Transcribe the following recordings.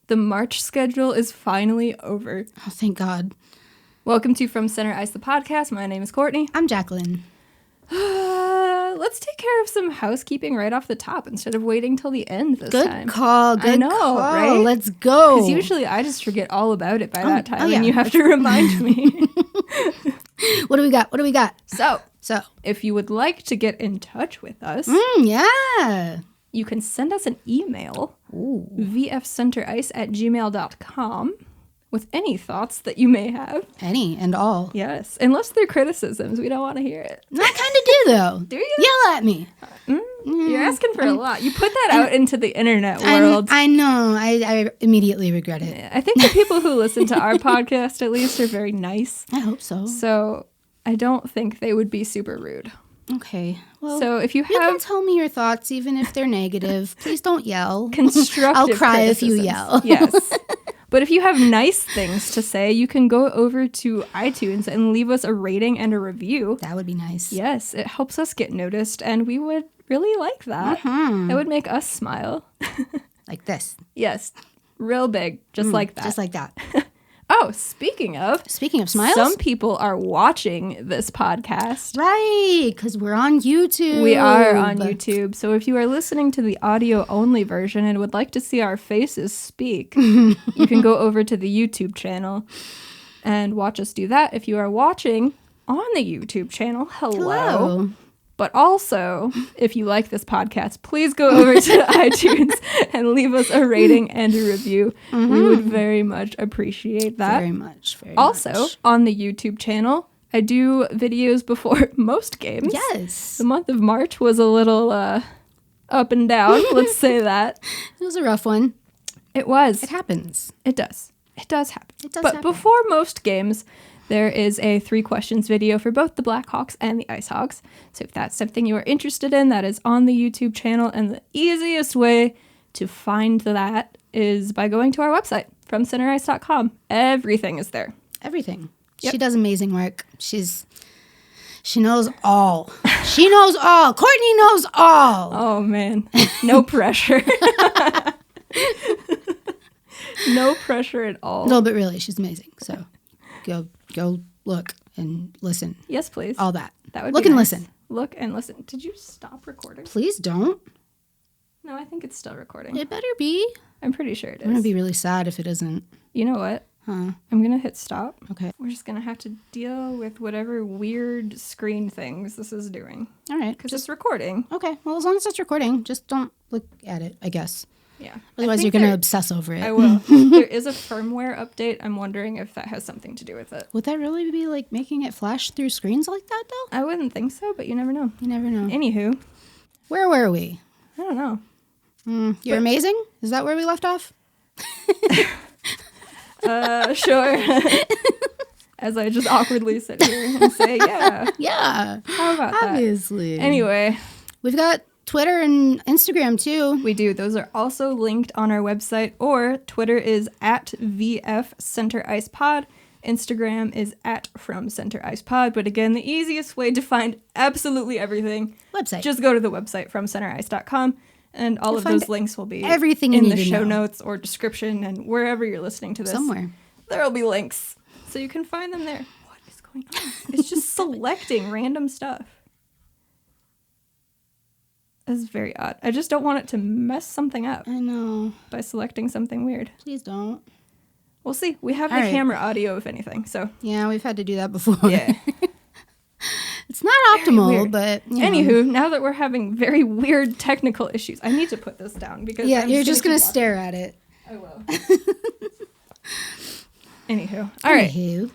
The March schedule is finally over. Oh, thank God. Welcome to From Center Ice, the podcast. My name is Courtney. I'm Jacqueline. Let's take care of some housekeeping right off the top instead of waiting till the end this time. Good call. Good call. Right? Let's go. Because usually I just forget all about it by that time, and you have to remind me. What do we got? So, So, if you would like to get in touch with us, yeah. you can send us an email, vfcenterice@gmail.com, with any thoughts that you may have. Any and all. Yes, unless they're criticisms. We don't want to hear it. I kind of do, though. Do you? Yell at me. You're asking for a lot. You put that out into the internet world. I know. I immediately regret it. I think the people who listen to our podcast, at least, are very nice. I hope so. So I don't think they would be super rude. Okay. Well, So if you you can have tell me your thoughts, even if they're negative. Please don't yell. constructive I'll cry if you criticisms, yell. Yes. But if you have nice things to say, you can go over to iTunes and leave us a rating and a review. That would be nice. Yes, it helps us get noticed, and we would really like that. That would make us smile. Like this. Yes, real big, just like that. Just like that. Oh, speaking of smiles. some people are watching this podcast. Right, because we're on YouTube. We are on YouTube. So if you are listening to the audio only version and would like to see our faces speak, you can go over to the YouTube channel and watch us do that. If you are watching on the YouTube channel, hello. But also, if you like this podcast, please go over to iTunes and leave us a rating and a review. We would very much appreciate that. Very much. Also, on the YouTube channel, I do videos before most games. Yes. The month of March was a little up and down, let's say that. It was a rough one. It was. It happens. It does. It does happen. It does but happen. before most games, there is a 3 questions video for both the Blackhawks and the IceHogs. So if that's something you are interested in, that is on the YouTube channel. And the easiest way to find that is by going to our website, fromcenterice.com. Everything is there. Everything. Yep. She does amazing work. She knows all. She knows all. Courtney knows all. Oh, man. No pressure. No pressure at all. No, but really, she's amazing. So go look and listen. Yes, please. All that. That would look be and nice. listen. Look and listen. Did you stop recording? Please don't. No, I think it's still recording. It better be. I'm pretty sure it is. I'm gonna be really sad if it isn't. You know what? Huh? I'm going to hit stop. Okay. We're just going to have to deal with whatever weird screen things this is doing. All right. Because it's recording. Okay. Well, as long as it's recording, just don't look at it, I guess. Yeah. Otherwise, you're gonna obsess over it. I will. There is a firmware update. I'm wondering if that has something to do with it. Would that really be like making it flash through screens like that, though? I wouldn't think so, but you never know. You never know. Anywho. Where were we? I don't know. You're amazing? Is that where we left off? Sure. As I just awkwardly sit here and say, yeah. Yeah. How about Obviously. that? Anyway. We've got Twitter and Instagram, too. We do. Those are also linked on our website, or Twitter is at VFCenterIcePod. Instagram is at FromCenterIcePod. But again, the easiest way to find absolutely everything, Website. just go to the website, FromCenterIce.com, and all of those links will be everything you in need the to show know. notes or description, and wherever you're listening to this. Somewhere. There will be links, so you can find them there. What is going on? It's just selecting random stuff. That's very odd. I just don't want it to mess something up I know. by selecting something weird. Please don't. We'll see. We have All the right. camera audio, if anything, so. Yeah, we've had to do that before. Yeah. It's not optimal, weird. but you know. Anywho, now that we're having very weird technical issues, I need to put this down because Yeah, I'm you're just going to keep stare at it. watching. I will. Anywho. All right. Anywho.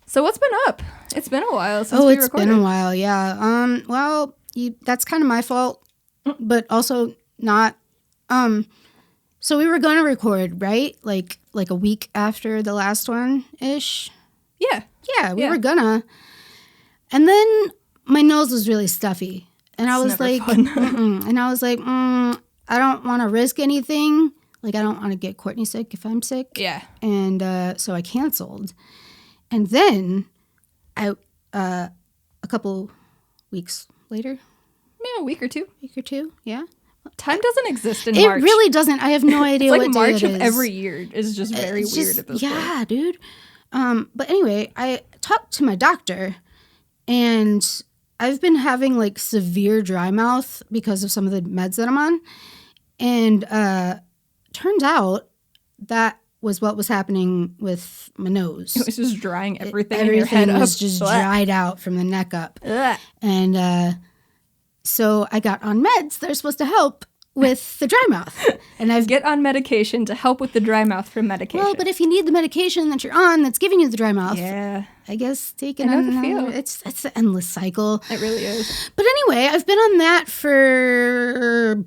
So what's been up? It's been a while since Oh, we it's recorded. been a while, yeah. Well, that's kind of my fault, but also not. So we were going to record, right? Like a week after the last one-ish? Yeah. Yeah, we were gonna. And then my nose was really stuffy. And I was never like, fun. and I was like, I don't want to risk anything. Like, I don't want to get Courtney sick if I'm sick. Yeah. And so I canceled. And then a couple weeks later, Yeah, a week or two. yeah, Time doesn't exist in It March. really doesn't. I have no idea It's what like day March it of is. every year is just very It's weird just- at this point. yeah, dude. But anyway, I talked to my doctor, and I've been having like severe dry mouth because of some of the meds that I'm on. And turns out that was what was happening with my nose. It was just drying everything in your Everything head was up. just Blah. dried out from the neck up. Ugh. And so I got on meds that are supposed to help with the dry mouth. And I've Get on medication to help with the dry mouth from medication. well, but if you need the medication that you're on that's giving you the dry mouth, yeah, I guess take it I know the on. feel. It's an endless cycle. it really is. But anyway, I've been on that for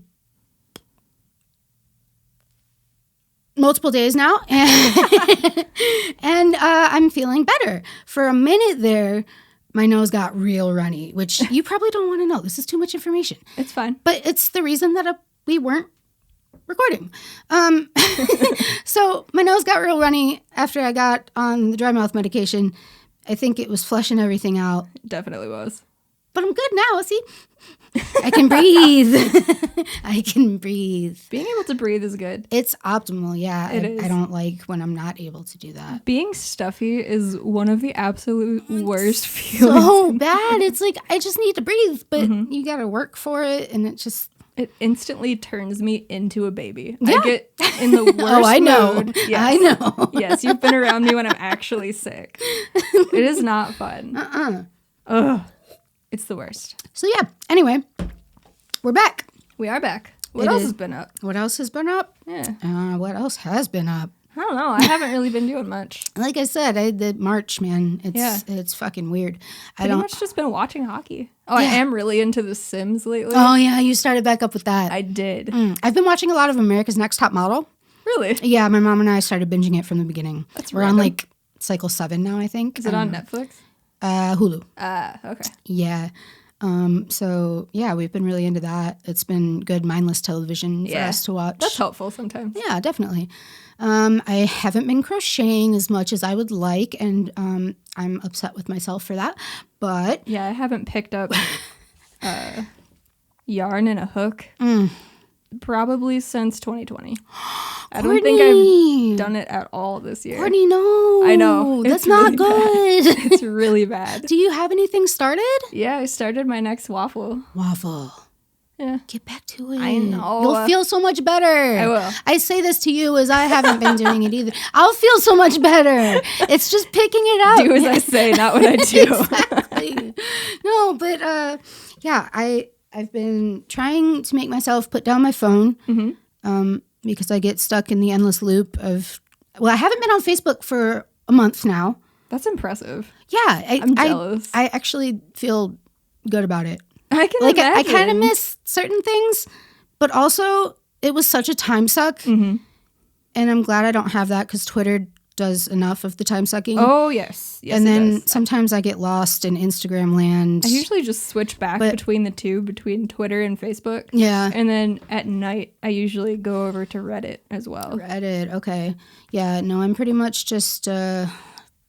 multiple days now, and I'm feeling better. For a minute there, my nose got real runny, which you probably don't want to know. This is too much information. It's fine. But it's the reason that we weren't recording. So my nose got real runny after I got on the dry mouth medication. I think it was flushing everything out. It definitely was. But I'm good now, see? I can breathe. I can breathe. Being able to breathe is good. It's optimal, yeah. It is. I don't like when I'm not able to do that. Being stuffy is one of the absolute worst feelings. So bad. It's like, I just need to breathe, but you got to work for it, and it just... It instantly turns me into a baby. Yeah. I get in the worst Oh, I know. mood. Yes. I know. Yes, you've been around me when I'm actually sick. It is not fun. Ugh. It's the worst. So yeah, anyway, we're back. We are back. What It else is. has been up? What else has been up? Yeah. What else has been up? I don't know. I haven't really been doing much. Like I said, the March, man. It's fucking weird. Pretty much just been watching hockey. Oh, I am really into The Sims lately. Oh yeah, you started back up with that. I did. I've been watching a lot of America's Next Top Model. Really? Yeah, my mom and I started binging it from the beginning. We're on random. like cycle 7 now, I think. Is it on Netflix? Hulu. Okay. Yeah. So yeah, we've been really into that. It's been good mindless television for us to watch. That's helpful sometimes. Yeah, definitely. I haven't been crocheting as much as I would like, and I'm upset with myself for that. But Yeah, I haven't picked up yarn and a hook probably since 2020. I don't think I've done it at all this year. Courtney, no. I know. That's It's not really good. It's really bad. Do you have anything started? Yeah, I started my next waffle. Waffle. Yeah. Get back to it. I know. You'll feel so much better. I will. I say this to you as I haven't been doing it either. I'll feel so much better. It's just picking it up. Do as I say, not what I do. Exactly. No, but yeah, I've been trying to make myself put down my phone because I get stuck in the endless loop of, well, I haven't been on Facebook for a month now. That's impressive. Yeah. I'm jealous. I actually feel good about it. I can Like, I imagine. kind of miss certain things, but also it was such a time suck. And I'm glad I don't have that because Twitter does enough of the time sucking. Oh, yes. Yes, and it then does. sometimes I get lost in Instagram land. I usually just switch back between the two, between Twitter and Facebook. Yeah. And then at night, I usually go over to Reddit as well. Reddit, okay. Yeah, no, I'm pretty much just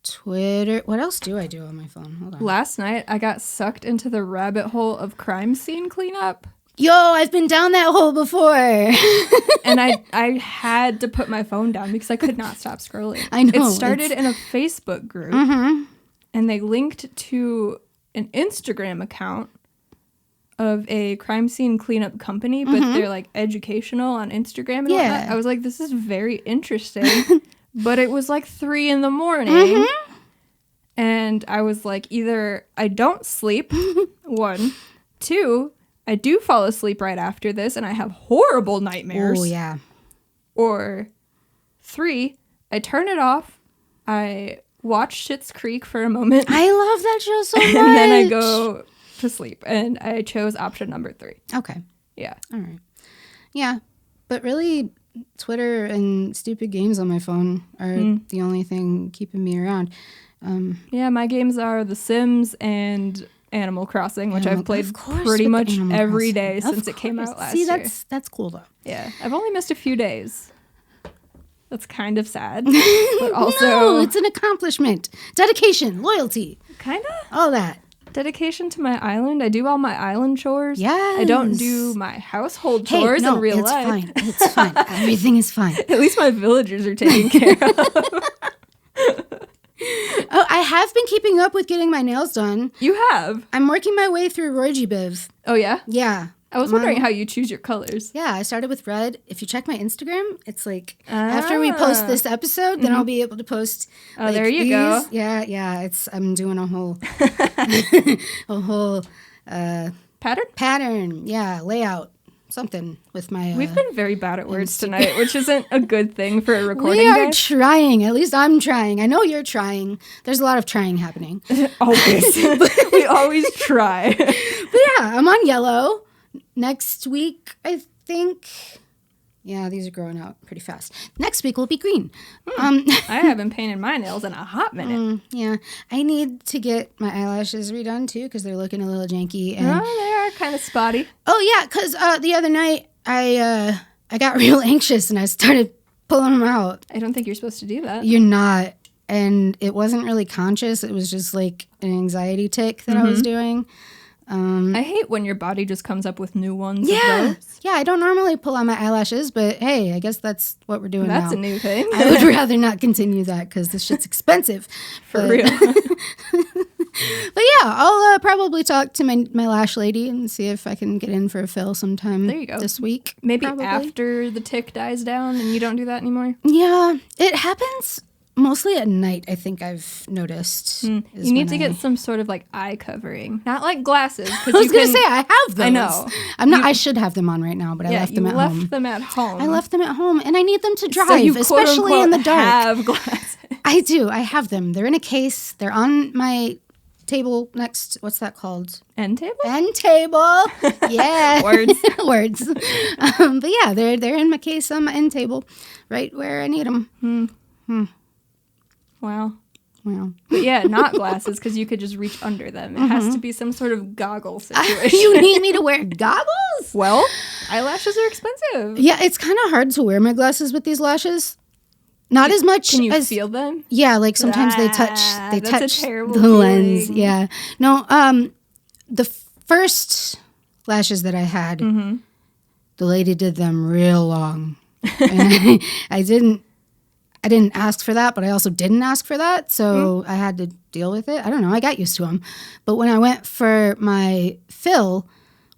Twitter. What else do I do on my phone? Hold on. Last night, I got sucked into the rabbit hole of crime scene cleanup. Yo, I've been down that hole before. And I had to put my phone down because I could not stop scrolling. I know, It started in a Facebook group, and they linked to an Instagram account of a crime scene cleanup company, but they're like educational on Instagram and whatnot. I was like, this is very interesting. But it was like 3 a.m. And I was like, either I don't sleep, 1, 2, I do fall asleep right after this and I have horrible nightmares. Oh, yeah. Or 3, I turn it off, I watch Schitt's Creek for a moment, I love that show so much. and then I go to sleep. And I chose option number 3. Okay. Yeah. All right. Yeah. But really, Twitter and stupid games on my phone are the only thing keeping me around. Yeah, my games are The Sims and Animal Crossing, which I've played Of course pretty with much Animal every Crossing. day Of since it came course. out last See, year. that's cool though. Yeah, I've only missed a few days. That's kind of sad, but also No, it's an accomplishment. Dedication, loyalty, kind of. all that. dedication to my island. I do all my island chores. Yes. I don't do my household chores in real life. Fine. It's fine. Everything is fine. At least my villagers are taken care of. Oh, I have been keeping up with getting my nails done. You have? I'm working my way through Roji Biv. Oh, yeah? Yeah. I was wondering how you choose your colors. Yeah, I started with red. If you check my Instagram, it's like after we post this episode, then I'll be able to post. Oh, there you go. Yeah. I'm doing a whole pattern. Yeah, layout. Something with my. We've been very bad at words tonight, which isn't a good thing for a recording. We are trying. At least I'm trying. I know you're trying. There's a lot of trying happening. Always. We always try. But yeah, I'm on yellow. Next week, I think. Yeah, these are growing out pretty fast. Next week will be green. I haven't painted my nails in a hot minute. Yeah, I need to get my eyelashes redone too because they're looking a little janky. And they are kind of spotty. Oh yeah, because the other night I got real anxious and I started pulling them out. I don't think you're supposed to do that. You're not, and it wasn't really conscious. It was just like an anxiety tick that I was doing. I hate when your body just comes up with new ones. Yeah, I don't normally pull on my eyelashes, but hey, I guess that's what we're doing now. That's a new thing. I would rather not continue that because this shit's expensive. For real. But yeah, I'll probably talk to my lash lady and see if I can get in for a fill sometime there you go. This week. Maybe probably. After the tick dies down and you don't do that anymore? Yeah, it happens mostly at night, I think I've noticed. You need to get some sort of like eye covering. Not like glasses. I was going to say, I have those. I know. I should have them on right now, but I left them at home. You left them at home. I left them at home, and I need them to drive, so you, especially in the dark. Have glasses. I do. I have them. They're in a case. They're on my table next. What's that called? End table? End table. Yeah. Words. Words. But yeah, they're in my case on my end table, right where I need them. Wow. Well. But yeah, not glasses, because you could just reach under them. It has to be some sort of goggle situation. You need me to wear goggles? Well, eyelashes are expensive. Yeah, it's kind of hard to wear my glasses with these lashes. Not as much. Can you feel them? Yeah, like sometimes they touch that's a terrible the lens. feeling. Yeah. No, the first lashes that I had, the lady did them real long. And I didn't ask for that, but I also didn't ask for that, so I had to deal with it. I don't know. I got used to them. But when I went for my fill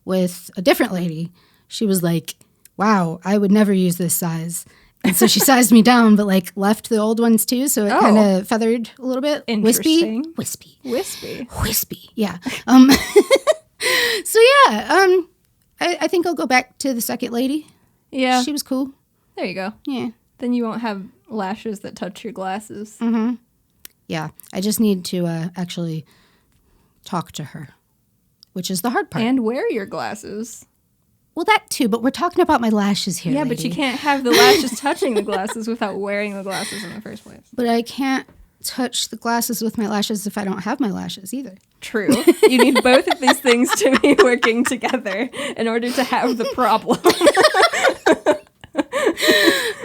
with a different lady, she was like, wow, I would never use this size. And so she sized me down, but like left the old ones too, so it kind of feathered a little bit. Interesting. Wispy. Yeah. So yeah, I think I'll go back to the second lady. Yeah. She was cool. There you go. Yeah. Then you won't have lashes that touch your glasses. Yeah, I just need to actually talk to her, which is the hard part. And wear your glasses. Well, that too, but we're talking about my lashes here. Yeah, lady. but you can't have the lashes touching the glasses without wearing the glasses in the first place. But I can't touch the glasses with my lashes if I don't have my lashes either. True. You need both of these things to be working together in order to have the problem.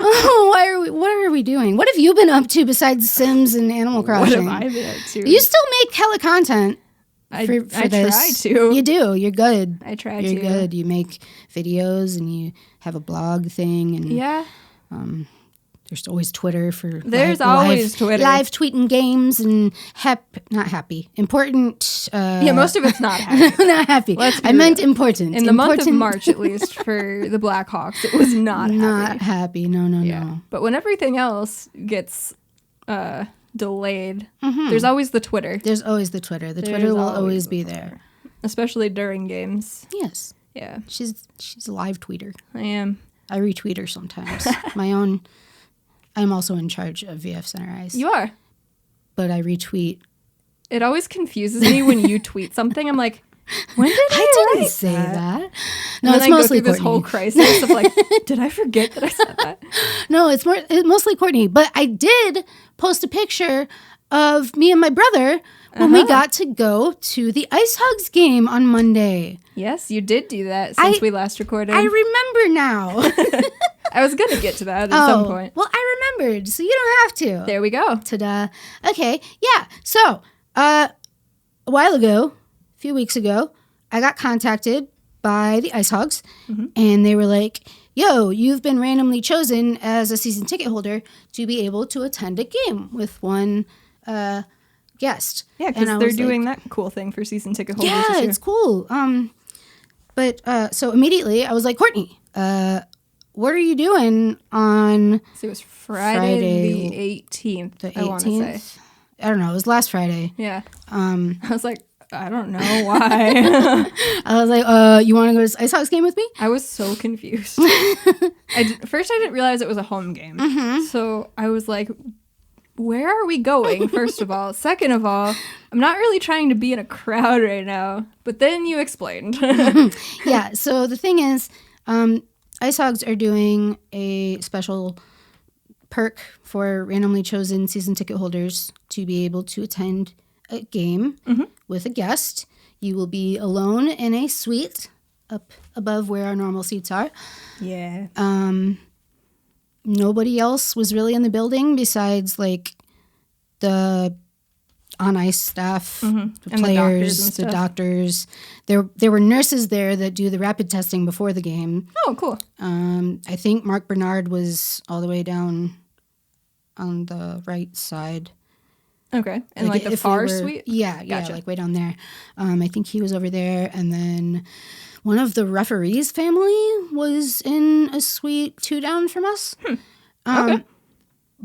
Oh, what are we doing? What have you been up to besides Sims and Animal Crossing? What have I been up to? You still make hella content I for this. try to. You do. You're good. I try You're to. good. You make videos and you have a blog thing. And yeah. There's always Twitter for There's always Twitter. Live tweeting games and not happy. Important. Yeah, most of it's not happy. Not happy. I meant important. In the month of March, at least, for the Blackhawks, it was not happy. Not happy. No. But when everything else gets delayed, there's always the Twitter. There's always the Twitter. The Twitter will always be there. Especially during games. Yes. Yeah. She's a live tweeter. I am. I retweet her sometimes. My own. I'm also in charge of VF Center Ice. You are. But I retweet. It always confuses me when you tweet something. I'm like, when did I didn't write say that. No, it's I mostly go through this Courtney. whole crisis of like, did I forget that I said that? No, it's mostly Courtney. But I did post a picture of me and my brother when we got to go to the IceHogs game on Monday. Yes, you did do that since we last recorded. I remember now. I was going to get to that at some point. Well, I remembered, so you don't have to. There we go. Ta-da. Okay, yeah. So, a while ago, few weeks ago, I got contacted by the IceHogs, and they were like, yo, you've been randomly chosen as a season ticket holder to be able to attend a game with one guest. Yeah, because they're doing that cool thing for season ticket holders yeah, this year. it's cool. So immediately I was like, Courtney, what are you doing on So it was Friday the 18th, the 18th? I want to say. I don't know. It was last Friday. Yeah. I was like, I don't know why. I was like, you want to go to this IceHogs game with me? I was so confused. First, I didn't realize it was a home game. So I was like, where are we going, first of all? Second of all, I'm not really trying to be in a crowd right now. But then you explained. Yeah, so the thing is, IceHogs are doing a special perk for randomly chosen season ticket holders to be able to attend a game with a guest. You will be alone in a suite up above where our normal seats are. Yeah. Nobody else was really in the building besides like the on ice staff, the And players, the doctors. There were nurses there that do the rapid testing before the game. Oh, cool. I think Mark Bernard was all the way down on the right side. Okay. And like the if far we were- suite? Yeah, Gotcha. like way down there. I think he was over there. And then one of the referees' family was in a suite 2 down from us. Okay.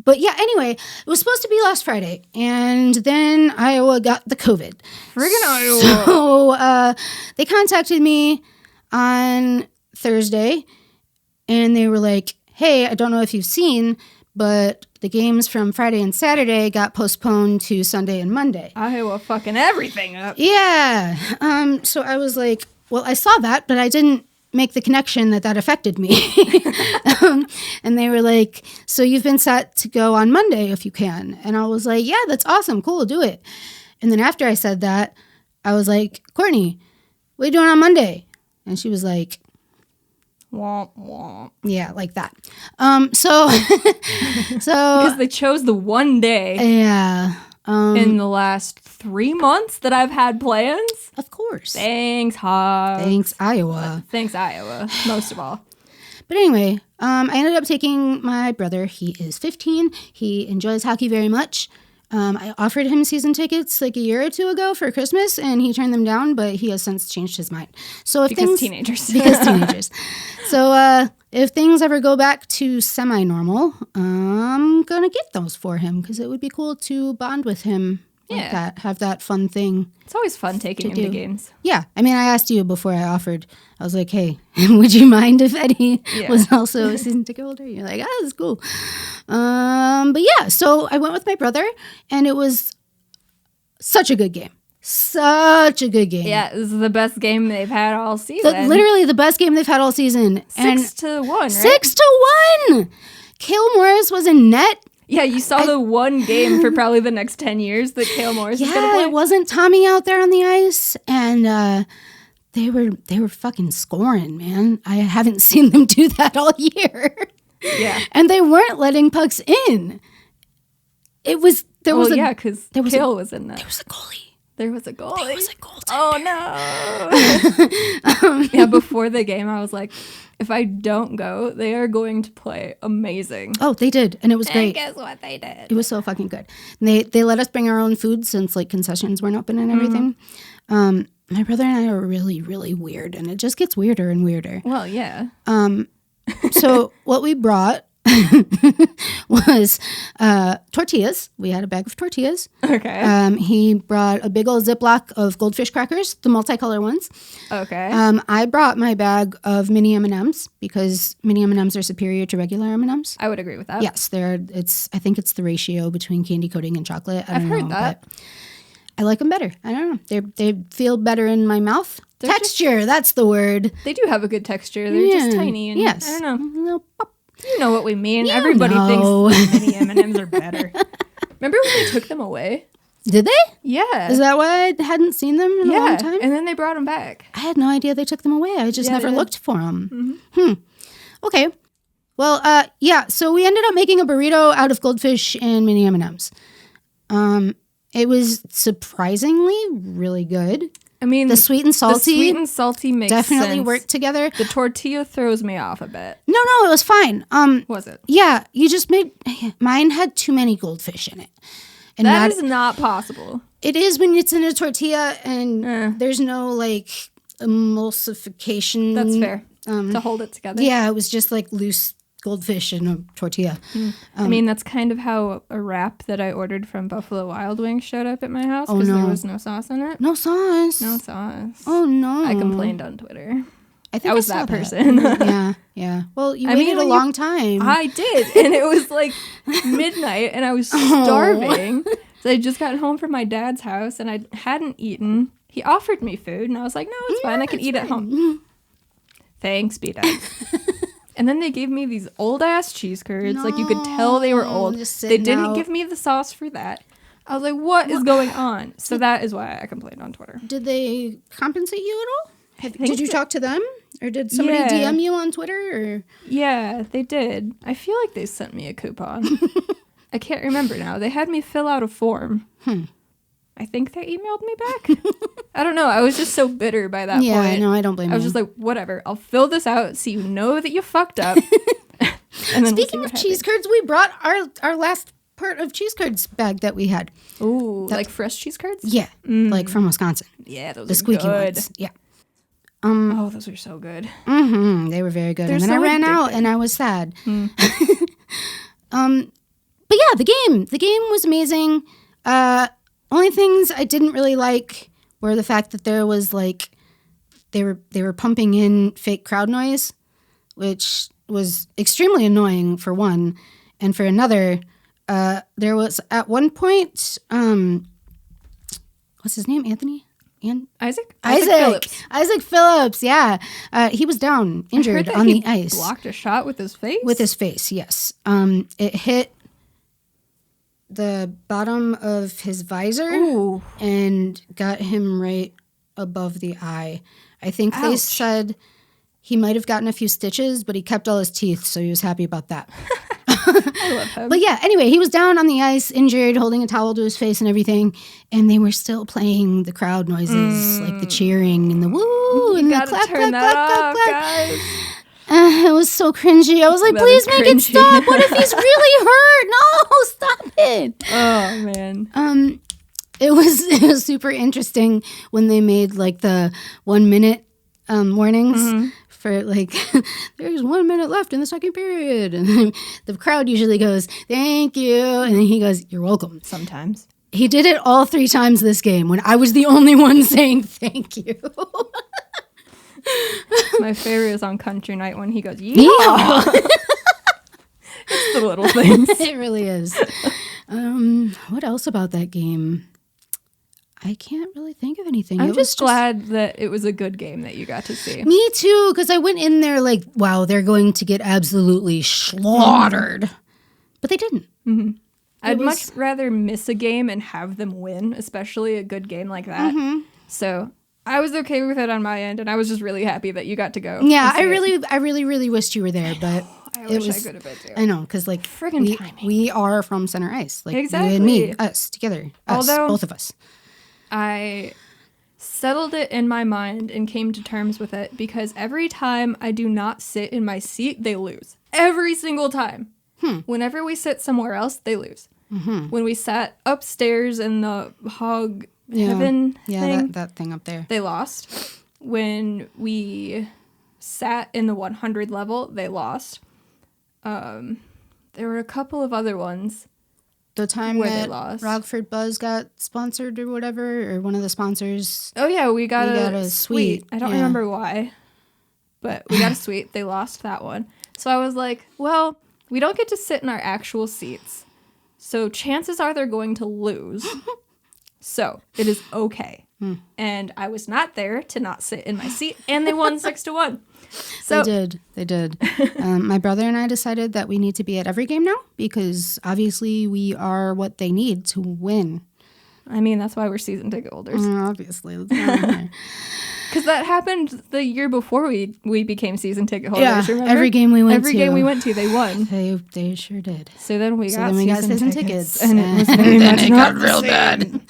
But yeah, anyway, it was supposed to be last Friday. And then Iowa got the COVID. Friggin' Iowa. So they contacted me on Thursday. And they were like, hey, I don't know if you've seen, but the games from Friday and Saturday got postponed to Sunday and Monday. Iowa fucking everything up. Yeah. So I was like, well, I saw that, but I didn't make the connection that affected me. And they were like, so you've been set to go on Monday if you can. And I was like, yeah, that's awesome. Cool, do it. And then after I said that, I was like, Courtney, what are you doing on Monday? And she was like, Womp womp. yeah, like that. So Because they chose the one day yeah. in the last 3 months that I've had plans. Of course. Thanks, Hogs. Thanks, Iowa. Thanks, Iowa, most of all. But anyway, I ended up taking my brother. He is 15. He enjoys hockey very much. I offered him season tickets like a year or two ago for Christmas, and he turned them down, but he has since changed his mind. So if Because teenagers. Because teenagers. So if things ever go back to semi-normal, I'm going to get those for him because it would be cool to bond with him like that, have that fun thing. It's always fun taking him to games. Yeah. I mean, I asked you before I offered. I was like, hey, would you mind if Eddie was also a season ticket holder? You're like, that's cool. But yeah, so I went with my brother, and it was such a good game. Such a good game. Yeah, this is the best game they've had all season. Literally the best game they've had all season. 6-1, right? 6-1. Cale Morris was in net. Yeah, you saw the one game for probably the next 10 years that Cale Morris is going to play. It wasn't Tommy out there on the ice, and they were fucking scoring, man. I haven't seen them do that all year. Yeah. And they weren't letting pucks in. It was because Cale was in that. There was a goalie. There was a goalie. There was a goaltender. Oh, no. Yeah, before the game, I was like, if I don't go, they are going to play amazing. Oh, they did, and it was great. And guess what they did? It was so fucking good. And they let us bring our own food since like concessions weren't open and everything. My brother and I are really, really weird, and it just gets weirder and weirder. Well, yeah. So what we brought was tortillas. We had a bag of tortillas. Okay. He brought a big old Ziploc of goldfish crackers, the multicolor ones. Okay. I brought my bag of mini M&Ms because mini M&Ms are superior to regular M&Ms. I would agree with that. Yes, I think it's the ratio between candy coating and chocolate. I've heard that. But I like them better. I don't know. They feel better in my mouth. They're Texture, that's the word. They do have a good texture. They're just tiny. And yes. I don't know. Little pop. You know what we mean. You Everybody know. thinks mini M&Ms are better. Remember when they took them away? Did they? Yeah. Is that why I hadn't seen them in a long time? And then they brought them back. I had no idea they took them away. I just never looked for them. Mm-hmm. Okay. Well, so we ended up making a burrito out of goldfish and mini M&Ms. It was surprisingly really good. I mean, the sweet and salty. The sweet and salty makes definitely sense. work together. The tortilla throws me off a bit. No, it was fine. Was it? Yeah, you just made mine had too many goldfish in it. And that is not possible. It is when it's in a tortilla and there's no like emulsification. That's fair. To hold it together. Yeah, it was just like loose goldfish in a tortilla. I mean, that's kind of how a wrap that I ordered from Buffalo Wild Wings showed up at my house because there was no sauce in it. No sauce. No sauce. Oh, no. I complained on Twitter. I think I was that person. Yeah. Well, you waited a long time. I did. And it was like midnight and I was starving. So I just got home from my dad's house and I hadn't eaten. He offered me food and I was like, no, it's fine. I can eat at home. Thanks, B-Dubs. And then they gave me these old-ass cheese curds. Like, you could tell they were old. They didn't give me the sauce for that. I was like, what is going on? So that is why I complained on Twitter. Did they compensate you at all? Did you talk to them? Or did somebody DM you on Twitter? Or? Yeah, they did. I feel like they sent me a coupon. I can't remember now. They had me fill out a form. I think they emailed me back. I don't know. I was just so bitter by that point. Yeah, no, I don't blame you. I was just like, whatever. I'll fill this out so you know that you fucked up. And then Speaking of cheese curds, we brought our last part of cheese curds bag that we had. Ooh, like fresh cheese curds? Yeah, like from Wisconsin. Yeah, those the are squeaky good. ones. Yeah. Oh, those are so good. They were very good. They're and then so I ran out and I was sad. But yeah, the game was amazing. Only things I didn't really like were the fact that there was like they were pumping in fake crowd noise, which was extremely annoying for one, and for another, there was at one point, what's his name? Anthony? Isaac Phillips. Yeah, he was down, injured on the ice. Blocked a shot with his face. With his face, yes. It hit the bottom of his visor and got him right above the eye. I think they said he might have gotten a few stitches, but he kept all his teeth, so he was happy about that. I love him. But yeah, anyway, he was down on the ice, injured, holding a towel to his face and everything, and they were still playing the crowd noises, like the cheering and the woo and the clap, clap, clap, clap. It was so cringy. I was like, please make it stop. What if he's really hurt? No, stop it. Oh, man. It was super interesting when they made like the 1 minute warnings for like, there's 1 minute left in the second period. And then the crowd usually goes, thank you. And then he goes, you're welcome. Sometimes. He did it all 3 times this game when I was the only one saying thank you. My favorite is on country night when he goes, yeah. It's the little things. It really is. What else about that game? I can't really think of anything. I'm just glad that it was a good game that you got to see. Me too, because I went in there like, wow, they're going to get absolutely slaughtered. But they didn't. Mm-hmm. I'd much rather miss a game and have them win, especially a good game like that. So I was okay with it on my end, and I was just really happy that you got to go. Yeah, I really wished you were there, but I wish I could have been too. I know, because like friggin' timing. We are from Center Ice, like exactly. you and me, us together, both of us. I settled it in my mind and came to terms with it because every time I do not sit in my seat, they lose. Every single time. Whenever we sit somewhere else, they lose. When we sat upstairs in the hog heaven thing, that thing up there, they lost. When we sat in the 100 level, they lost. There were a couple of other ones. The time that Rockford Buzz got sponsored or whatever, or one of the sponsors. Oh yeah, we got a suite. I don't Yeah. remember why, but we got a suite. They lost that one. So I was like, well, we don't get to sit in our actual seats. So chances are they're going to lose. So it is okay. And I was not there to not sit in my seat, and they won 6-1. So They did. My brother and I decided that we need to be at every game now because obviously we are what they need to win. I mean, that's why we're season ticket holders. Obviously. Because that happened the year before we became season ticket holders. Yeah, remember? every game we went Every game we went to, they won. They sure did. So then we got season tickets. And it was very much it not got real bad.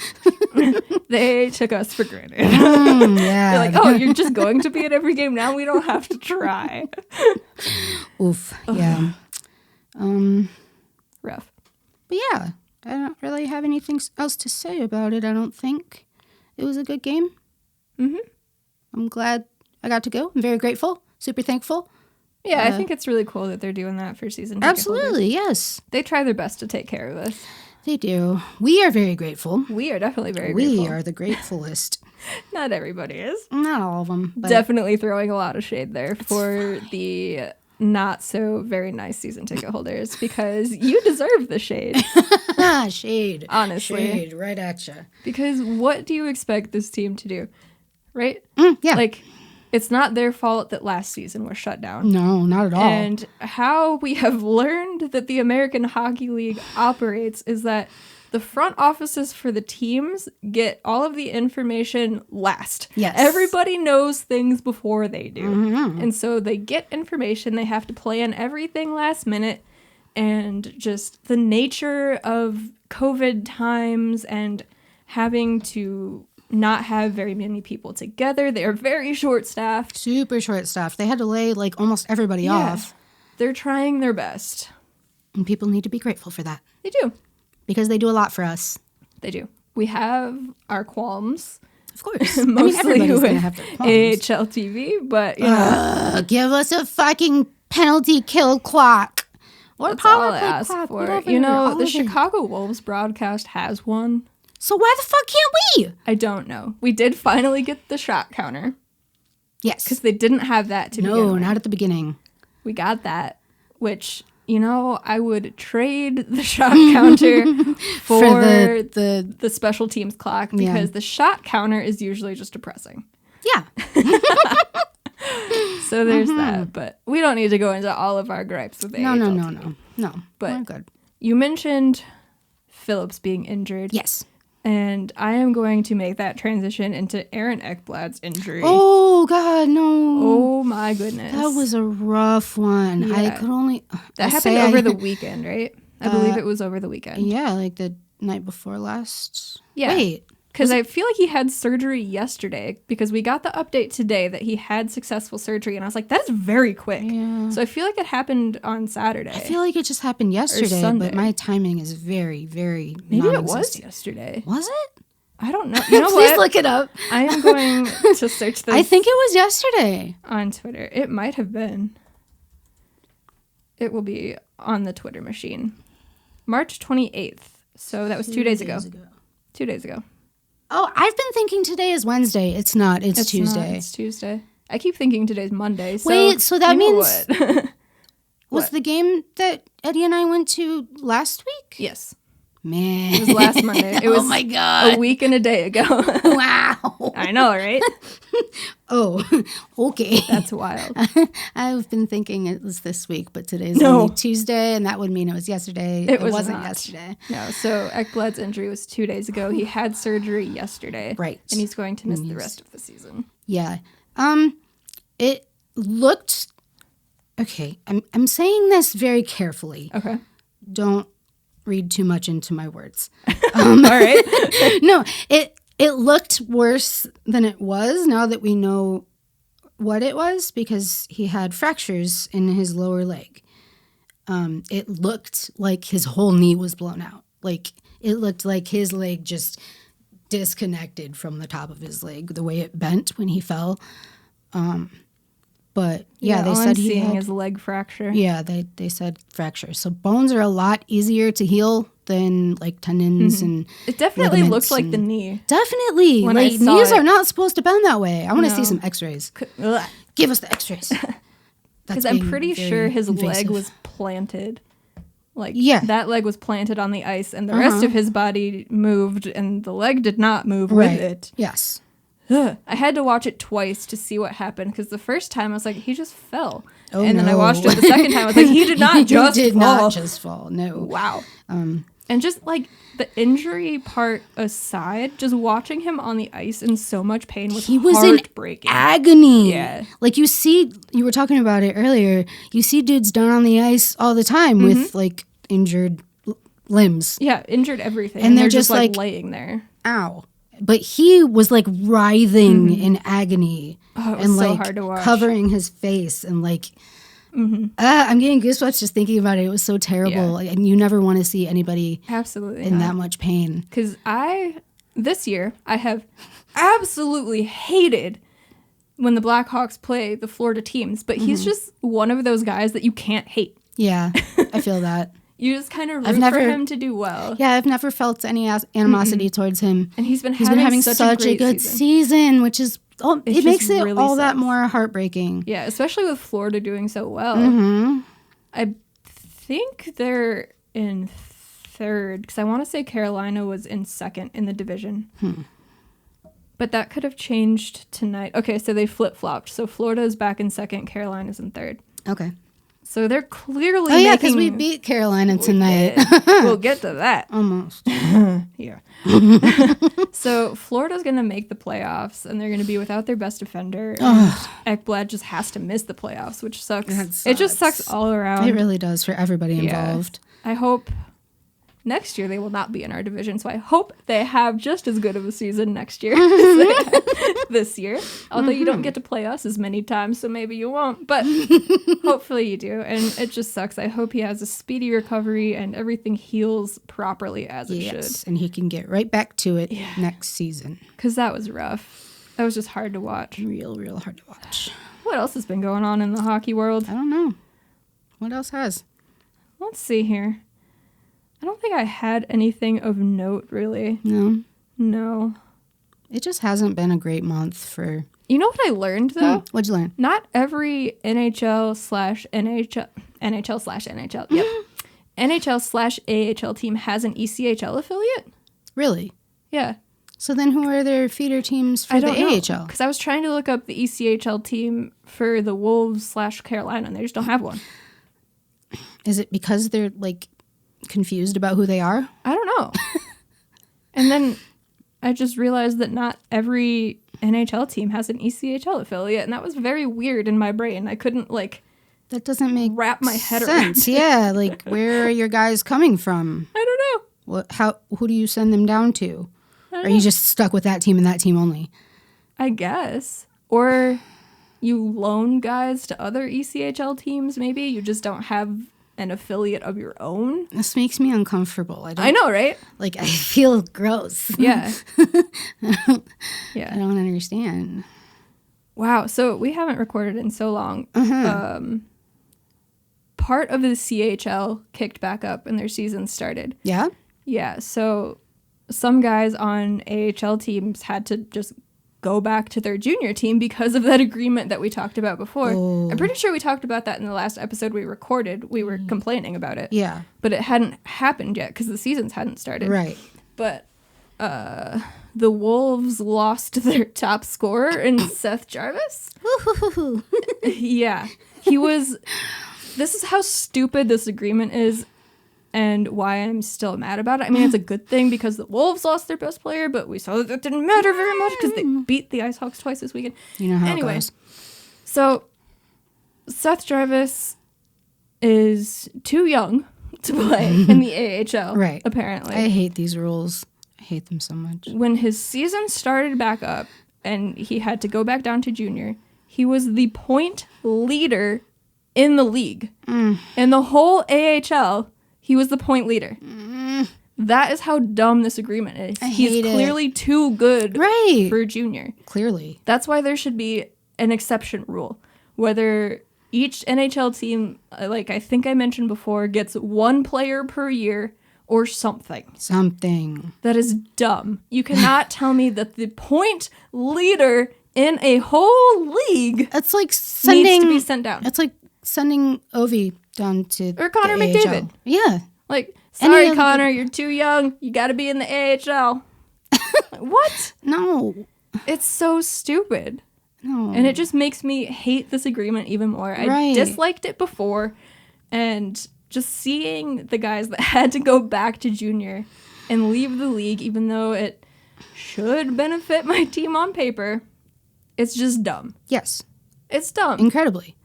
They took us for granted. Yeah. They're like, oh, you're just going to be at every game now? We don't have to try. Oof. Yeah. Rough. But yeah, I don't really have anything else to say about it, I don't think. It was a good game. Mm-hmm. I'm glad I got to go. I'm very grateful. Super thankful. Yeah, I think it's really cool that they're doing that for season ticket Absolutely, holders. yes. They try their best to take care of us. They do. We are very grateful. We are definitely very grateful. We are the gratefulest. Not everybody is. Not all of them. But Definitely throwing a lot of shade there for the not so very nice season ticket holders because you deserve the shade. Shade. Honestly. Shade right at you. Because what do you expect this team to do? Right? Yeah. Like, it's not their fault that last season was shut down. No, not at all. And how we have learned that the American Hockey League operates is that the front offices for the teams get all of the information last. Yes. Everybody knows things before they do. Mm-hmm. And so they get information. They have to plan everything last minute. And just the nature of COVID times and having to not have very many people together. They are very short-staffed. Super short-staffed. They had to lay like almost everybody off. They're trying their best. And people need to be grateful for that. They do. Because they do a lot for us. They do. We have our qualms. Of course. Mostly everybody's going to with have their qualms. AHL TV, but you know. Give us a fucking penalty kill clock. Or That's all power I play ask clock. for. Whatever, You know, all the of it. Chicago Wolves broadcast has one. So why the fuck can't we? I don't know. We did finally get the shot counter. Yes. Because they didn't have that to begin No, with. not at the beginning. We got that, which, you know, I would trade the shot counter for the special teams clock because the shot counter is usually just depressing. Yeah. So there's that, but we don't need to go into all of our gripes with AHL TV. No, But we're good. You mentioned Phillips being injured. Yes. And I am going to make that transition into Aaron Ekblad's injury. Oh, God, no. Oh, my goodness. That was a rough one. Yeah. I could only... That happened over the weekend, right? I believe it was over the weekend. Yeah, like the night before last. Yeah. Wait. Because I feel like he had surgery yesterday because we got the update today that he had successful surgery. And I was like, that's very quick. Yeah. So I feel like it happened on Saturday. I feel like it just happened yesterday, Sunday. but my timing is very, very Maybe it was non-existent. yesterday. Was it? I don't know. You know Please what? look it up. I am going to search this. I think it was yesterday. On Twitter. It might have been. It will be on the Twitter machine. March 28th. So that was 2 days ago. 2 days ago. Oh, I've been thinking today is Wednesday. It's not. It's Tuesday. It's Tuesday. I keep thinking today's Monday. So Wait, so that you know means... what? Was What? the game that Eddie and I went to last week? Yes. Man. It was last Monday. It was oh my God. a week and a day ago. Wow. I know, right? Oh, okay. That's wild. I've been thinking it was this week, but today's No. only Tuesday, and that would mean it was yesterday. It wasn't not. yesterday. No, so Ekblad's injury was 2 days ago. He had surgery yesterday. Right. And he's going to miss the rest of the season. Yeah. It looked... Okay, I'm saying this very carefully. Okay. Don't read too much into my words. All right. No, it looked worse than it was now that we know what it was because he had fractures in his lower leg. It looked like his whole knee was blown out. Like it looked like his leg just disconnected from the top of his leg, the way it bent when he fell. But yeah, they all said I'm he seeing had, is leg fracture. yeah, they said fracture. So bones are a lot easier to heal than like tendons and It definitely ligaments looked like the and- knee. Definitely. When I Like saw knees it- are not supposed to bend that way. I want to see No. some x-rays. Because Give us the x-rays. I'm pretty sure his leg invasive. was planted. Like, Yeah. that leg was planted on the ice, and the rest of his body moved, and the leg did not move with it. Yes. Ugh. I had to watch it twice to see what happened, because the first time I was like, he just fell. Oh, and then I no. watched it the second time. I was like, he did not just He did fall. not just fall. No. Wow. And just like the injury part aside, just watching him on the ice in so much pain was heartbreaking. In agony. Yeah. Like you were talking about it earlier, you see dudes down on the ice all the time with like injured limbs. Yeah, injured everything. And they're just like laying there. Ow. But he was like writhing in agony. Oh, it was and so like hard to watch. covering his face and like I'm getting goosebumps just thinking about it. It was so terrible. And you never want to see anybody absolutely in that much pain. Because this year, I have absolutely hated when the Blackhawks play the Florida teams, but he's just one of those guys that you can't hate. Yeah, I feel that. You just kind of root for him to do well. Yeah, I've never felt any animosity towards him. And he's been having such a good season, which is... Oh, it makes it really all that more heartbreaking. Yeah, especially with Florida doing so well. I think they're in third, because I want to say Carolina was in second in the division. But that could have changed tonight. Okay, so they flip-flopped. So Florida is back in second, Carolina's in third. Okay. So they're clearly making... Oh, yeah, because we beat Carolina tonight. We'll get to that. Almost. Yeah. So Florida's going to make the playoffs, and they're going to be without their best defender. And Ekblad just has to miss the playoffs, which sucks. It just sucks all around. It really does for everybody involved. I hope next year they will not be in our division, so I hope they have just as good of a season next year as they had this year. Although you don't get to play us as many times, so maybe you won't. But hopefully you do. And it just sucks. I hope he has a speedy recovery and everything heals properly as it should. And he can get right back to it next season. Because that was rough. That was just hard to watch. Real hard to watch. What else has been going on in the hockey world? I don't know. What else has? Let's see here. I don't think I had anything of note, really. No. It just hasn't been a great month for... You know what I learned, though? What'd you learn? Not every NHL/NHL... Yep. NHL/AHL team has an ECHL affiliate. Really? Yeah. So then who are their feeder teams for the AHL? Because I was trying to look up the ECHL team for the Wolves/Carolina, and they just don't have one. Is it because they're, like... confused about who they are? I don't know. And then I just realized that not every NHL team has an ECHL affiliate, and that was very weird in my brain. I couldn't that doesn't make wrap my head sense. around. Yeah, like where are your guys coming from? I don't know. Who do you send them down to? Or are you just stuck with that team and that team only? I guess. Or you loan guys to other ECHL teams, maybe. You just don't have an affiliate of your own. This makes me uncomfortable. I know, right? Like, I feel gross. Yeah. I don't understand. Wow. So we haven't recorded in so long. Part of the CHL kicked back up and their season started. Yeah? Yeah. So some guys on AHL teams had to just go back to their junior team because of that agreement that we talked about before. I'm pretty sure we talked about that in the last episode we recorded. We were complaining about it. Yeah. But it hadn't happened yet because the seasons hadn't started. Right. But the Wolves lost their top scorer in Seth Jarvis. Yeah. This is how stupid this agreement is. And why I'm still mad about it. I mean, it's a good thing because the Wolves lost their best player, but we saw that didn't matter very much because they beat the IceHogs twice this weekend. You know how it goes. So Seth Jarvis is too young to play in the AHL, right? Apparently. I hate these rules. I hate them so much. When his season started back up and he had to go back down to junior, he was the point leader in the league. In the whole AHL, he was the point leader. That is how dumb this agreement is. He's clearly too good for junior. Clearly. That's why there should be an exception rule. Whether each NHL team, like I think I mentioned before, gets one player per year or something. Something. That is dumb. You cannot tell me that the point leader in a whole league it's like needs to be sent down. It's like sending Ovi down to or Connor the McDavid. AHL. Yeah. Like, sorry, Connor, you're too young. You got to be in the AHL. What? No. It's so stupid. No. And it just makes me hate this agreement even more. I disliked it before, and just seeing the guys that had to go back to junior and leave the league, even though it should benefit my team on paper, it's just dumb. Yes. It's dumb. Incredibly.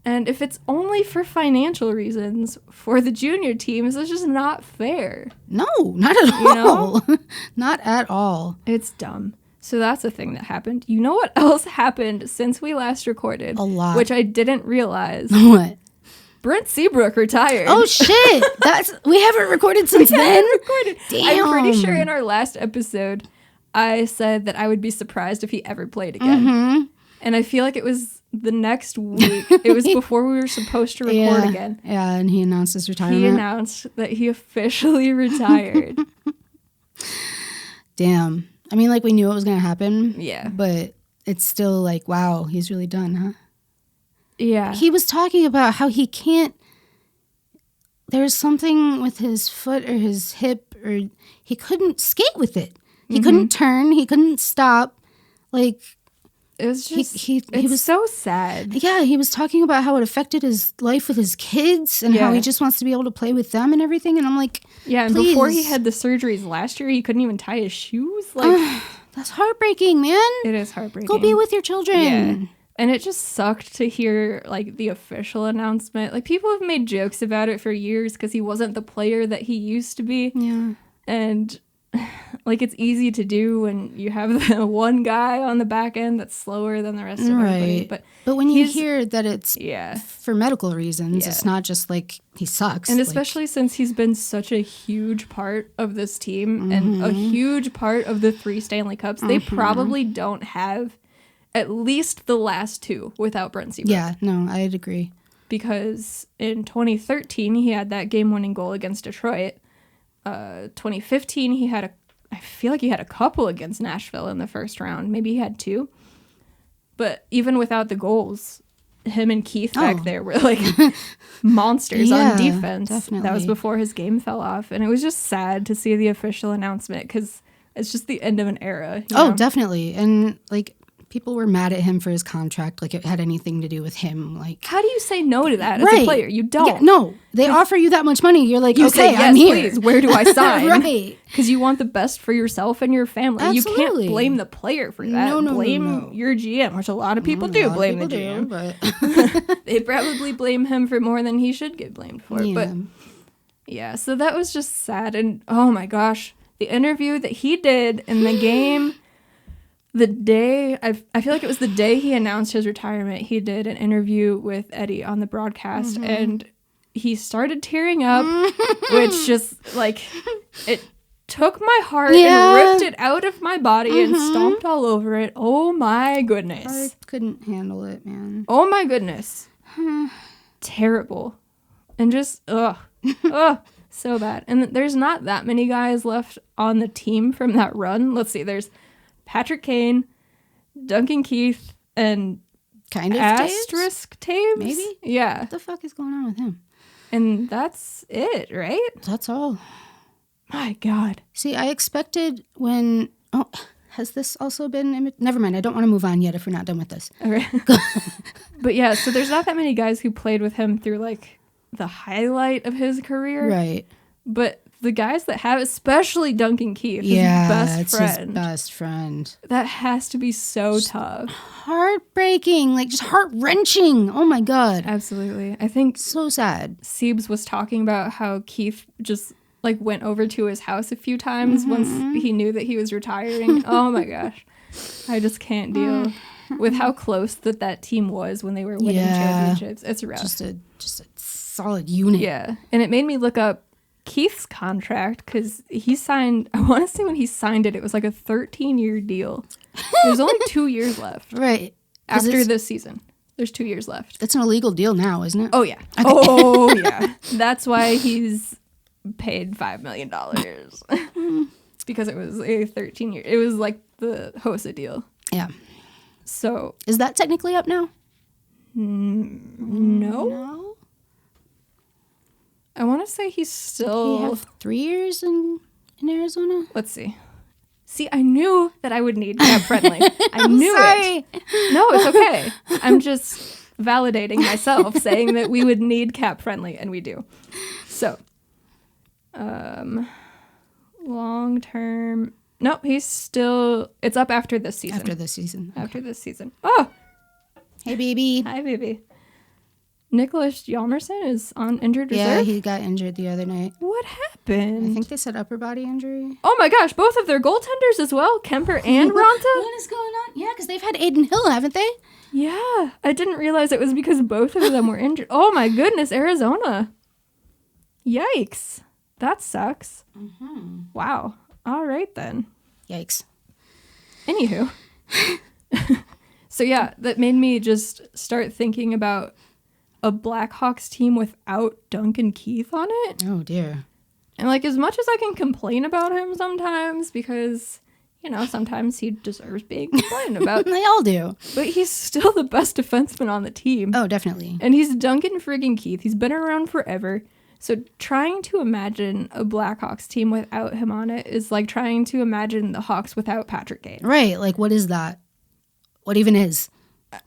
And if it's only for financial reasons for the junior teams, it's just not fair. No, not at all. Not at all. It's dumb. So that's a thing that happened. You know what else happened since we last recorded? A lot. Which I didn't realize. What? Brent Seabrook retired. Oh, shit. We haven't recorded since then? Damn. I'm pretty sure in our last episode, I said that I would be surprised if he ever played again. Mm-hmm. And I feel like it was the next week. It was before we were supposed to record again. Yeah, and he announced his retirement. He announced that he officially retired. Damn. I mean, like, we knew it was going to happen. Yeah. But it's still like, wow, he's really done, huh? Yeah. He was talking about how he can't, there's something with his foot or his hip, or he couldn't skate with it. He couldn't turn. He couldn't stop. Like, it was just, he was so sad. Yeah, he was talking about how it affected his life with his kids and how he just wants to be able to play with them and everything. And I'm like, yeah, and before he had the surgeries last year, he couldn't even tie his shoes. Like, that's heartbreaking, man. It is heartbreaking. Go be with your children. Yeah. And it just sucked to hear, like, the official announcement. Like, people have made jokes about it for years because he wasn't the player that he used to be. Yeah. And, like, it's easy to do when you have the one guy on the back end that's slower than the rest of everybody. But when you hear that it's for medical reasons, it's not just, like, he sucks. And especially since he's been such a huge part of this team and a huge part of the 3 Stanley Cups, they probably don't have at least the last 2 without Brent Seabrook. Yeah, no, I'd agree. Because in 2013, he had that game-winning goal against Detroit. 2015, I feel like he had a couple against Nashville in the first round. Maybe he had 2. But even without the goals, him and Keith back there were like monsters on defense. Definitely. That was before his game fell off. And it was just sad to see the official announcement because it's just the end of an era. You know? Definitely. And like, people were mad at him for his contract, like it had anything to do with him. Like, how do you say no to that as a player? You don't. Yeah, no, they offer you that much money. You're like, you okay, say, yes, I'm here. Please, where do I sign? Right. Because you want the best for yourself and your family. Absolutely. You can't blame the player for that. No, blame your GM, which a lot of people do blame the GM. But they probably blame him for more than he should get blamed for. But yeah, so that was just sad. And oh my gosh, the interview that he did in the game. The day, I feel like it was the day he announced his retirement, he did an interview with Eddie on the broadcast, and he started tearing up, which just, like, it took my heart and ripped it out of my body and stomped all over it. Oh, my goodness. I couldn't handle it, man. Oh, my goodness. Terrible. And just, ugh, so bad. And there's not that many guys left on the team from that run. Let's see, there's Patrick Kane, Duncan Keith, and kind of Asterisk Taves? Maybe? Yeah. What the fuck is going on with him? And that's it, right? That's all. My God. See, I expected when... Oh, has this also been... Never mind, I don't want to move on yet if we're not done with this. Okay. But yeah, so there's not that many guys who played with him through, like, the highlight of his career. Right. But the guys that have, especially Duncan Keith, his best friend. His best friend. That has to be so tough. Heartbreaking, like just heart-wrenching. Oh my God. Absolutely. I think so sad. Siebes was talking about how Keith just like went over to his house a few times once he knew that he was retiring. Oh my gosh. I just can't deal with how close that team was when they were winning championships. It's rough. Just a solid unit. Yeah. And it made me look up Keith's contract because he signed, I want to say when he signed it, it was like a 13-year deal. There's only 2 years left. Right. After this season. There's 2 years left. It's an illegal deal now, isn't it? Oh, yeah. Okay. Oh, yeah. That's why he's paid $5 million. Because it was a 13-year. It was like the Hossa deal. Yeah. So. Is that technically up now? No. I want to say he's still... He have 3 years in Arizona? Let's see. See, I knew that I would need cap friendly. I knew sorry. it. No, it's okay. I'm just... validating myself, saying that we would need cap friendly, and we do. So, long term. Nope, he's still. It's up after this season. After this season. Oh, hey, baby. hi, baby. Nicholas Hjalmarsson is on injured reserve. Yeah, he got injured the other night. What happened? I think they said upper body injury. Oh my gosh, both of their goaltenders as well, Kemper and Ronta. What is going on? Yeah, because they've had Aiden Hill, haven't they? Yeah, I didn't realize it was because both of them were injured. Oh my goodness, Arizona. Yikes. That sucks. Mm-hmm. Wow. All right then. Yikes. Anywho. So yeah, that made me just start thinking about a Blackhawks team without Duncan Keith on it. Oh dear. And like, as much as I can complain about him sometimes, because, you know, sometimes he deserves being complained about. They all do. But he's still the best defenseman on the team. Oh, definitely. And he's Duncan friggin' Keith. He's been around forever. So trying to imagine a Blackhawks team without him on it is like trying to imagine the Hawks without Patrick Kane. Right. Like, what is that? What even is?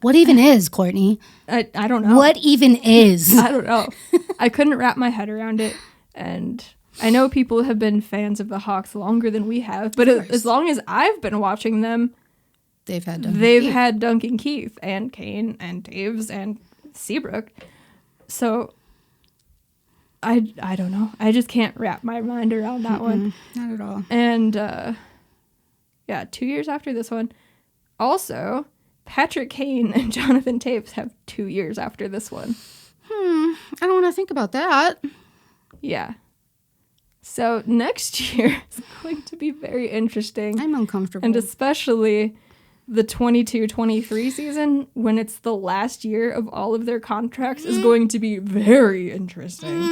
What even is, Courtney? I don't know. What even is? I don't know. I couldn't wrap my head around it. And I know people have been fans of the Hawks longer than we have. But as long as I've been watching them, they've had Duncan Keith and Kane and Taves and Seabrook. So I don't know. I just can't wrap my mind around that one. Not at all. And yeah, 2 years after this one. Also, Patrick Kane and Jonathan Taves have 2 years after this one. I don't want to think about that. Yeah. So next year is going to be very interesting. I'm uncomfortable. And especially the 22-23 season, when it's the last year of all of their contracts, is going to be very interesting.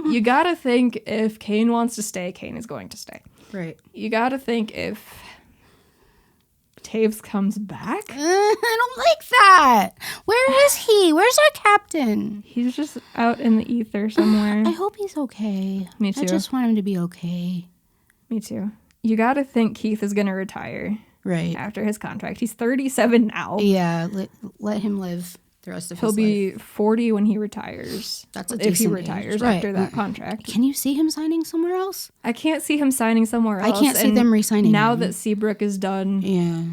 You gotta think if Kane wants to stay, Kane is going to stay. Right. You gotta think if Taves comes back. I don't like that. Where is he? Where's our captain? He's just out in the ether somewhere. I hope he's okay. Me too. I just want him to be okay. Me too. You gotta think Keith is gonna retire. Right. After his contract. He's 37 now. Yeah, let him live the rest of his life. He'll be 40 when he retires. That's a if he decent retires age. after that contract. Can you see him signing somewhere else? I can't see him signing somewhere else. I can't see them re-signing now him. that Seabrook is done. Yeah.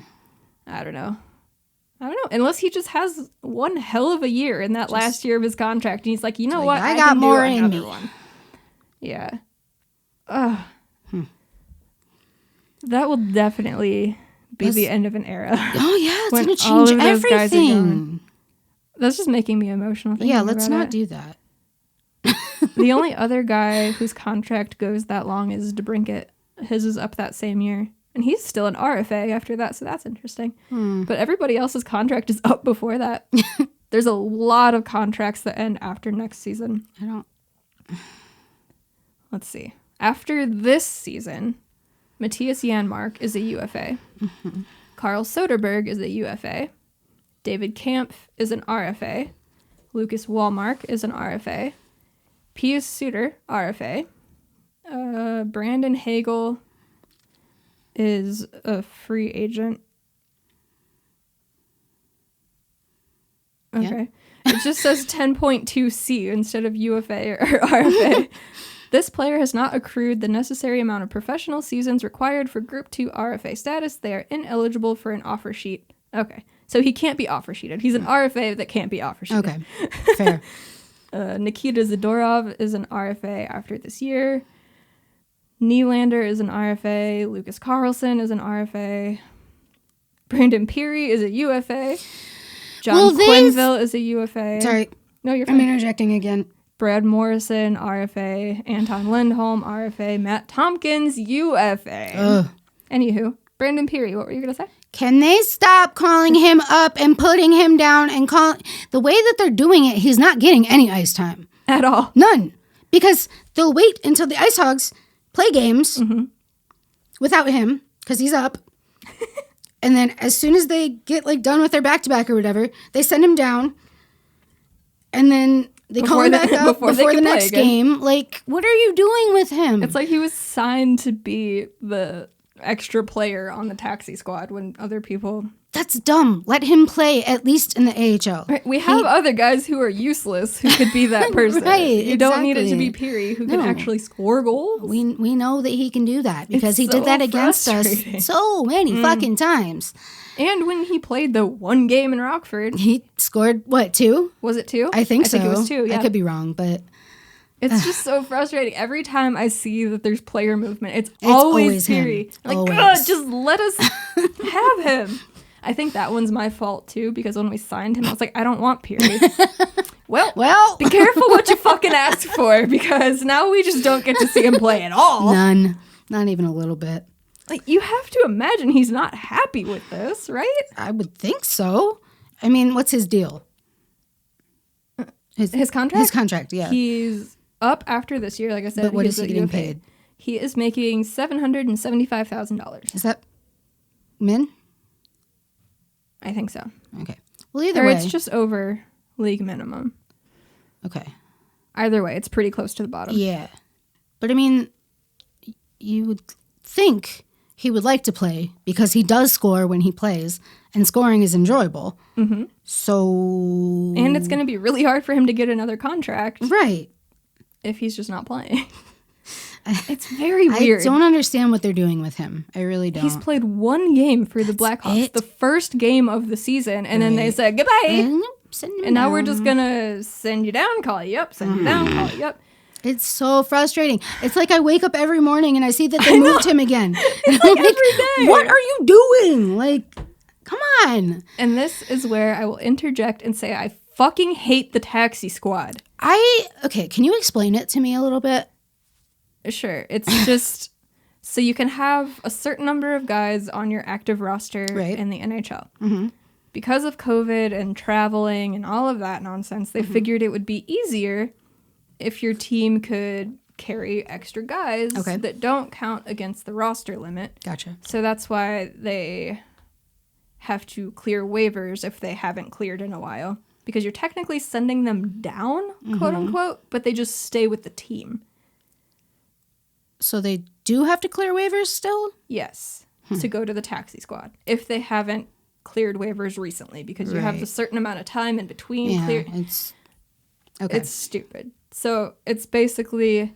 I don't know. Unless he just has one hell of a year in that last year of his contract. And he's like, you know what? I got can more do in another me. one. Yeah. That will definitely be the end of an era. Oh, yeah. It's going to all change of those guys are gone. everything. That's just making me emotional. Yeah, let's about not it. do that. The only other guy whose contract goes that long is DeBrincat. His is up that same year. And he's still an RFA after that, so that's interesting. But everybody else's contract is up before that. There's a lot of contracts that end after next season. Let's see. After this season, Matthias Yanmark is a UFA. Carl Soderberg is a UFA. David Kampf is an RFA. Lucas Wallmark is an RFA. Pius Suter, RFA. Brandon Hegel is a free agent. Okay. Yeah. It just says 10.2C instead of UFA or RFA. This player has not accrued the necessary amount of professional seasons required for Group 2 RFA status. They are ineligible for an offer sheet. Okay. So he can't be offer sheeted. He's an RFA that can't be offer sheeted. Okay. Fair. Nikita Zadorov is an RFA after this year. Nylander is an RFA. Lucas Carlson is an RFA. Brandon Peary is a UFA. John Quenneville is a UFA. Sorry. No, you're fine. I'm interjecting again. Brad Morrison, RFA. Anton Lindholm, RFA. Matt Tompkins, UFA. Ugh. Anywho, Brandon Peary, what were you going to say? Can they stop calling him up and putting him down and the way that they're doing it, he's not getting any ice time. At all. None. Because they'll wait until the IceHogs play games without him because he's up. And then as soon as they get done with their back-to-back or whatever, they send him down. And then they call him back up before the next game. Like, what are you doing with him? It's like he was signed to be the extra player on the taxi squad when other people... That's dumb. Let him play, at least in the AHL. Right. We have other guys who are useless who could be that person. Right, You don't need it to be Peary who can actually score goals. We know that he can do that because he did that against us so many fucking times. And when he played the one game in Rockford... He scored, what, 2? Was it 2? I think so. I think it was 2, yeah. I could be wrong, but... It's just so frustrating. Every time I see that there's player movement, it's always Peary. Like, God, just let us have him. I think that one's my fault, too, because when we signed him, I was like, I don't want Peary. Well, be careful what you fucking ask for, because now we just don't get to see him play at all. None. Not even a little bit. Like, you have to imagine he's not happy with this, right? I would think so. I mean, what's his deal? His contract? His contract, yeah. He's up after this year, like I said. But what is he getting paid? He is making $775,000. Is that min? I think so. Okay. Well, either way. It's just over league minimum. Okay. Either way, it's pretty close to the bottom. Yeah. But I mean, you would think he would like to play because he does score when he plays, and scoring is enjoyable. Mm-hmm. So... And it's going to be really hard for him to get another contract. Right. If he's just not playing. It's very weird. I don't understand what they're doing with him. I really don't. He's played one game for the Blackhawks, the first game of the season, and then they said goodbye. And now we're just going to send you down, call you up, send you down, call you up. It's so frustrating. It's like I wake up every morning and I see that they moved him again. It's like every day. What are you doing? Like, come on. And this is where I will interject and say I fucking hate the taxi squad. Okay, can you explain it to me a little bit? Sure. It's just so you can have a certain number of guys on your active roster in the NHL. Mm-hmm. Because of COVID and traveling and all of that nonsense, they figured it would be easier if your team could carry extra guys that don't count against the roster limit. Gotcha. So that's why they have to clear waivers if they haven't cleared in a while. Because you're technically sending them down, quote unquote, but they just stay with the team. So they do have to clear waivers still? Yes, to go to the taxi squad. If they haven't cleared waivers recently, because you have a certain amount of time in between. It's stupid. So it's basically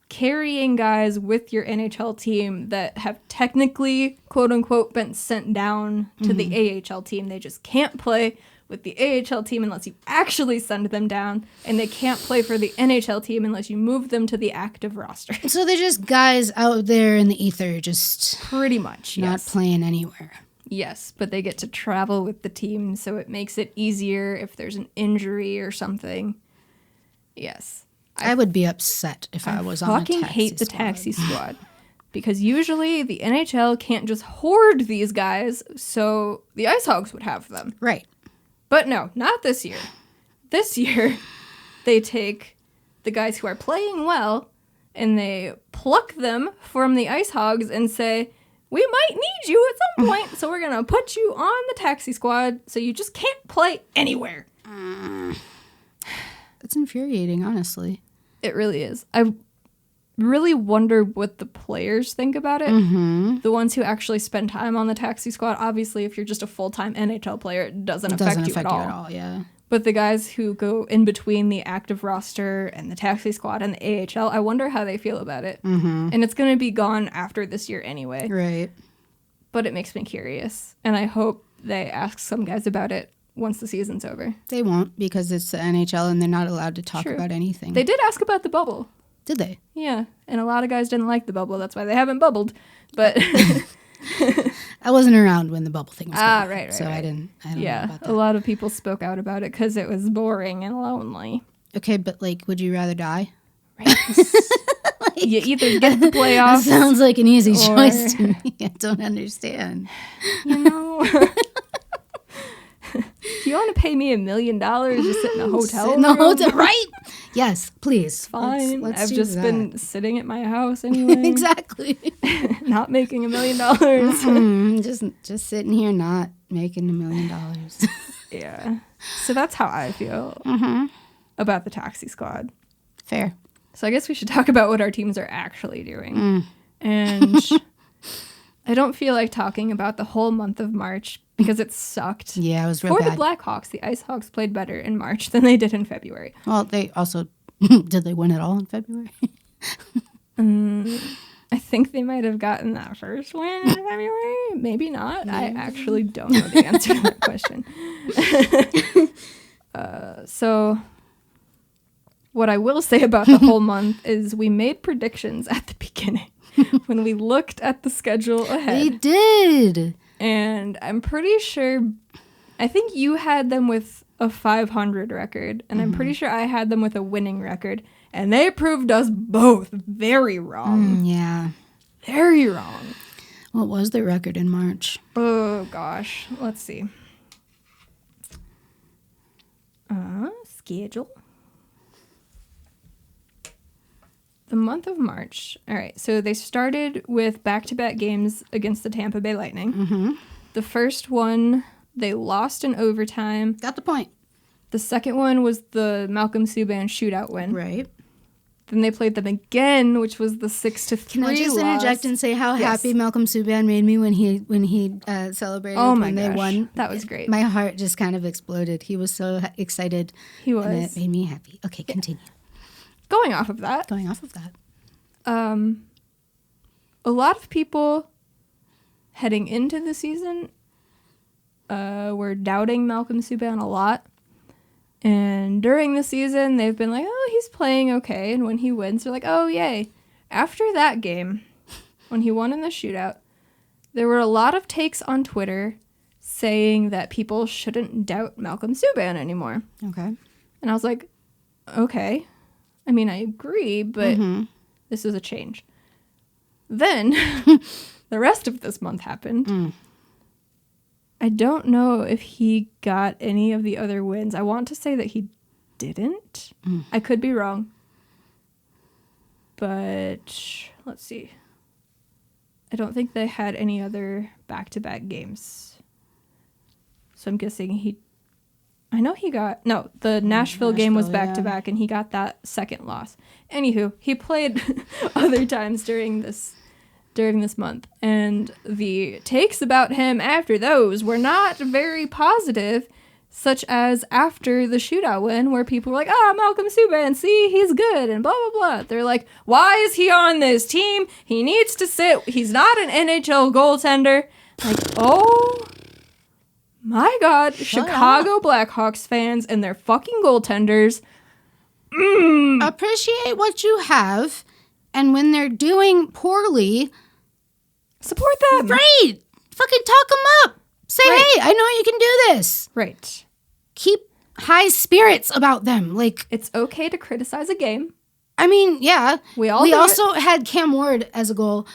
carrying guys with your NHL team that have technically, quote unquote, been sent down to the AHL team. They just can't play with the AHL team unless you actually send them down, and they can't play for the NHL team unless you move them to the active roster. So they're just guys out there in the ether, just pretty much, not playing anywhere. Yes, but they get to travel with the team, so it makes it easier if there's an injury or something. Yes. I would be upset if I was on the taxi squad. I fucking hate the taxi squad. Because usually the NHL can't just hoard these guys, so the IceHogs would have them. Right. But no, not this year. This year, they take the guys who are playing well, and they pluck them from the IceHogs and say, we might need you at some point, so we're going to put you on the taxi squad so you just can't play anywhere. It's infuriating, honestly. It really is. I really wonder what the players think about it. The ones who actually spend time on the taxi squad. Obviously, if you're just a full-time NHL player, it doesn't affect you at all. Yeah. But the guys who go in between the active roster and the taxi squad and the AHL, I wonder how they feel about it. And it's going to be gone after this year anyway. Right. But it makes me curious. And I hope they ask some guys about it once the season's over. They won't, because it's the NHL and they're not allowed to talk about anything. They did ask about the bubble. Did they? Yeah. And a lot of guys didn't like the bubble. That's why they haven't bubbled. But I wasn't around when the bubble thing was going on. Right. So I don't know about that. A lot of people spoke out about it because it was boring and lonely. Okay, but would you rather die? Right. You either get the playoffs. That sounds like an easy choice to me. I don't understand. You know. Do you want to pay me $1 million just sit in a hotel room? Right? Yes, please. Fine. Let's I've just been sitting at my house anyway. Exactly. Not making $1 million. Just sitting here not making $1 million. Yeah. So that's how I feel about the taxi squad. Fair. So I guess we should talk about what our teams are actually doing. And I don't feel like talking about the whole month of March because it sucked. Yeah, it was real For bad. the Blackhawks, the IceHogs played better in March than they did in February. Well, they also... Did they win it all in February? I think they might have gotten that first win in February. Maybe not. I actually don't know the answer to that question. So what I will say about the whole month is we made predictions at the beginning when we looked at the schedule ahead. They did. And I'm pretty sure, I think you had them with a 500 record, and I'm pretty sure I had them with a winning record. And they proved us both very wrong. Yeah. Very wrong. What was their record in March? Oh, gosh. Let's see. Schedule. The month of March. All right. So they started with back-to-back games against the Tampa Bay Lightning. Mm-hmm. The first one, they lost in overtime. Got the point. The second one was the Malcolm Subban shootout win. Right. Then they played them again, which was the 6-3 Can I just loss. interject and say how Yes. happy Malcolm Subban made me when he celebrated when they won? That was great. My heart just kind of exploded. He was so excited. He was. And it made me happy. Okay, continue. Going off of that, Going off of that. a lot of people heading into the season were doubting Malcolm Subban a lot. And during the season, they've been like, oh, he's playing okay. And when he wins, they're like, oh, yay. After that game, when he won in the shootout, there were a lot of takes on Twitter saying that people shouldn't doubt Malcolm Subban anymore. Okay. And I was like, okay. I mean, I agree, but this is a change. Then the rest of this month happened. I don't know if he got any of the other wins. I want to say that he didn't. I could be wrong. But let's see. I don't think they had any other back-to-back games. So I'm guessing I know he got... No, the Nashville game was back-to-back, and he got that second loss. Anywho, he played other times during this month, and the takes about him after those were not very positive, such as after the shootout win, where people were like, Malcolm Subban, see, he's good, and blah, blah, blah. They're like, why is he on this team? He needs to sit. He's not an NHL goaltender. Like, oh my God, Chicago Blackhawks fans and their fucking goaltenders. Appreciate what you have, and when they're doing poorly, support them. Right. Fucking talk them up. Say, hey, I know you can do this. Right. Keep high spirits about them. Like, it's okay to criticize a game. I mean, yeah. We also had Cam Ward as a goalie.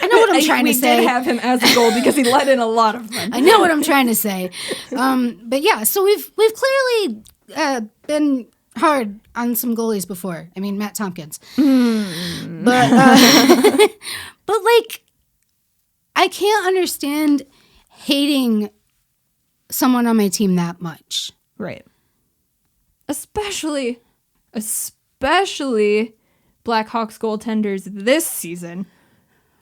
I know what I'm trying to say. We did have him as a goal because he let in a lot of them. I know what I'm trying to say. But yeah, so we've clearly been hard on some goalies before. I mean, Matt Tompkins. But like, I can't understand hating someone on my team that much. Right. Especially Blackhawks goaltenders this season.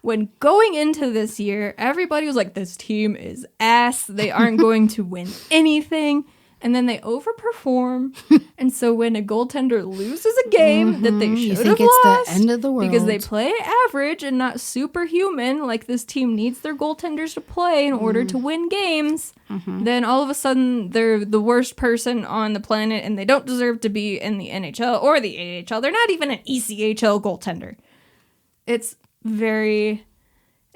When going into this year, everybody was like, this team is ass. They aren't going to win anything. And then they overperform. And so when a goaltender loses a game that they should have lost, the end of the world because they play average and not superhuman, like this team needs their goaltenders to play in order to win games, then all of a sudden they're the worst person on the planet and they don't deserve to be in the NHL or the AHL. They're not even an ECHL goaltender. It's very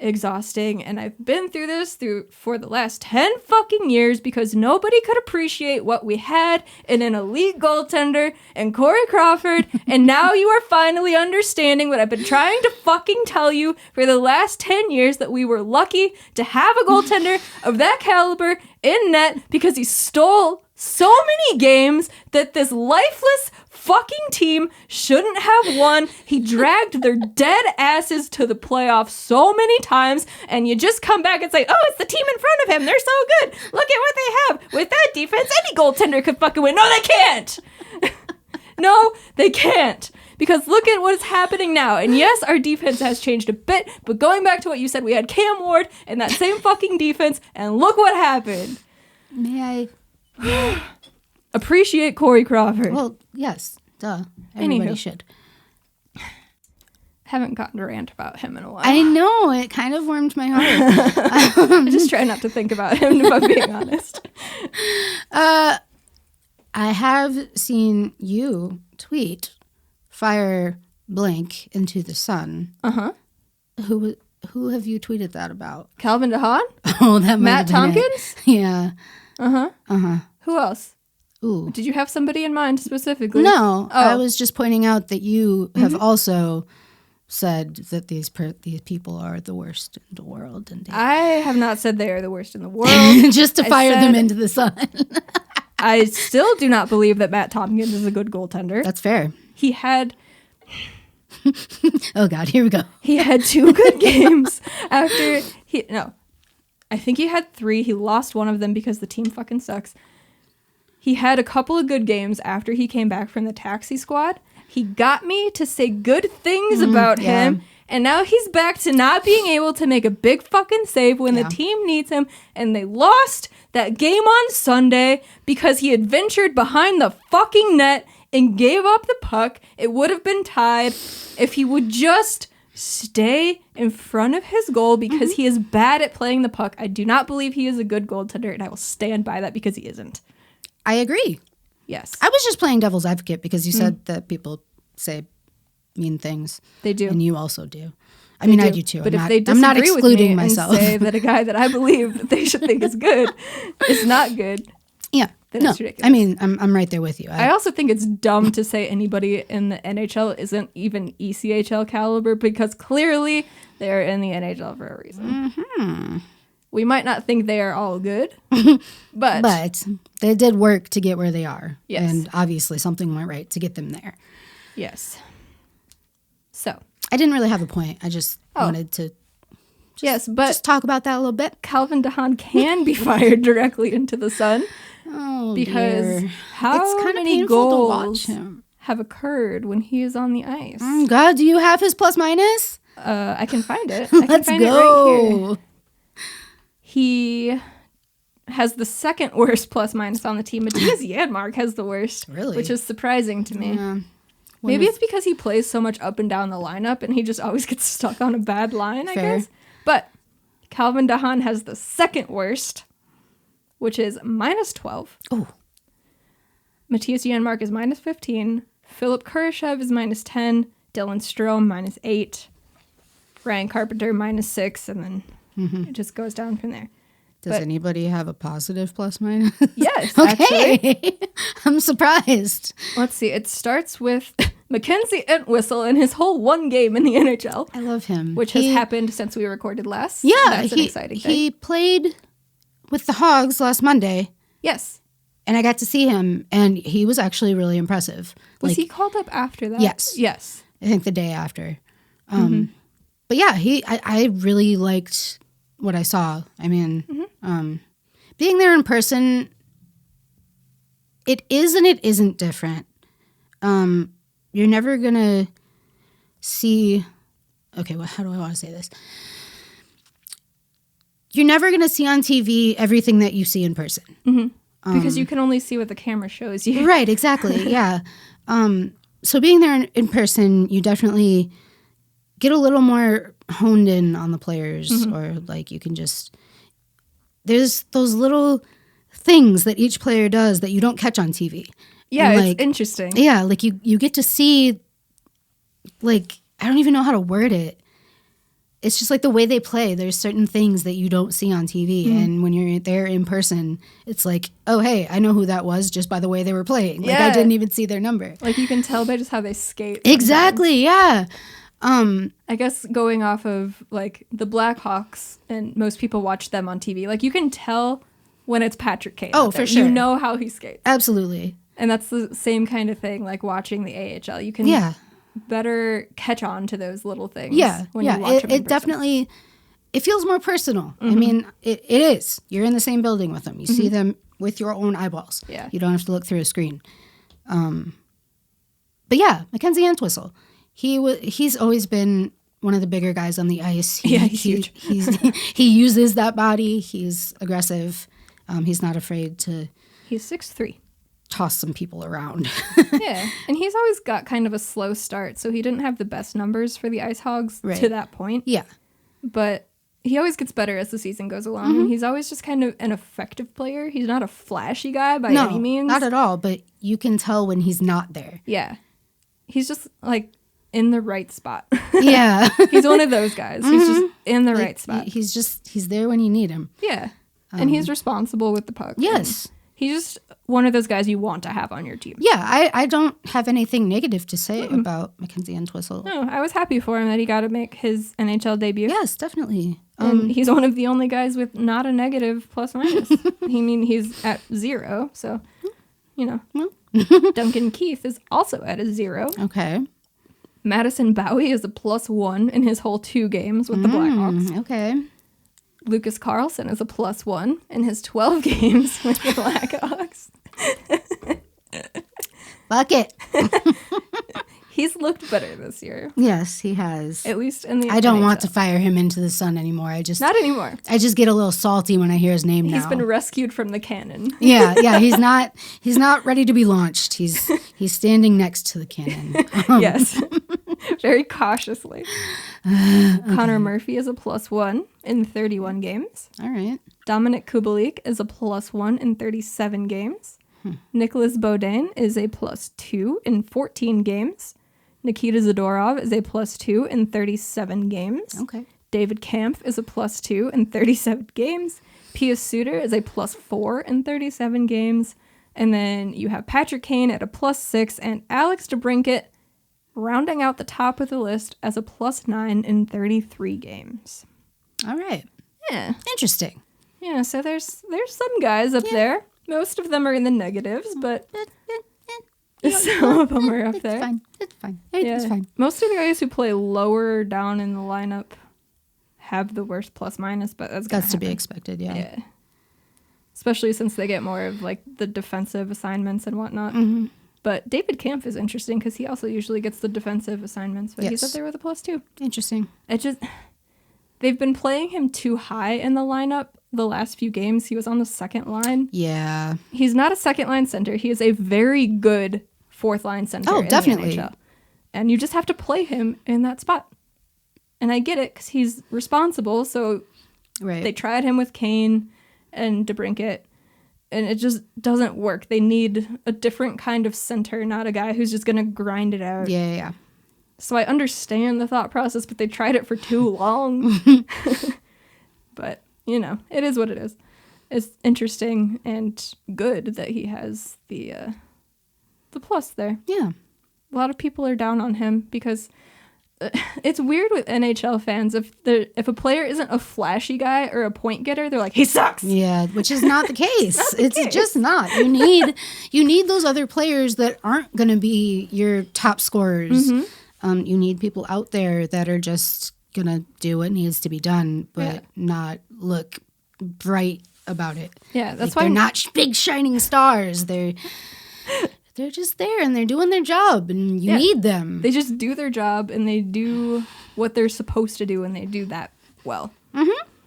exhausting, and I've been through this for the last 10 fucking years because nobody could appreciate what we had in an elite goaltender and Corey Crawford, and now you are finally understanding what I've been trying to fucking tell you for the last 10 years, that we were lucky to have a goaltender of that caliber in net because he stole so many games that this lifeless fucking team shouldn't have won. He dragged their dead asses to the playoffs so many times, and you just come back and say, oh, it's the team in front of him. They're so good. Look at what they have. With that defense, any goaltender could fucking win. No, they can't. No, they can't. Because look at what's happening now. And yes, our defense has changed a bit, but going back to what you said, we had Cam Ward and that same fucking defense, and look what happened. May I? Appreciate Corey Crawford. Well, yes. Duh. Everybody Anywho. should. Haven't gotten to rant about him in a while. I know. It kind of warmed my heart. I just try not to think about him, if I'm being honest. I have seen you tweet fire blank into the sun. Uh-huh. Who have you tweeted that about? Calvin DeHaan? Oh, that might Matt have been Tompkins? it. Yeah. Uh-huh. Uh-huh. Who else? Ooh. Did you have somebody in mind specifically? No, Oh. I was just pointing out that you have also said that these people are the worst in the world. And I have not said they are the worst in the world. just to I fire them said- into the sun. I still do not believe that Matt Tompkins is a good goaltender. That's fair. He had Oh, God, here we go. 2 good games after I think he had 3. He lost one of them because the team fucking sucks. He had a couple of good games after he came back from the taxi squad. He got me to say good things about him. And now he's back to not being able to make a big fucking save when the team needs him. And they lost that game on Sunday because he had ventured behind the fucking net and gave up the puck. It would have been tied if he would just stay in front of his goal because he is bad at playing the puck. I do not believe he is a good goaltender, and I will stand by that because he isn't. I agree. Yes. I was just playing devil's advocate because you said that people say mean things. They do. And you also do. I mean, I do too. But I'm if not, they I'm not disagree with excluding me myself. and say that a guy that I believe that they should think is good is not good, Yeah. then No, it's ridiculous. I mean, I'm right there with you. I also think it's dumb to say anybody in the NHL isn't even ECHL caliber because clearly they're in the NHL for a reason. Mm-hmm. We might not think they are all good, but they did work to get where they are. Yes. And obviously something went right to get them there. yes. So, I didn't really have a point. I just wanted to yes, but just talk about that a little bit. Calvin DeHaan can be fired directly into the sun Oh, because dear. how It's kinda many painful to watch goals him. have occurred when he is on the ice? God, do you have his plus minus? I can find it. I can Let's find it right here. go. He has the second worst plus minus on the team. Matthias Yanmark has the worst, Really? which is surprising to me. Yeah. Maybe it's because he plays so much up and down the lineup and he just always gets stuck on a bad line, I Fair. guess. But Calvin DeHaan has the second worst, which is minus 12. Oh. Matthias Yanmark is minus 15. Philip Kurashev is minus 10. Dylan Strome minus 8. Ryan Carpenter minus 6. And then it just goes down from there. Does But- anybody have a positive plus minus? Yes, actually. Okay. I'm surprised. Let's see. It starts with Mackenzie Entwistle in his whole one game in the NHL, I love him. which has happened since we recorded last. Yeah, That's an exciting thing. he played with the Hogs last Monday, Yes. and I got to see him, and he was actually really impressive. Was he called up after that? Yes. Yes. I think the day after. But yeah, I really liked what I saw. I mean, being there in person, it is and it isn't different. You're never going to see... Okay, well, how do I want to say this? You're never going to see on TV everything that you see in person. Because you can only see what the camera shows you. Right, exactly, yeah. So being there in person, you definitely get a little more honed in on the players, or like you can just... There's those little things that each player does that you don't catch on TV. Yeah, And, it's interesting. Yeah, like you get to see, like, I don't even know how to word it. It's just like the way they play. There's certain things that you don't see on TV. And when you're there in person, it's like, oh, hey, I know who that was just by the way they were playing. Like, I Yeah. didn't even see their number. Like you can tell by just how they skate. sometimes. Exactly, yeah. I guess going off of like the Blackhawks, and most people watch them on TV, like you can tell when it's Patrick Kane. Oh, out there. for sure. You know how he skates. Absolutely. And that's the same kind of thing like watching the AHL. You can Yeah. better catch on to those little things. Yeah, when you watch them in it person. definitely, it feels more personal. I mean, it is. You're in the same building with them. You see them with your own eyeballs. Yeah. You don't have to look through a screen. But yeah, Mackenzie Entwistle. He's always been one of the bigger guys on the ice. He's huge. He uses that body. He's aggressive. He's not afraid to He's 6'3". toss some people around. Yeah, and he's always got kind of a slow start, so he didn't have the best numbers for the IceHogs to that point. Yeah. But he always gets better as the season goes along, and he's always just kind of an effective player. He's not a flashy guy by any means. Not at all, but you can tell when he's not there. Yeah. He's just, like, in the right spot. Yeah. He's one of those guys. He's just in the right spot. He's there when you need him. Yeah. And he's responsible with the puck. Yes. He's just one of those guys you want to have on your team. Yeah, I don't have anything negative to say about Mackenzie Entwistle. No, I was happy for him that he got to make his NHL debut. Yes, definitey. And he's one of the only guys with not a negative plus minus. He's at 0, so, Duncan Keith is also at a 0. Okay. Madison Bowie is a +1 in his whole 2 games with the Blackhawks. Okay. Lucas Carlson is a +1 in his 12 games with the Blackhawks. Fuck it. He's looked better this year. Yes, he has. At least in the I don't NHL. want to fire him into the sun anymore. Not anymore. I just get a little salty when I hear his name now. He's been rescued from the cannon. Yeah, he's not ready to be launched. He's standing next to the cannon. Yes. Very cautiously. Connor Murphy is a +1 in 31 games. All right. Dominic Kubalik is a +1 in 37 games. Nicholas Beaudin is a +2 in 14 games. Nikita Zadorov is a +2 in 37 games. Okay. David Kampf is a +2 in 37 games. Pius Suter is a +4 in 37 games. And then you have Patrick Kane at a +6 and Alex DeBrincat rounding out the top of the list as a +9 in 33 games. All right. Yeah. Interesting. Yeah, so there's some guys up there. Most of them are in the negatives, but some of them are up there. Fine. It's fine. It's fine. Most of the guys who play lower down in the lineup have the worst plus minus, but that's to be expected. Yeah. Especially since they get more of like the defensive assignments and whatnot. But David Kampf is interesting because he also usually gets the defensive assignments, but he's up there with a +2. Interesting. They've been playing him too high in the lineup the last few games. He was on the second line. Yeah. He's not a second line center. He is a very good fourth line center. Oh, definitely. In the NHL. And you just have to play him in that spot. And I get it because he's responsible. So they tried him with Kane and DeBrincat, and it just doesn't work. They need a different kind of center, not a guy who's just going to grind it out. Yeah. So I understand the thought process, but they tried it for too long. But, it is what it is. It's interesting and good that he has the plus there. Yeah. A lot of people are down on him because it's weird with NHL fans. If a player isn't a flashy guy or a point getter, they're like, he sucks. Yeah, which is not the case. It's just not. You need those other players that aren't going to be your top scorers. You need people out there that are just going to do what needs to be done, but not look bright about it. Yeah, that's why they're not big shining stars. They're just there and they're doing their job and you need them. They just do their job and they do what they're supposed to do and they do that well.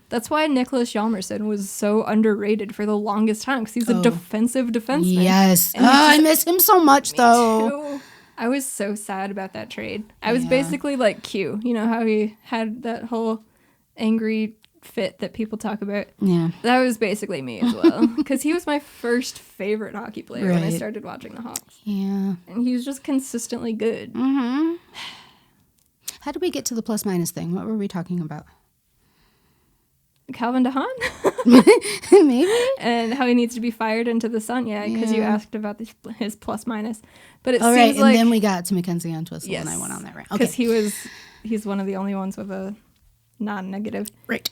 That's why Nicholas Hjalmarsson was so underrated for the longest time because he's a defensive defenseman. Yes. I miss him so much though. Too. I was so sad about that trade. I was basically like Q. You know how he had that whole angry fit that people talk about? Yeah. That was basically me as well. Because he was my first favorite hockey player when I started watching the Hogs. Yeah. And he was just consistently good. How did we get to the plus minus thing? What were we talking about? Calvin DeHaan? Maybe. And how he needs to be fired into the sun. Yeah, because you asked about his plus minus. But it seems like... and then we got to Mackenzie Entwistle and I went on that rant. Because he's one of the only ones with a non-negative. Right.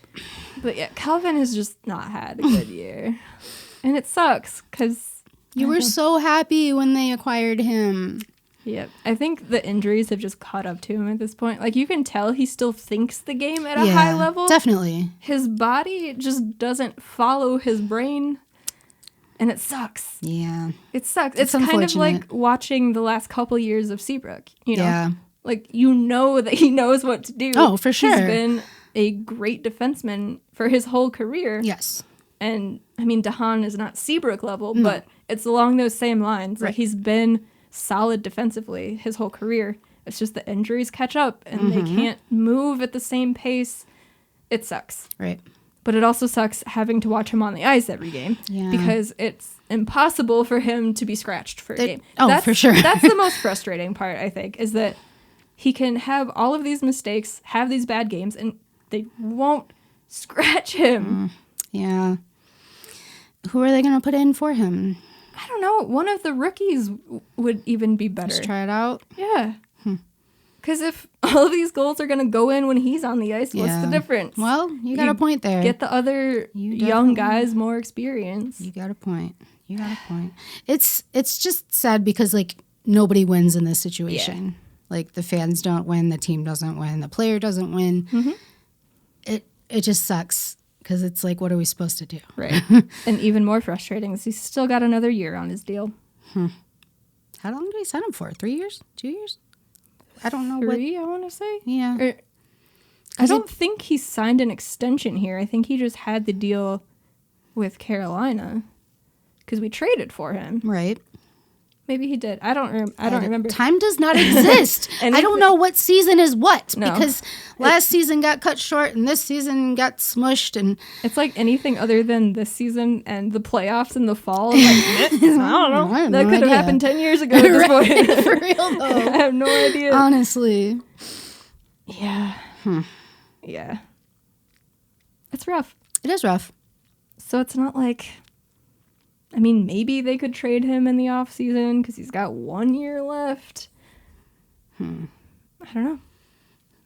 But yeah, Calvin has just not had a good year. And it sucks because... You were so happy when they acquired him. Yep. I think the injuries have just caught up to him at this point. Like, you can tell he still thinks the game at a high level. Definitely. His body just doesn't follow his brain. And it sucks. Yeah. It sucks. It's kind of like watching the last couple years of Seabrook, you know? Yeah. Like, you know that he knows what to do. Oh, for sure. He's been a great defenseman for his whole career. Yes. And, I mean, DeHaan is not Seabrook level, but it's along those same lines. Right. Like, he's been solid defensively his whole career. It's just the injuries catch up, and they can't move at the same pace. It sucks. Right. But it also sucks having to watch him on the ice every game because it's impossible for him to be scratched for a game. Oh, for sure. That's the most frustrating part, I think, is that he can have all of these mistakes, have these bad games, and they won't scratch him. Yeah. Who are they going to put in for him? I don't know. One of the rookies would even be better. Just try it out? Yeah. Because if all of these goals are going to go in when he's on the ice, what's the difference? Well, you got a point there. Get the other young guys more experience. You got a point. It's just sad because, like, nobody wins in this situation. Yeah. Like, the fans don't win, the team doesn't win, the player doesn't win. It just sucks because it's like, what are we supposed to do? Right. And even more frustrating is he's still got another year on his deal. How long did he sign him for? 3 years? 2 years? I don't know. 3, I want to say. Yeah. I don't think he signed an extension here. I think he just had the deal with Carolina because we traded for him. Right. Maybe he did. I don't remember. Time does not exist. I don't know what season is what because last season got cut short and this season got smushed. And it's like anything other than this season and the playoffs in the fall. Like, I don't know. That could have happened 10 years ago at this point. For real, though. I have no idea. Honestly. Yeah. Yeah. It's rough. It is rough. So it's not like... I mean, maybe they could trade him in the offseason because he's got 1 year left. I don't know.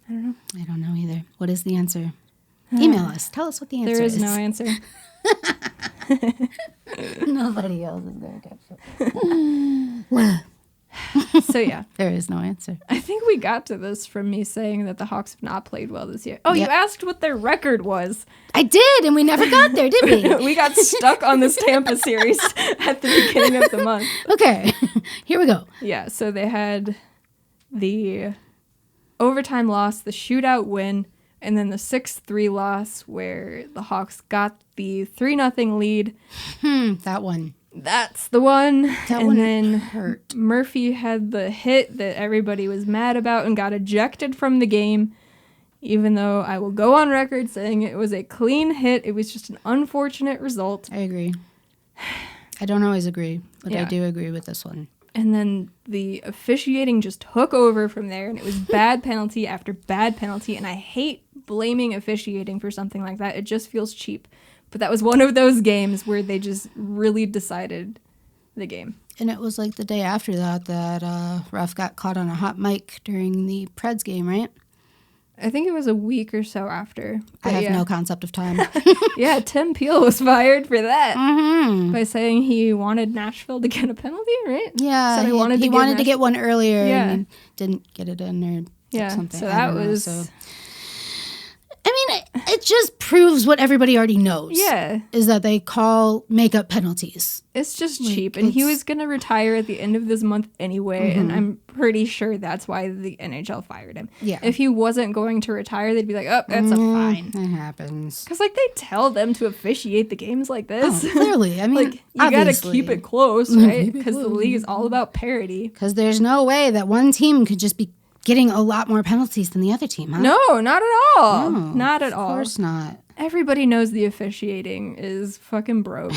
I don't know either. What is the answer? Email us. Tell us what the answer is. There is no answer. Nobody else is going to get it. So, yeah. There is no answer. I think we got to this from me saying that the Hawks have not played well this year. Oh, you asked what their record was. I did, and we never got there, did we? We got stuck on this Tampa series at the beginning of the month. Okay, here we go. Yeah, so they had the overtime loss, the shootout win, and then the 6-3 loss where the Hawks got the 3-0 lead. That one. That's the one. That one hurt. Murphy had the hit that everybody was mad about and got ejected from the game, even though I will go on record saying it was a clean hit. It was just an unfortunate result. I agree. I don't always agree, but I do agree with this one. And then the officiating just took over from there, and it was bad penalty after bad penalty, and I hate blaming officiating for something like that. It just feels cheap. But that was one of those games where they just really decided the game. And it was like the day after that ref got caught on a hot mic during the Preds game, right? I think it was a week or so after. I have no concept of time. Yeah, Tim Peel was fired for that by saying he wanted Nashville to get a penalty, right? Yeah, so he wanted to get one earlier and didn't get it in or something. So that was... I mean, it just proves what everybody already knows. Yeah. Is that they call makeup penalties. It's just cheap. And he was going to retire at the end of this month anyway. And I'm pretty sure that's why the NHL fired him. Yeah. If he wasn't going to retire, they'd be like, oh, that's a fine. It happens. Because, like, they tell them to officiate the games like this. Oh, clearly. I mean, like, you got to keep it close, right? Because the league is all about parity. Because there's no way that one team could just be getting a lot more penalties than the other team, huh? No, not at all. No, not at all. Of course not. Everybody knows the officiating is fucking broke.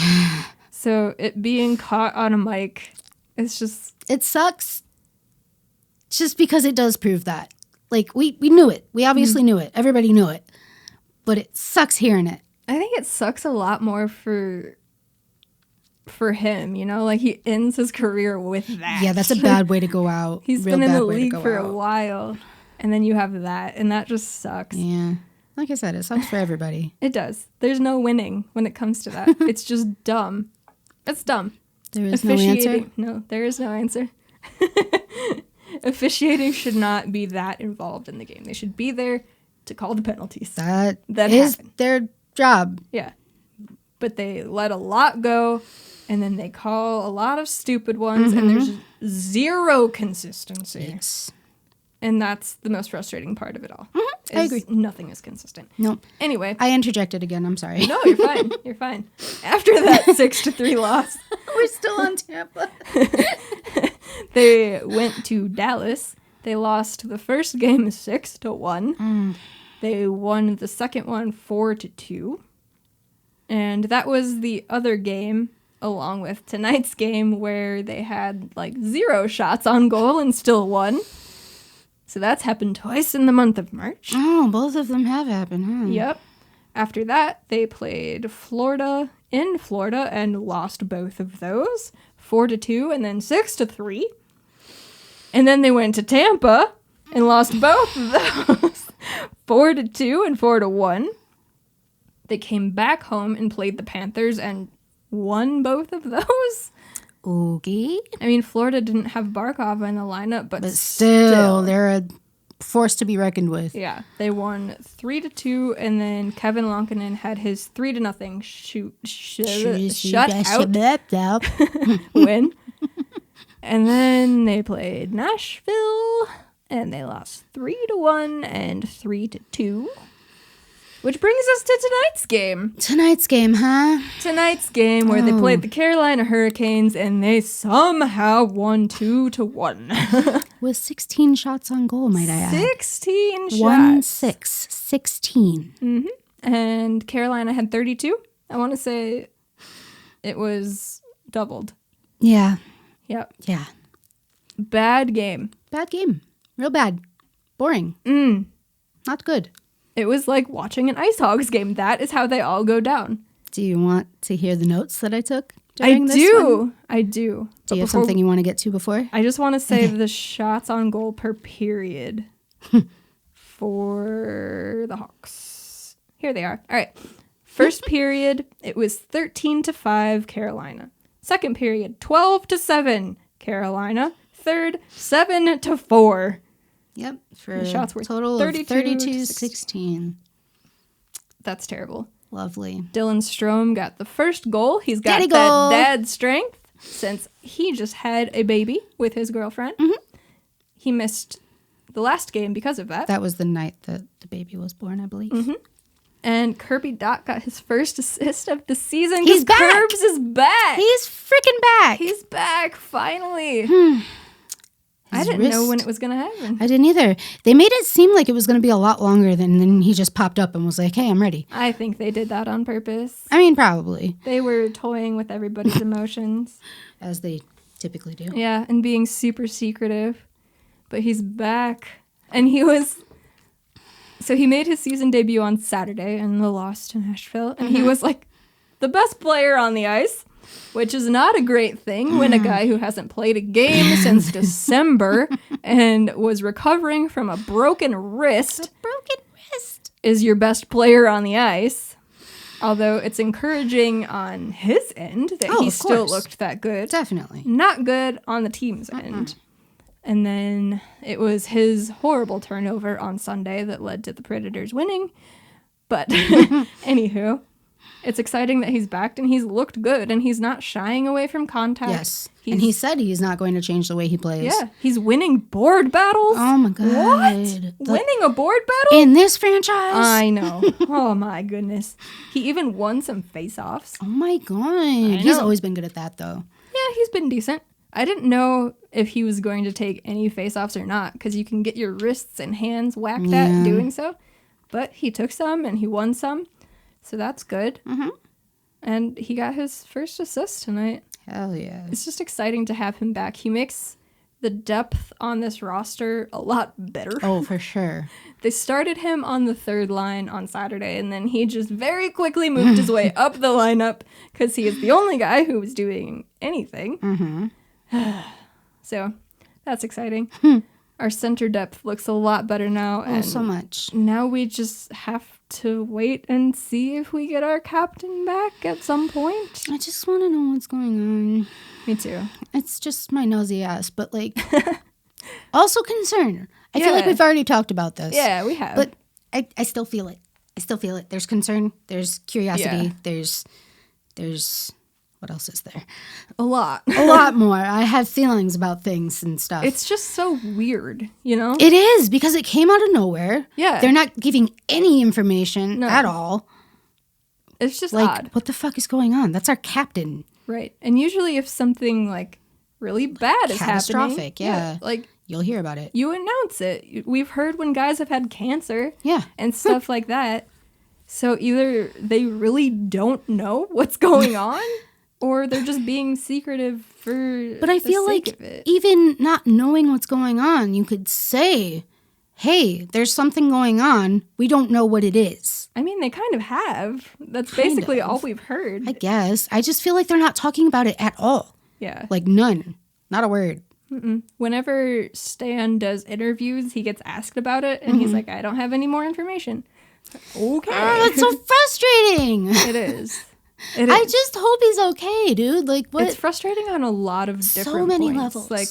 So it being caught on a mic, it's just... It sucks just because it does prove that. Like, we knew it. We obviously knew it. Everybody knew it. But it sucks hearing it. I think it sucks a lot more for him, you know, like he ends his career with that. Yeah, that's a bad way to go out. He's been in the league for a while, and then you have that, and that just sucks. Yeah, like I said, it sucks for everybody. It does. There's no winning when it comes to that. It's just dumb. It's dumb. There is no answer? No, there is no answer. Officiating should not be that involved in the game. They should be there to call the penalties. That is happen. Their job. Yeah. but they let a lot go, and then they call a lot of stupid ones, and there's zero consistency. Yes. And that's the most frustrating part of it all. I agree. Nothing is consistent. No. Anyway. I interjected again. I'm sorry. No, you're fine. You're fine. After that 6-3 loss. We're still on Tampa. They went to Dallas. They lost the first game 6-1. They won the second one 4-2. And that was the other game, along with tonight's game, where they had like 0 shots on goal and still won. So that's happened twice in the month of March. Oh, both of them have happened, huh? Yep. After that, they played Florida in Florida and lost both of those, 4-2 and then 6-3. And then they went to Tampa and lost both of those, 4-2 and 4-1. They came back home and played the Panthers and won both of those. Okay. I mean, Florida didn't have Barkov in the lineup, but still, they're a force to be reckoned with. Yeah, they won 3-2, and then Kevin Lankinen had his 3-0 shutout win. And then they played Nashville, and they lost 3-1 and 3-2. Which brings us to tonight's game. Tonight's game, huh? Tonight's game where they played the Carolina Hurricanes and they somehow won 2-1. With 16 shots on goal, might I add. 16 shots. 1-6. 16. Mm-hmm. And Carolina had 32. I want to say it was doubled. Yeah. Yep. Yeah. Bad game. Bad game. Real bad. Boring. Not good. It was like watching an IceHogs game. That is how they all go down. Do you want to hear the notes that I took during this one? I do. Do you have something you want to get to before? I just want to say the shots on goal per period for the Hawks. Here they are. All right. First period, it was 13-5 Carolina. Second period, 12-7 Carolina. Third, 7-4. Yep, for the shots were total 32-16. That's terrible. Lovely. Dylan Strome got the first goal. He's got Daddy that goal. dad strength since he just had a baby with his girlfriend. He missed the last game because of that. That was the night that the baby was born, I believe. And Kirby Dach got his first assist of the season. He's back. Curbs is back. He's freaking back. He's back, finally. I didn't know when it was going to happen. I didn't either. They made it seem like it was going to be a lot longer than then he just popped up and was like, hey, I'm ready. I think they did that on purpose. I mean, probably. They were toying with everybody's emotions. As they typically do. Yeah, and being super secretive. But he's back. And he was... So he made his season debut on Saturday in the loss to Nashville. And he was like the best player on the ice. Which is not a great thing when a guy who hasn't played a game since December and was recovering from a broken wrist is your best player on the ice. Although it's encouraging on his end that he still looked that good. Definitely. Not good on the team's end. And then it was his horrible turnover on Sunday that led to the Predators winning. But anywho... It's exciting that he's back and he's looked good and he's not shying away from contact. Yes. And he said he's not going to change the way he plays. Yeah. He's winning board battles. Oh my God. What? Winning a board battle? In this franchise? I know. Oh my goodness. He even won some face-offs. Oh my God. He's always been good at that though. Yeah, he's been decent. I didn't know if he was going to take any face-offs or not because you can get your wrists and hands whacked at doing so. But he took some and he won some. So that's good. And he got his first assist tonight. Hell yeah. It's just exciting to have him back. He makes the depth on this roster a lot better. Oh, for sure. They started him on the third line on Saturday, and then he just very quickly moved his way up the lineup because he is the only guy who was doing anything. So that's exciting. Our center depth looks a lot better now. Oh, so much. Now we just have to wait and see if we get our captain back at some point. I just want to know what's going on. Me too. It's just my nosy ass, but like, also concern. I feel like we've already talked about this. Yeah, we have. But I still feel it. There's concern. There's curiosity. There's there's, what else is there? A lot. A lot more. I have feelings about things and stuff. It's just so weird, you know? It is, because it came out of nowhere. Yeah. They're not giving any information at all. It's just like, odd. What the fuck is going on? That's our captain. Right. And usually if something, like, really bad is catastrophic, happening. Like, you'll hear about it. You announce it. We've heard when guys have had cancer. Yeah. And stuff like that. So either they really don't know what's going on, or they're just being secretive for But I feel like even not knowing what's going on, you could say, hey, there's something going on. We don't know what it is. I mean, they kind of have. That's basically all we've heard. I guess. I just feel like they're not talking about it at all. Yeah. Like none. Not a word. Mm-mm. Whenever Stan does interviews, he gets asked about it, and he's like, I don't have any more information. Okay. Oh, that's so frustrating. It is. I just hope he's okay, dude. Like, what? It's frustrating on a lot of different so many points. levels. Like,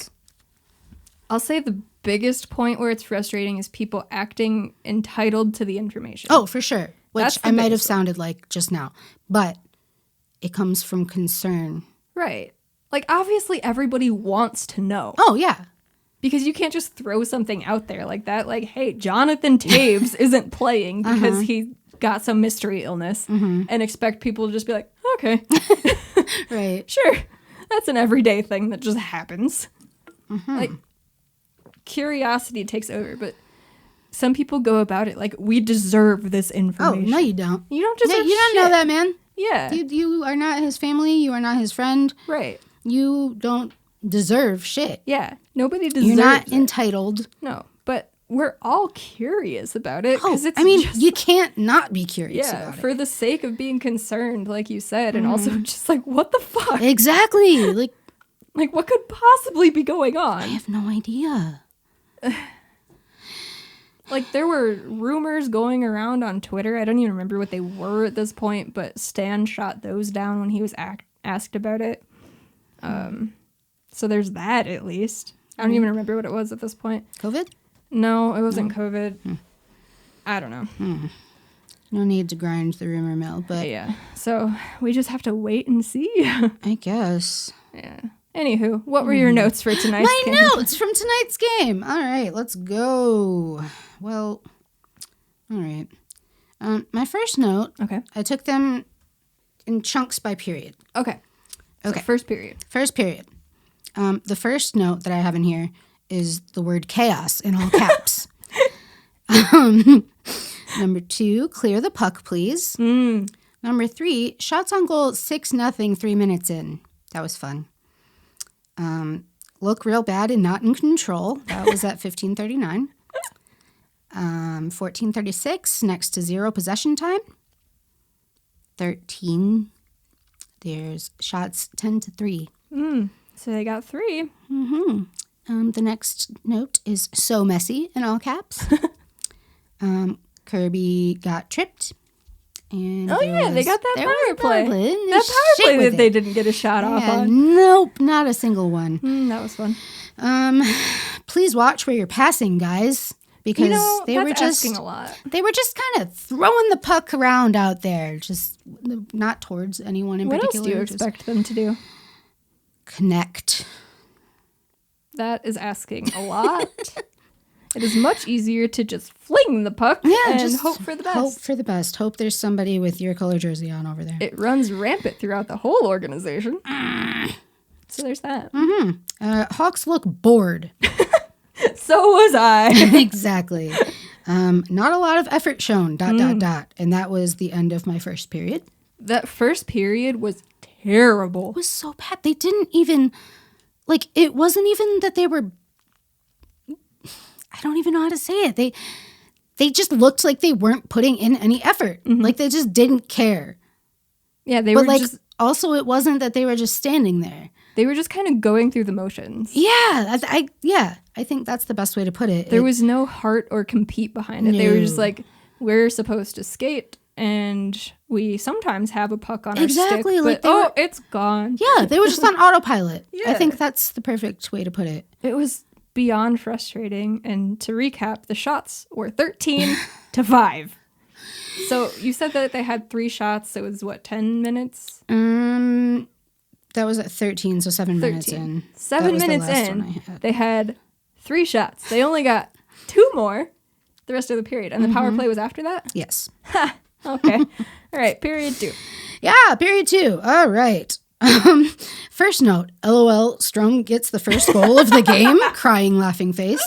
I'll say the biggest point where it's frustrating is people acting entitled to the information. Oh, for sure. Which I might have biggest sounded like just now. But it comes from concern. Right. Like, obviously, everybody wants to know. Oh, yeah. Because you can't just throw something out there like that. Like, hey, Jonathan Taves isn't playing because he got some mystery illness and expect people to just be like, okay. Right. Sure. That's an everyday thing that just happens. Like, curiosity takes over, but some people go about it like, we deserve this information. Oh, no, you don't. You don't deserve You don't know that, man. Yeah. You are not his family. You are not his friend. Right. You don't deserve shit. Yeah. Nobody deserves You're not it. entitled. No. But we're all curious about it. Oh, It's I mean, just, you can't not be curious about for it. the sake of being concerned, like you said, and also just like, what the fuck? Exactly. Like, What could possibly be going on? I have no idea. Like, there were rumors going around on Twitter. I don't even remember what they were at this point, but Stan shot those down when he was asked about it. So there's that, at least. I don't even remember what it was at this point. COVID? No, it wasn't COVID. I don't know. No need to grind the rumor mill, but Yeah. So we just have to wait and see. I guess. Yeah. Anywho, what were your notes for tonight's game? My notes from tonight's game. All right, let's go. Well, all right. My first note, Okay. I took them in chunks by period. Okay. Okay. So first period. First period. The first note that I have in here is the word chaos in all caps. Number 2, clear the puck, please. Number 3, shots on goal 6-0, 3 minutes in. That was fun. Look real bad and not in control. That was at 15:39. 14:36, next to 0 possession time. 13, there's shots 10-3. So they got 3. The next note is so messy in all caps. Kirby got tripped. And they got that power play. That That power play that they didn't get a shot off on. Nope, not a single one. That was fun. Please watch where you're passing, guys, because they were just asking a lot. They were just kind of throwing the puck around out there, just not towards anyone in particular. What else do you expect them to do? Connect. That is asking a lot. It is much easier to just fling the puck and just hope for the best. Hope for the best. Hope there's somebody with your color jersey on over there. It runs rampant throughout the whole organization. So there's that. Hawks look bored. So was I. Exactly. Not a lot of effort shown, ... And that was the end of my first period. That first period was terrible. It was so bad. They didn't even, like, it wasn't even that they were, I don't even know how to say it. They just looked like they weren't putting in any effort. Like, they just didn't care. Yeah, they But, were like, just... also it wasn't that they were just standing there. They were just kind of going through the motions. Yeah, I think that's the best way to put it. There was no heart or compete behind it. They were just like, we're supposed to skate, and we sometimes have a puck on our stick, but like it's gone. Yeah, they were just on autopilot. Yeah. I think that's the perfect way to put it. It was beyond frustrating, and to recap, the shots were 13-5. So you said that they had 3 shots. It was, what, 10 minutes? That was at 13, so 7 minutes in. 7 minutes in, they had 3 shots. They only got 2 more the rest of the period. And the power play was after that? Yes. Ha! Okay. All right, period 2. Yeah, period 2. All right. First note, LOL, Strom gets the first goal of the game. Crying, laughing face.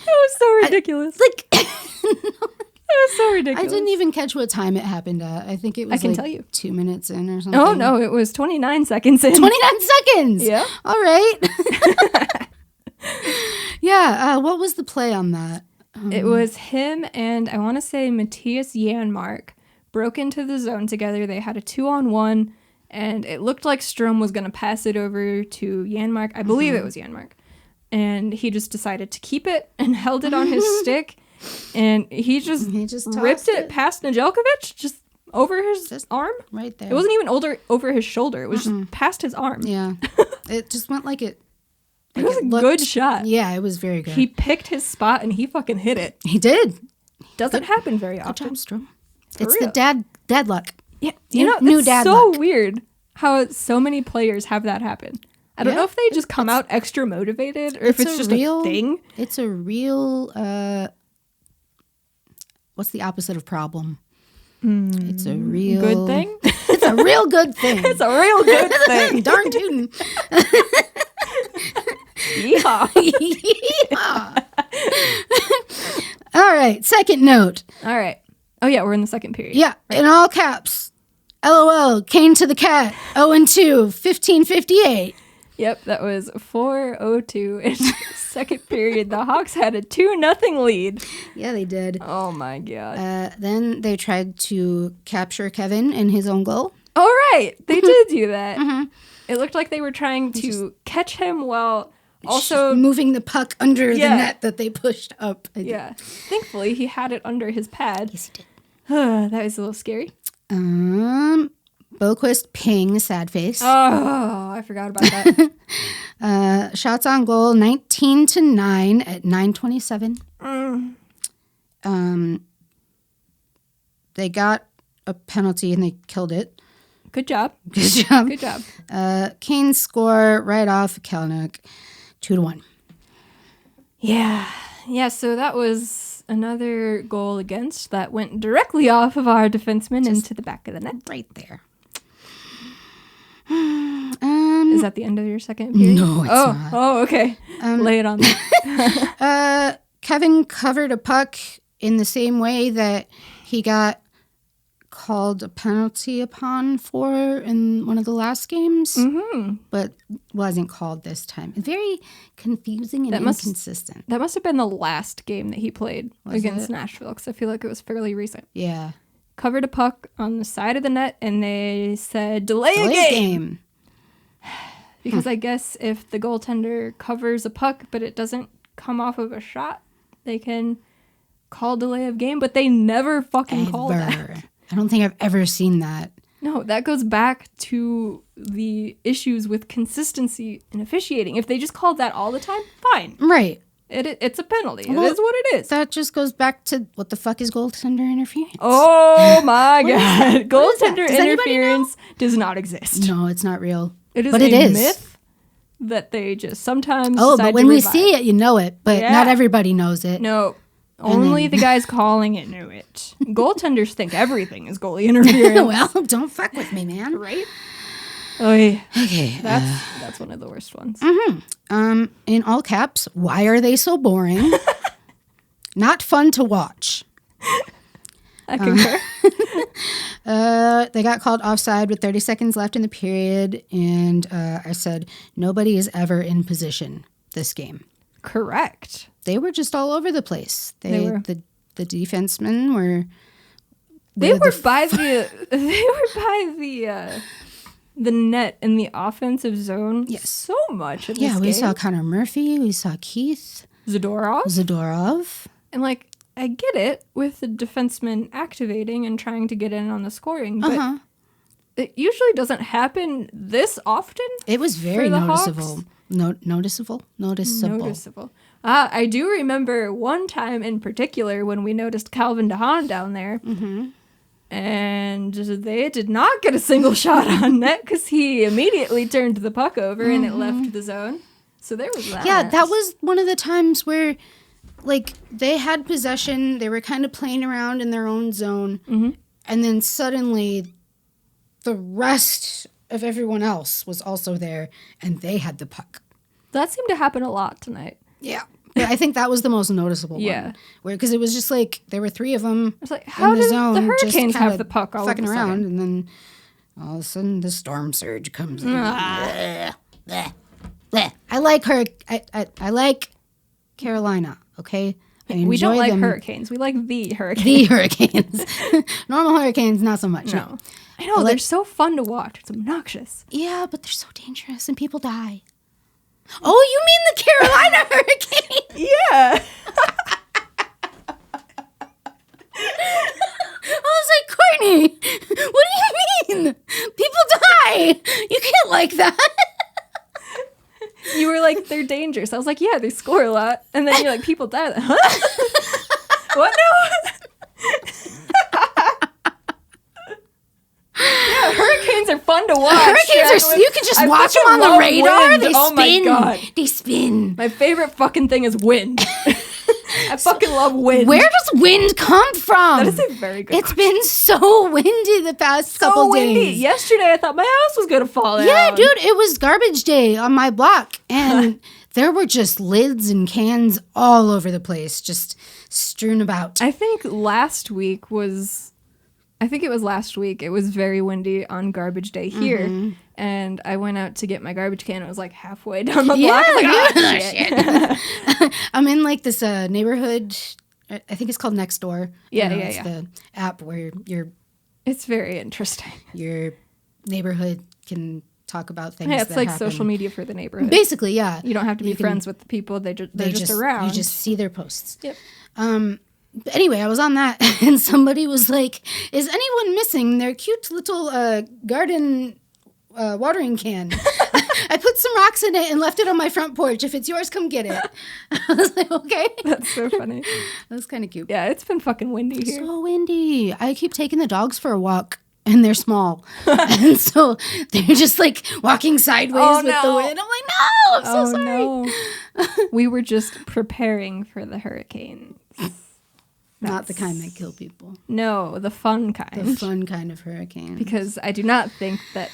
That was so ridiculous. That was so ridiculous. I didn't even catch what time it happened at. I think it was tell you. 2 minutes in or something. Oh, no, it was 29 seconds in. 29 seconds! Yeah. All right. Yeah, what was the play on that? It was him and I want to say Matthias Yanmark broke into the zone together. They had a 2-on-1, and it looked like Strom was going to pass it over to Yanmark. I believe it was Yanmark. And he just decided to keep it and held it on his stick. And he just ripped it past Nedeljkovic, just over his arm. Right there. It wasn't even over his shoulder. It was just past his arm. Yeah. It just went like it. It was a good shot. Yeah, it was very good. He picked his spot and he fucking hit it. He did. Doesn't happen very often. Good job, Strom. It's the dad luck. Yeah, it's so weird how so many players have that happen. I don't know if they just come out extra motivated or if it's just a thing. It's a real, what's the opposite of problem? It's a real... Good thing? It's a real good thing. It's a real good thing. Darn tootin'. Yeehaw. Yeehaw. All right, second note. All right. Oh, yeah, we're in the second period. Yeah, right. In all caps. LOL, Kane to the cat, 0-2, 15:58. Yep, that was 4:02 in second period. The Hawks had a 2-0 lead. Yeah, they did. Oh, my God. Then they tried to capture Kevin in his own goal. Oh, right. They did do that. It looked like they were trying to catch him while also moving the puck under the net that they pushed up. Yeah. Thankfully, he had it under his pad. Yes, he did. That was a little scary. Boquist ping, sad face. Oh, I forgot about that. Shots on goal, 19-9 at 9:27. They got a penalty and they killed it. Good job. Good job. Good job. Kane score right off Kalnick, 2-1. Yeah. Yeah, so that was another goal against that went directly off of our defenseman into the back of the net. Right there. Is that the end of your second period? No, it's not. Oh, okay. Lay it on me. Kevin covered a puck in the same way that he got called a penalty upon for in one of the last games, but wasn't called this time. Very confusing and inconsistent. That must have been the last game that he played against Nashville, because I feel like it was fairly recent. Yeah. Covered a puck on the side of the net, and they said, delay a game. Because I guess if the goaltender covers a puck, but it doesn't come off of a shot, they can call delay of game, but they never fucking call that. I don't think I've ever seen that. No, that goes back to the issues with consistency in officiating. If they just called that all the time, fine. Right. It's a penalty. It is what it is. That just goes back to what the fuck is goaltender interference? Oh my God. Goaltender interference does not exist. No, it's not real. It is a myth that they just sometimes but when we see it, you know it. But not everybody knows it. No. Only the guys calling it know it. Goaltenders think everything is goalie interference. Well, don't fuck with me, man. Right? Oh, yeah. Okay. That's one of the worst ones. In all caps, why are they so boring? Not fun to watch. I concur. They got called offside with 30 seconds left in the period, and I said, nobody is ever in position this game. Correct. They were just all over the place. They were. The defensemen were... They were by the net in the offensive zone so much in this game. Yeah, we saw Connor Murphy. We saw Keith. Zadorov. And, I get it with the defenseman activating and trying to get in on the scoring, but it usually doesn't happen this often. It was very noticeable. Noticeable. I do remember one time in particular when we noticed Calvin DeHaan down there. And they did not get a single shot on net because he immediately turned the puck over and it left the zone. So there was that. Yeah, that was one of the times where, like, they had possession. They were kind of playing around in their own zone. Mm-hmm. And then suddenly the rest of everyone else was also there and they had the puck. That seemed to happen a lot tonight. Yeah. But I think that was the most noticeable one. Because it was just like there were three of them I was like, how in the did zone. The Hurricanes have the puck all fucking of a around, sudden? and then all of a sudden the storm surge comes in. Bleh, bleh, bleh. I like her. I like Carolina. Okay, we don't like them. hurricanes. We like the Hurricanes. The Hurricanes. Normal Hurricanes, not so much. No. I know they're so fun to watch. It's obnoxious. Yeah, but they're so dangerous and people die. Oh, you mean the Carolina Hurricane? Yeah. I was like, Courtney, what do you mean? People die. You can't like that. You were like, they're dangerous. I was like, yeah, they score a lot. And then you're like, people die. Huh? What now? Yeah, hurricanes are fun to watch. Hurricanes are, you can just watch them on the radar. Wind. They spin. My God. They spin. My favorite fucking thing is wind. I fucking love wind. Where does wind come from? That is a very good It's question. been so windy the past couple days. Yesterday I thought my house was going to fall down. Yeah, dude, it was garbage day on my block. And there were just lids and cans all over the place, just strewn about. I think it was last week. It was very windy on garbage day here. Mm-hmm. And I went out to get my garbage can. It was like halfway down the block. I was like, oh, shit. I'm in like this neighborhood. I think it's called Nextdoor. It's the app where it's very interesting. Your neighborhood can talk about things. Yeah, it's that like happen. social media for the neighborhood. Basically, yeah. You don't have to be friends with the people. They're just around. You just see their posts. Yep. But anyway, I was on that, and somebody was like, "Is anyone missing their cute little garden watering can?" I put some rocks in it and left it on my front porch. If it's yours, come get it. I was like, okay. That's so funny. That was kind of cute. Yeah, it's been fucking windy here. So windy. I keep taking the dogs for a walk. And they're small. And so they're just like walking sideways with the wind. I'm like, no, I'm so sorry. No. We were just preparing for the hurricanes. Not the kind that kill people. No, the fun kind. The fun kind of hurricane. Because I do not think that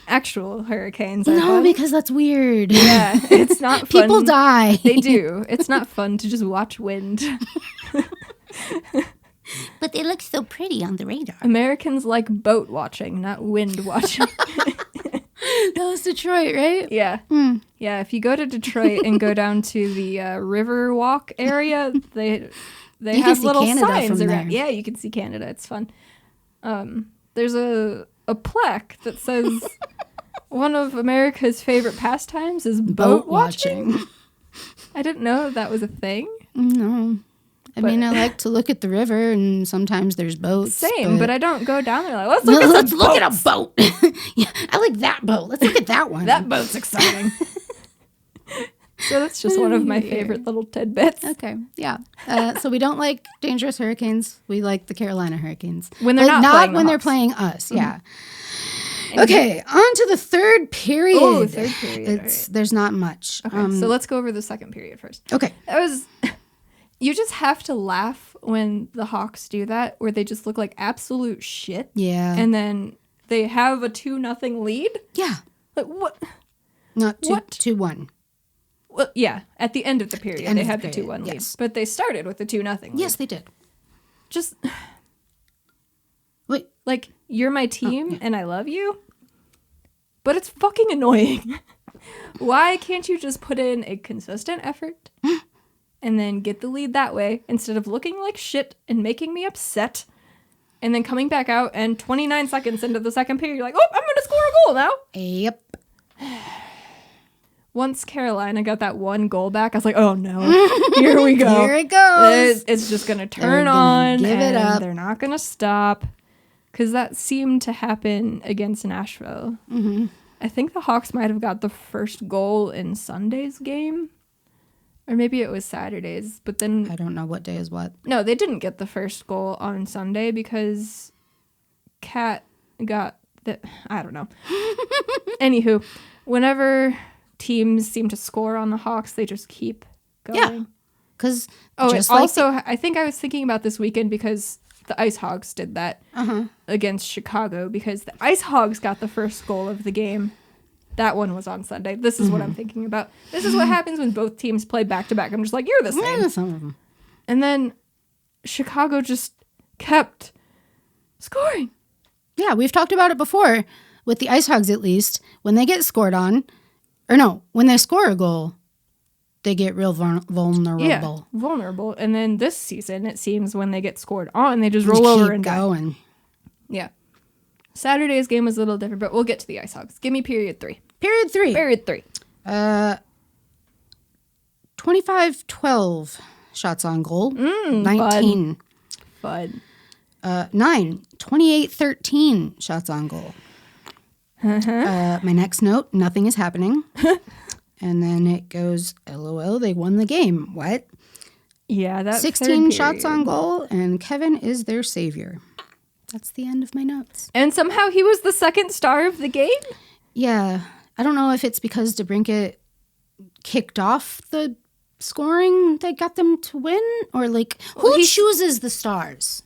actual hurricanes are No, fun. because that's weird. Yeah, it's not fun. People die. They do. It's not fun to just watch wind. But they look so pretty on the radar. Americans like boat watching, not wind watching. That was Detroit, right? Yeah. Yeah, if you go to Detroit and go down to the River Walk area, they have little Canada signs from around. there. Yeah, you can see Canada. It's fun. There's a plaque that says one of America's favorite pastimes is boat watching. I didn't know that was a thing. No. I mean, I like to look at the river, and sometimes there's boats. Same, but I don't go down there like, let's look at a boat. Yeah, I like that boat. Let's look at that one. That boat's exciting. So that's just one of my favorite little tidbits. Okay, yeah. So we don't like dangerous hurricanes. We like the Carolina Hurricanes. When they're not playing when the they're Hawks. playing us, yeah. Okay, on to the third period. Oh, third period. There's not much. Okay, so let's go over the second period first. Okay. That was... You just have to laugh when the Hawks do that, where they just look like absolute shit. Yeah. And then they have a 2-0 lead. Yeah. Like, what? Not What? 2-1. Well, yeah, at the end of the period, they had the 2-1 lead. Yes. But they started with the 2-0 lead. Yes, they did. Just, Wait. like, you're my team, and I love you, but it's fucking annoying. Why can't you just put in a consistent effort and then get the lead that way instead of looking like shit and making me upset and then coming back out and 29 seconds into the second period, you're like, oh, I'm going to score a goal now. Yep. Once Carolina got that one goal back, I was like, oh no, here we go. Here it goes. It's just going to turn on give it and up. they're not going to stop. Because that seemed to happen against Nashville. Mm-hmm. I think the Hawks might have got the first goal in Sunday's game. Or maybe it was Saturday's, but then... I don't know what day is what. No, they didn't get the first goal on Sunday because Cat got the... I don't know. Anywho, whenever teams seem to score on the Hawks, they just keep going. Yeah. Because I think I was thinking about this weekend because the IceHogs did that against Chicago because the IceHogs got the first goal of the game. That one was on Sunday. This is what I'm thinking about. This is what happens when both teams play back-to-back. I'm just like, you're the same. some of them. And then Chicago just kept scoring. Yeah, we've talked about it before with the IceHogs at least. When they get scored on, or no, when they score a goal, they get real vulnerable. Yeah, vulnerable. And then this season, it seems when they get scored on, they just roll over and going. Die. Yeah. Saturday's game was a little different, but we'll get to the IceHogs. Give me period 3. Period 3. Period 3. 25-12 shots on goal. 19. Fun. 9. 28-13 shots on goal. My next note, nothing is happening. And then it goes, LOL, they won the game. What? Yeah, that's 16 shots on goal, and Kevin is their savior. That's the end of my notes. And somehow he was the second star of the game? Yeah. I don't know if it's because DeBrincat kicked off the scoring that got them to win, or like, who chooses the stars?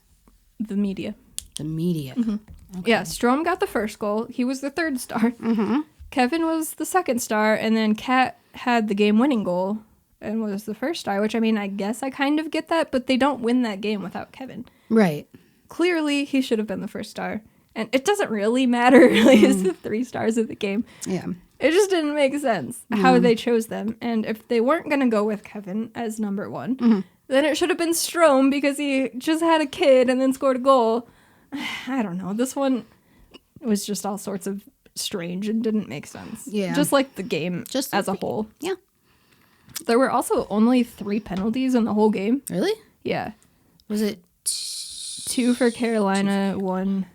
The media. The media. Okay. Yeah, Strome got the first goal. He was the third star. Kevin was the second star, and then Kat had the game-winning goal and was the first star, which, I mean, I guess I kind of get that, but they don't win that game without Kevin. Right. Clearly, he should have been the first star. And it doesn't really matter, really, is the 3 stars of the game. Yeah. It just didn't make sense how they chose them. And if they weren't going to go with Kevin as number 1, then it should have been Strome because he just had a kid and then scored a goal. I don't know. This one was just all sorts of strange and didn't make sense. Yeah. Just like the game just as a whole. Yeah. There were also only 3 penalties in the whole game. Really? Yeah. Was it 2 for Carolina, 1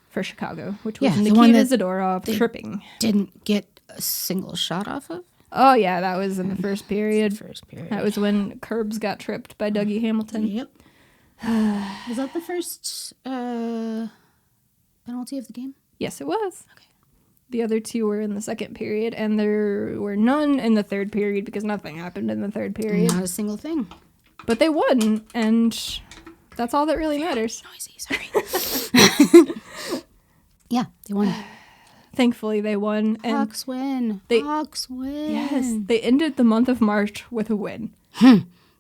for Chicago, which was the one Nikita that Zadorov tripping. Didn't get a single shot off of? Oh, yeah, that was in the first period. Period. That was when Curbs got tripped by Dougie Hamilton. Yep. Was that the first penalty of the game? Yes, it was. Okay. The other 2 were in the second period, and there were none in the third period because nothing happened in the third period. Not a single thing. But they won, and that's all that really matters. Noisy, sorry. Yeah, they won. Thankfully, they won. And Hawks win. Hawks win. Yes, they ended the month of March with a win,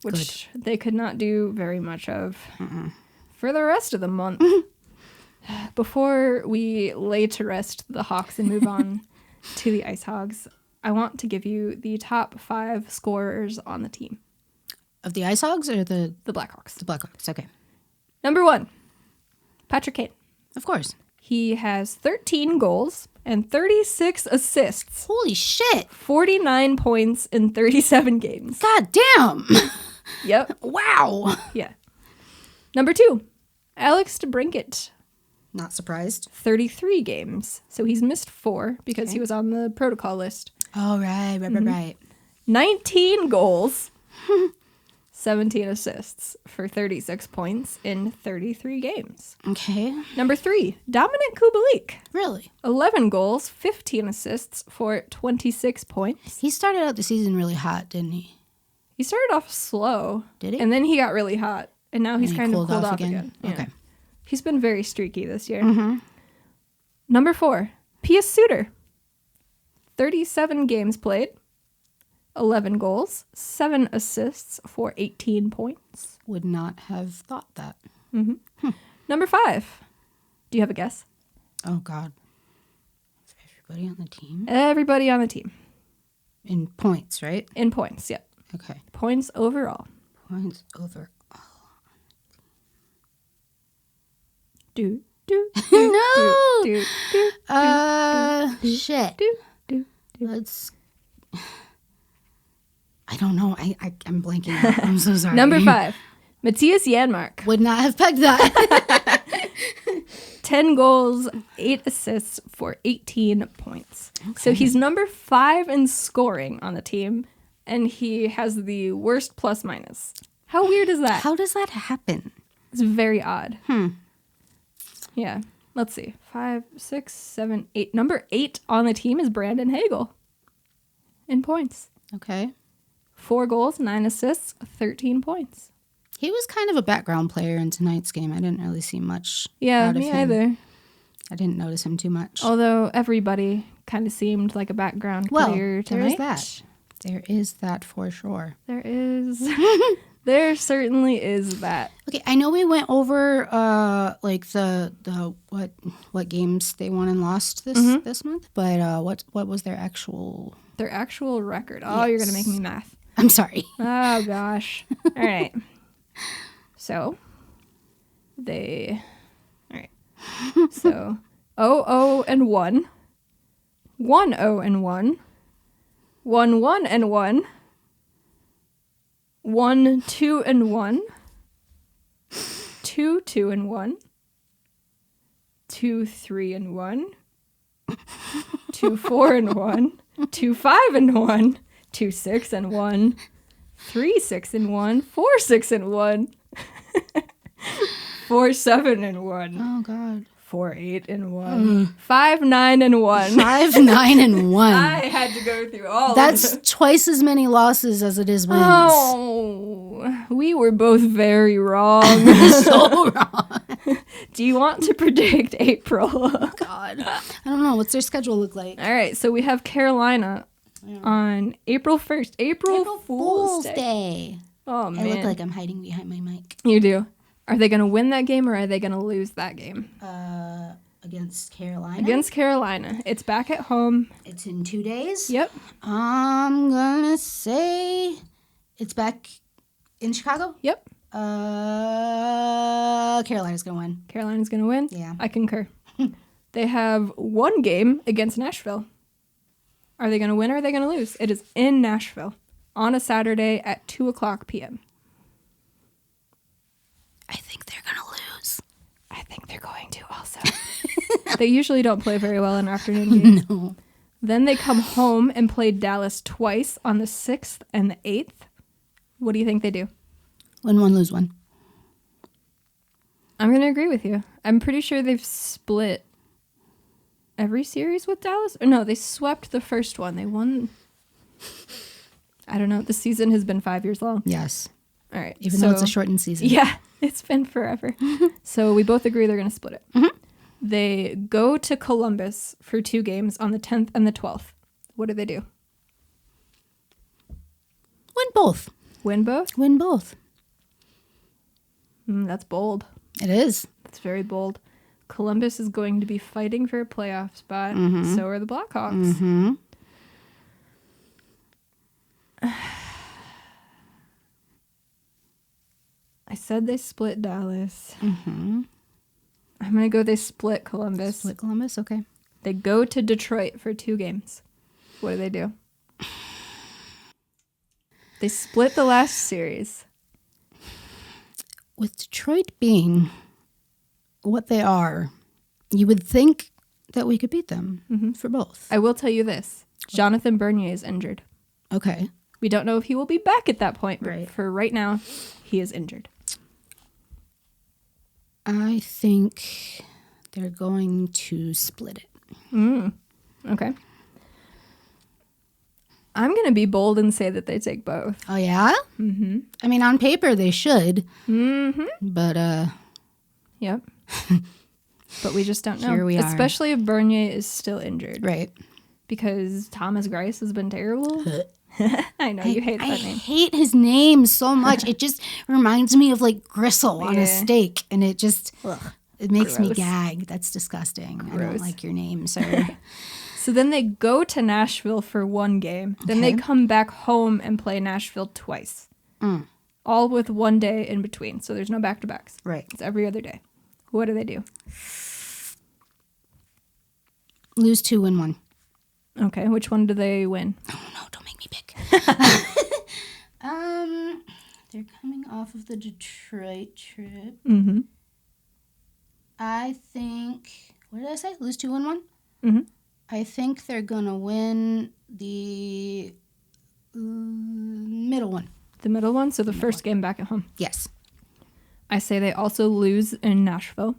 which they could not do very much of for the rest of the month. Before we lay to rest the Hawks and move on to the IceHogs, I want to give you the top 5 scorers on the team. Of the IceHogs or the Blackhawks? The Blackhawks, okay. Number 1, Patrick Kane. Of course. He has 13 goals and 36 assists. Holy shit. 49 points in 37 games. God damn. Yep. Wow. Yeah. Number 2, Alex DeBrincat. Not surprised. 33 games. So he's missed 4 because he was on the protocol list. Oh, right. 19 goals. 17 assists for 36 points in 33 games. Okay. Number 3, Dominic Kubalik. Really? 11 goals, 15 assists for 26 points. He started out the season really hot, didn't he? He started off slow. Did he? And then he got really hot. And now he's kind of cooled off again. Yeah. Okay. He's been very streaky this year. Number 4, Pius Suter. 37 games played. 11 goals, 7 assists for 18 points. Would not have thought that. Number 5. Do you have a guess? Oh, God. Everybody on the team? Everybody on the team. In points, right? In points, yep. Okay. Points overall. Points overall. Do, do, No! do, do, do, shit. do. Let's... I don't know. I'm blanking out. I'm so sorry. Number 5, Matthias Yanmark. Would not have pegged that. 10 goals, 8 assists for 18 points. Okay. So he's number 5 in scoring on the team, and he has the worst plus minus. How weird is that? How does that happen? It's very odd. Yeah. let's see. 5, 6, 7, 8. Number 8 on the team is Brandon Hegel in points. Okay. 4 goals, 9 assists, 13 points. He was kind of a background player in tonight's game. I didn't really see much Yeah, out of me him. either. I didn't notice him too much. Although everybody kind of seemed like a background player tonight. There is that. There is that for sure. There is. There certainly is that. Okay, I know we went over like the what games they won and lost this month, but what was their actual record? Oh, You're gonna make me math. I'm sorry. Oh gosh. All right. So they. All right. So 0-0-1, 1-0-1, 1-1-1, 1-2-1, 2-2-1, 2-3-1, 2-4-1, 2-5-1, 2-6-1, 3-6-1, 4-6-1, 4-7-1. Oh God. 4-8-1, 5-9-1. 5-9-1. I had to go through all That's of this. twice as many losses as it is wins. Oh, we were both very wrong. So wrong. Do you want to predict April? God. I don't know. What's their schedule look like? All right, so we have Carolina on April 1st. April Fool's Day. Oh, man. I look like I'm hiding behind my mic. You do. Are they going to win that game or are they going to lose that game? Against Carolina? Against Carolina. It's back at home. It's in 2 days? Yep. I'm going to say it's back in Chicago? Yep. Carolina's going to win. Carolina's going to win? Yeah. I concur. They have one game against Nashville. Are they going to win or are they going to lose? It is in Nashville on a Saturday at 2:00 p.m. I think they're going to lose. I think they're going to also. They usually don't play very well in afternoon games. No. Then they come home and play Dallas twice on the 6th and the 8th. What do you think they do? Win one, lose one. I'm going to agree with you. I'm pretty sure they've split every series with Dallas. Or no, they swept the first one. They won. I don't know. The season has been 5 years long. Yes. All right. Even though it's a shortened season. Yeah, it's been forever. So we both agree they're going to split it. Mm-hmm. They go to Columbus for 2 games on the 10th and the 12th. What do they do? Win both. Win both? Win both. That's bold. It is. That's very bold. Columbus is going to be fighting for a playoff spot. So are the Blackhawks. Mm-hmm. I said they split Dallas. Mm-hmm. I'm going to go they split Columbus. Split Columbus, okay. They go to Detroit for 2 games. What do they do? They split the last series. With Detroit being what they are, you would think that we could beat them for both. I will tell you this. Jonathan Bernier is injured. Okay. We don't know if he will be back at that point, but Right. for right now, he is injured. I think they're going to split it. Okay. I'm going to be bold and say that they take both. Oh, yeah? Mm-hmm. I mean, on paper, they should. Mm-hmm. But, Yep. But we just don't know. Here we are. Especially if Bernier is still injured. right. Because Thomas Greiss has been terrible. I know you hate that I name. hate his name so much. It just reminds me of, like, gristle on a Yeah. steak. And it just, it makes me Gross. gag. That's disgusting. I don't Gross. like your name, sir. So then they go to Nashville for 1 game. Then they come back home and play Nashville twice. All with 1 day in between. So there's no back-to-backs. Right. It's every other day. What do they do? Lose 2, win 1. Okay, which one do they win? Oh, no, don't make me pick. They're coming off of the Detroit trip. Mm-hmm. I think, what did I say? Lose 2, win 1? Mm-hmm. I think they're going to win the middle one. The middle one, so the first game back at home. Yes. I say they also lose in Nashville.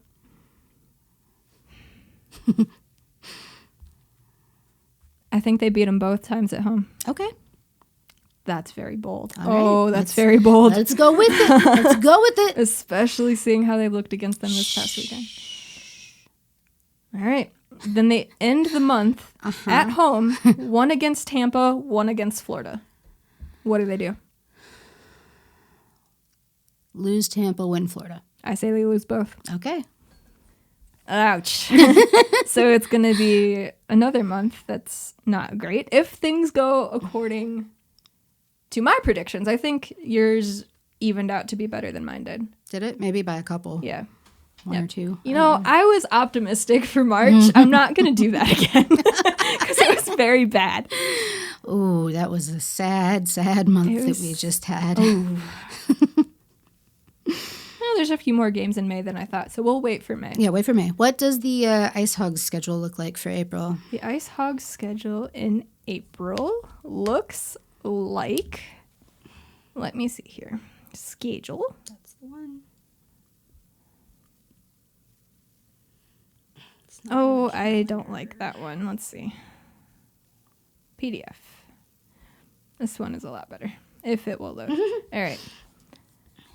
I think they beat them both times at home. Okay. That's very bold. All right. That's very bold. Let's go with it. Let's go with it. Especially seeing how they looked against them this past weekend. All right. Then they end the month at home, one against Tampa, one against Florida. What do? Lose Tampa, win Florida. I say they lose both. Okay. Ouch. So it's going to be another month that's not great. If things go according to my predictions, I think yours evened out to be better than mine did. Did it? Maybe by a couple. Yeah. One or two. You know, I was optimistic for March. I'm not going to do that again because it was very bad. Oh, that was a sad, sad month that we just had. Well, there's a few more games in May than I thought, so we'll wait for May. Yeah, wait for May. What does the IceHogs schedule look like for April? The IceHogs schedule in April looks like, let me see here, schedule. That's the one. Oh, I don't like that one. Let's see. PDF. This one is a lot better, if it will load. All right.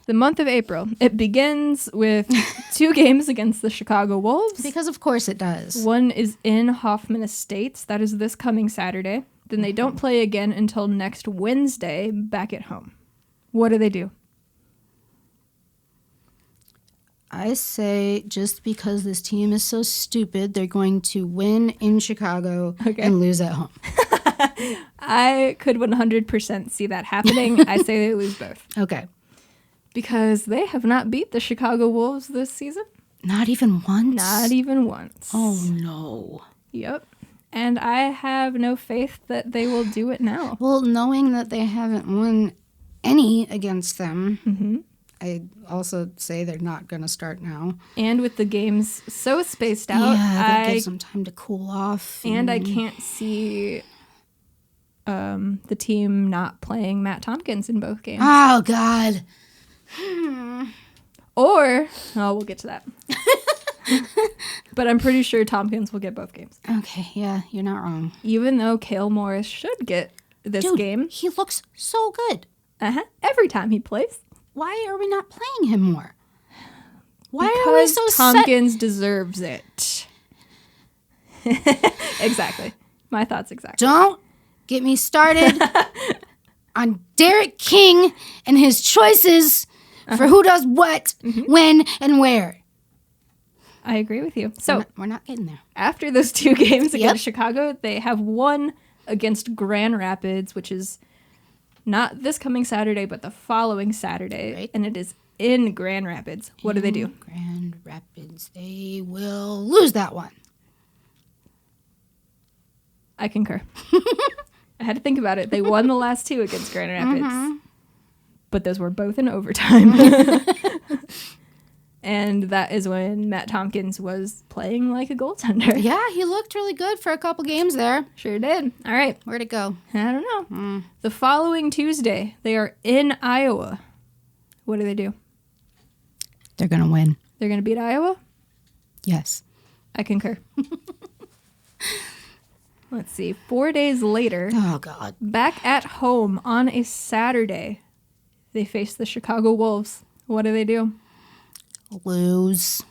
The month of April, it begins with 2 games against the Chicago Wolves. Because of course it does. One is in Hoffman Estates. That is this coming Saturday. Then they don't play again until next Wednesday back at home. What do? I say just because this team is so stupid, they're going to win in Chicago and lose at home. I could 100% see that happening. I say they lose both. Okay. Because they have not beat the Chicago Wolves this season. Not even once? Not even once. Oh, no. Yep. And I have no faith that they will do it now. Well, knowing that they haven't won any against them, I also say they're not going to start now. And with the games so spaced out, that gives them time to cool off. And I can't see the team not playing Matt Tompkins in both games. Oh, God. Or, we'll get to that. But I'm pretty sure Tompkins will get both games. Okay, yeah, you're not wrong. Even though Cale Morris should get this game. He looks so good. Every time he plays. Why are we not playing him more? Why because are we so Tompkins deserves it. Exactly. My thoughts exactly. Don't get me started on Derek King and his choices for who does what, when, and where. I agree with you. So we're not getting there. After those 2 games against Chicago, they have one against Grand Rapids, which is not this coming Saturday, but the following Saturday. Right. And it is in Grand Rapids. What do? Grand Rapids. They will lose that one. I concur. I had to think about it. They won the last 2 against Grand Rapids. But those were both in overtime. And that is when Matt Tompkins was playing like a goaltender. Yeah, he looked really good for a couple games there. Sure did. All right. Where'd it go? I don't know. The following Tuesday, they are in Iowa. What do? They're going to win. They're going to beat Iowa? Yes. I concur. Let's see. 4 days later. Oh, God. Back at home on a Saturday, they face the Chicago Wolves. What do? Lose.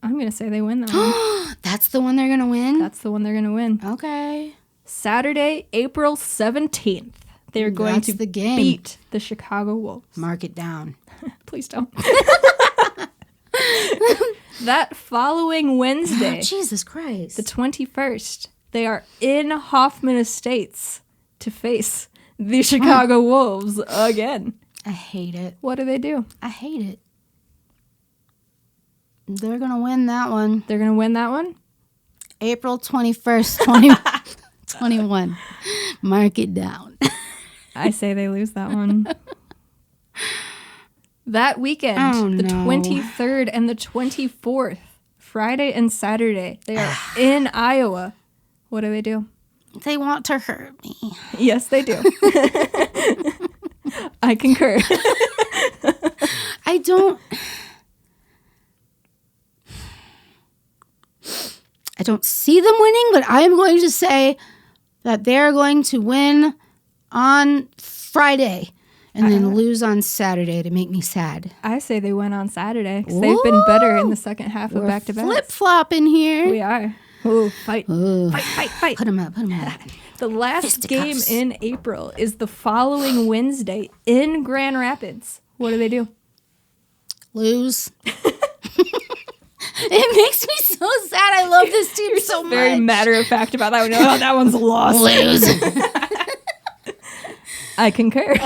I'm going to say they win that one. That's the one they're going to win? That's the one they're going to win. Okay. Saturday, April 17th. They're going to beat the Chicago Wolves. Mark it down. Please don't. That following Wednesday, Jesus Christ, the 21st, they are in Hoffman Estates to face the Chicago Wolves again. I hate it. What do? I hate it. They're going to win that one. They're going to win that one? April 21st, 2021. Mark it down. I say they lose that one. That weekend, the 23rd and the 24th, Friday and Saturday, they are in Iowa. What do? They want to hurt me. Yes, they do. I concur. I don't see them winning, but I am going to say that they're going to win on Friday and then lose on Saturday to make me sad. I say they win on Saturday because they've been better in the second half of back-to-back. Flip-flopping here. We are. Ooh, fight. Ooh. Fight. Put them up. The last game Fisticuffs. in April is the following Wednesday in Grand Rapids. What do? Lose. It makes me so sad. I love this team so much. Very matter-of-fact about that one. Oh, that one's a loss. Lose. I concur.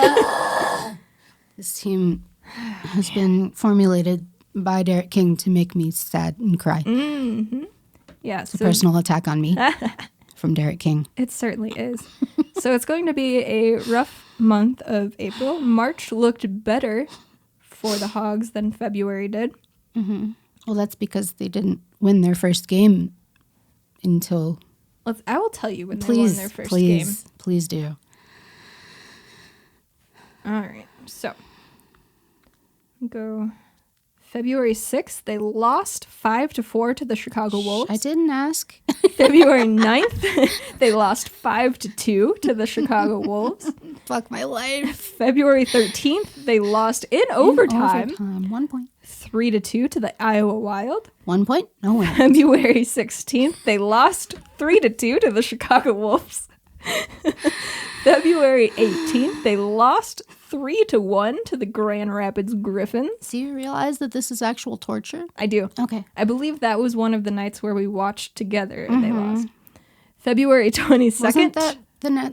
This team has been formulated by Derek King to make me sad and cry. Mm-hmm. Yeah, it's a personal attack on me from Derek King. It certainly is. So it's going to be a rough month of April. March looked better for the Hogs than February did. Mm-hmm. Well, that's because they didn't win their first game until... I will tell you when they won their first game. Please do. All right, so go February 6th. They lost 5-4 to the Chicago Wolves. I didn't ask. February 9th, they lost 5-2 to the Chicago Wolves. Fuck my life. February 13th, they lost in overtime. 1 point. 3-2 to the Iowa Wild. 1 point, no win. February 16th, they lost 3-2 to the Chicago Wolves. February 18th, they lost 3-1 to the Grand Rapids Griffins. Do you realize that this is actual torture? I do. Okay. I believe that was one of the nights where we watched together and they lost. February 22nd. Wasn't that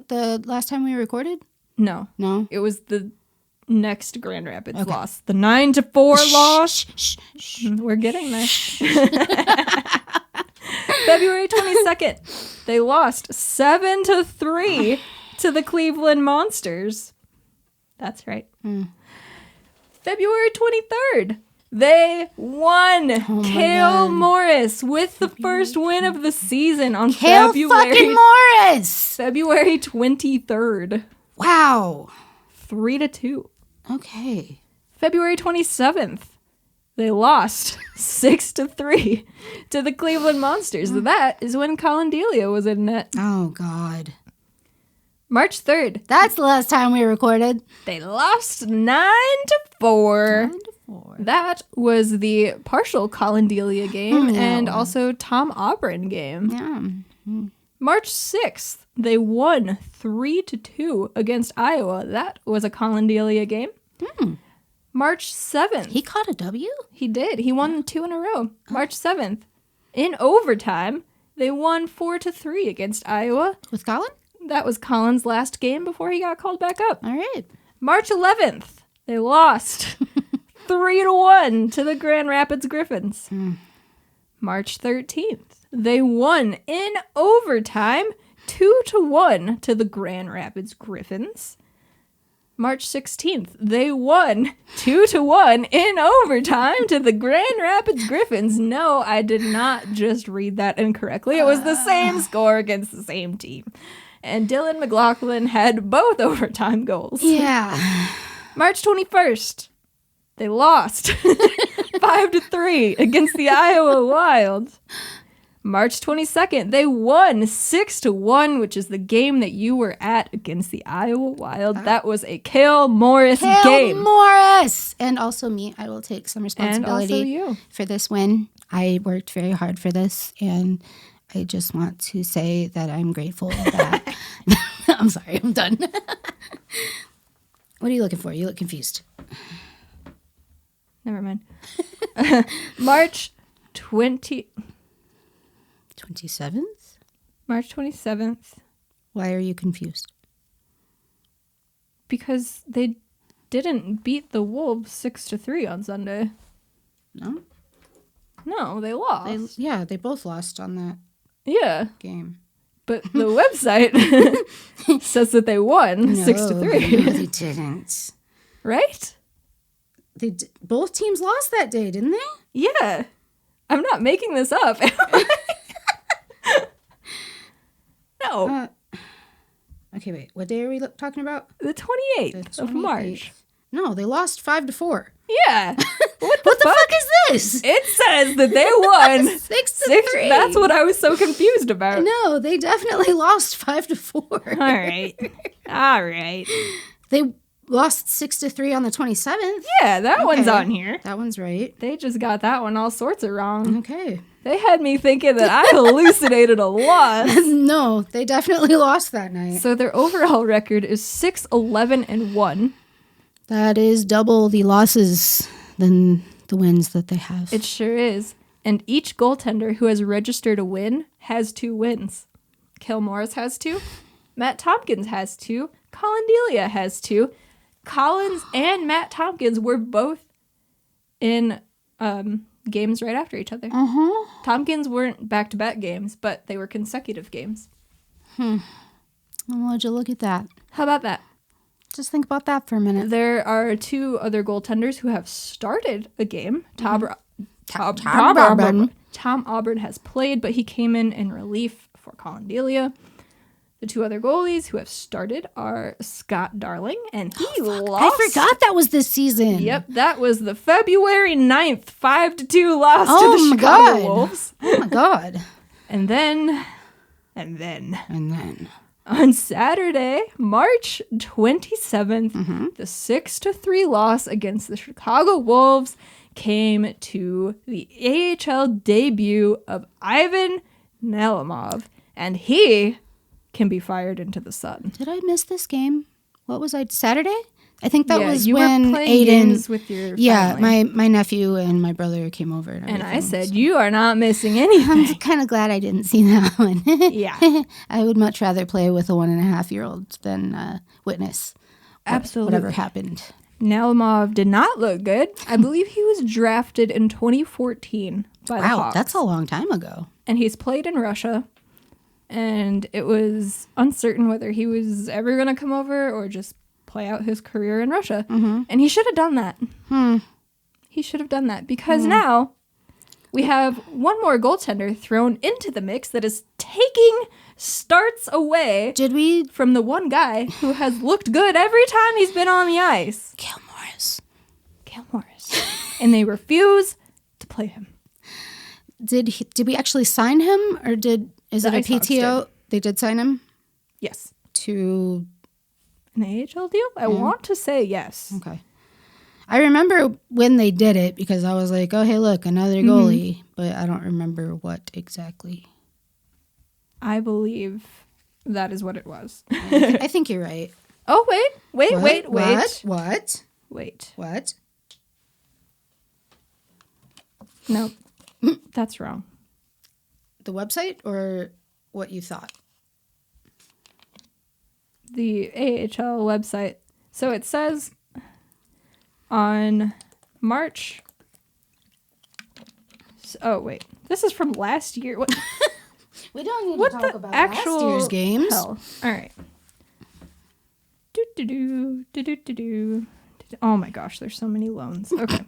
the last time we recorded? No. No? It was the next Grand Rapids loss. The 9-4 loss. Shh. We're getting there. February 22nd, they lost 7-3 to the Cleveland Monsters. That's right. February 23rd, they won. Cale Morris with the first win of the season on Fucking Morris! February 23rd. Wow. 3-2. Okay. February 27th, they lost 6-3 to the Cleveland Monsters. That is when Colin Delia was in net. Oh, God. March 3rd. That's the last time we recorded. They lost 9-4. That was the partial Colin Delia game and also Tom Auburn game. Yeah. March 6th, they won 3-2 against Iowa. That was a Colin Delia game. March 7th. He caught a W? He did. He won 2 in a row. March 7th. In overtime, they won 4-3 against Iowa. With Colin? That was Colin's last game before he got called back up. All right. March 11th, they lost 3-1 to the Grand Rapids Griffins. March 13th, they won in overtime 2-1 to the Grand Rapids Griffins. March 16th, they won 2-1 in overtime to the Grand Rapids Griffins. No, I did not just read that incorrectly. It was the same score against the same team. And Dylan Mclaughlin had both overtime goals. Yeah. March 21st, they lost 5-3 against the Iowa Wild. March 22nd, they won 6-1, which is the game that you were at against the Iowa Wild. That was a Cale Morris game. Cale Morris! And also me. I will take some responsibility and also you. For this win. I worked very hard for this, and I just want to say that I'm grateful that... I'm sorry, I'm done. What are you looking for? You look confused. Never mind. March 27th? March 27th. Why are you confused? Because they didn't beat the Wolves 6-3 on Sunday. No? No, they lost. They both lost on that game. But the website says that they won 6-3. No, they didn't. Right? Both teams lost that day, didn't they? Yeah. I'm not making this up. No. Okay, wait. What day are we talking about? The 28th of March. No, they lost 5-4. Yeah. What What the fuck is this? It says that they won 6-3. That's what I was so confused about. No, they definitely lost 5-4. All right. They lost 6-3 on the 27th. Yeah, that one's on here. That one's right. They just got that one all sorts of wrong. Okay. They had me thinking that I hallucinated a loss. No, they definitely lost that night. So their overall record is 6-11-1. That is double the losses than the wins that they have. It sure is. And each goaltender who has registered a win has 2 wins. Kel Morris has 2. Matt Tompkins has 2. Colin Delia has 2. Collins and Matt Tompkins were both in games right after each other. Tompkins weren't back-to-back games, but they were consecutive games. Well, would you look at that? How about that? Just think about that for a minute. There are 2 other goaltenders who have started a game. Tom Auburn has played, but he came in relief for Colin Delia. The 2 other goalies who have started are Scott Darling, and he lost. I forgot that was this season. Yep, that was the February 9th 5-2 loss to the Chicago Wolves. Oh my God. And then on Saturday, March 27th, the 6-3 loss against the Chicago Wolves came to the AHL debut of Ivan Nalimov, and he can be fired into the sun. Did I miss this game? What was I, Saturday? I think that was you when were playing games with your family. my nephew and my brother came over. And I said, you are not missing anything. I'm kind of glad I didn't see that one. Yeah. I would much rather play with a 1.5-year-old than witness Absolutely. whatever happened. Nalimov did not look good. I believe he was drafted in 2014 by the Hogs. Wow, that's a long time ago. And he's played in Russia. And it was uncertain whether he was ever going to come over or just play out his career in Russia. And he should have done that. He should have done that because now we have one more goaltender thrown into the mix that is taking starts away from the one guy who has looked good every time he's been on the ice. Cale Morris. And they refuse to play him. Did we actually sign him, or is it a PTO? They did sign him? Yes. To an AHL deal? I want to say yes. Okay. I remember when they did it because I was like, oh, hey, look, another goalie. But I don't remember what exactly. I believe that is what it was. I think you're right. Oh, wait. What? No, that's wrong. The website or what you thought? The AHL website. So it says on March. Oh, wait. This is from last year. What? We don't need to talk about last year's games. Hell. All right. Oh my gosh, there's so many loans. Okay.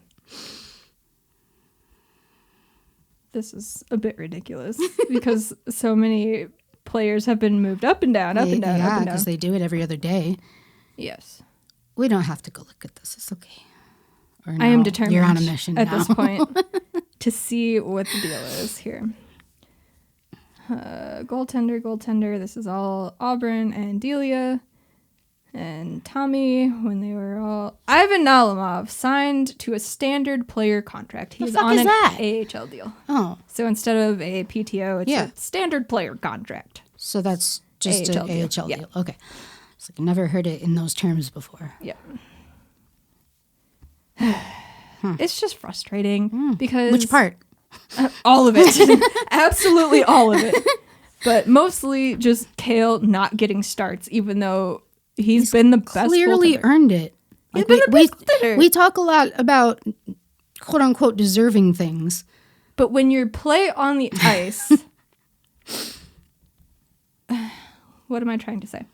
This is a bit ridiculous because so many players have been moved up and down, up and down, up and down. Because they do it every other day. Yes. We don't have to go look at this. It's okay. No, I am determined. You're on a mission at now. this point to see what the deal is here. Goaltender. This is all Auburn and Delia and Tommy when they were all... Ivan Nalimov signed to a standard player contract. He's on an AHL deal. Oh. So instead of a PTO, it's a standard player contract. So that's just an AHL deal. Okay. It's like I never heard it in those terms before. Yeah. It's just frustrating because... Which part? All of it. Absolutely all of it. But mostly just Cale not getting starts, even though he's been the best clearly goaltender. Earned it. Like we talk a lot about quote unquote deserving things. But when you play on the ice, what am I trying to say?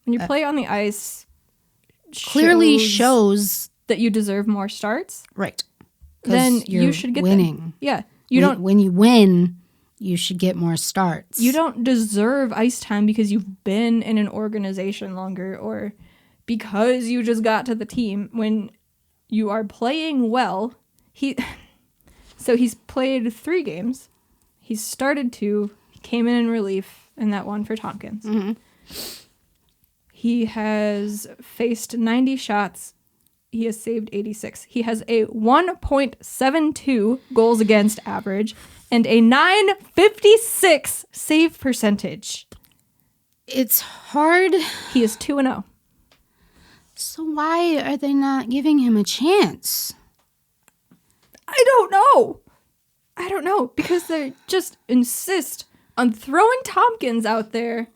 When you play on the ice, clearly shows that you deserve more starts. Right. Then you should get winning. Them. Yeah. When you win, you should get more starts. You don't deserve ice time because you've been in an organization longer or because you just got to the team, when you are playing well, so he's played 3 games. He's started 2. He came in relief in that one for Tompkins. Mm-hmm. He has faced 90 shots. He has saved 86. He has a 1.72 goals against average and a 956 save percentage. It's hard. He is 2-0. So why are they not giving him a chance? I don't know, because they just insist on throwing Tompkins out there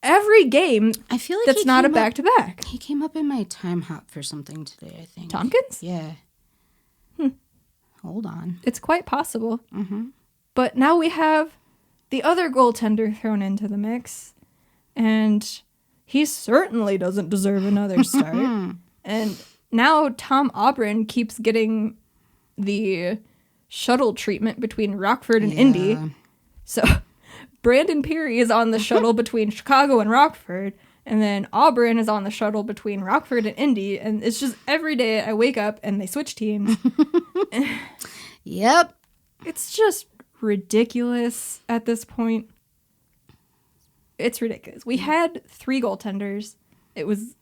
every game. I feel like that's not a back-to-back. He came up in my time hop for something today, I think. Tompkins? Yeah. Hold on. It's quite possible. Mm-hmm. But now we have the other goaltender thrown into the mix, and he certainly doesn't deserve another start. And now Tom Aubryn keeps getting the shuttle treatment between Rockford and Indy. So Brandon Peary is on the shuttle between Chicago and Rockford, and then Aubryn is on the shuttle between Rockford and Indy, and it's just every day I wake up and they switch teams. Yep. It's just ridiculous at this point. It's ridiculous. We had 3 goaltenders. It was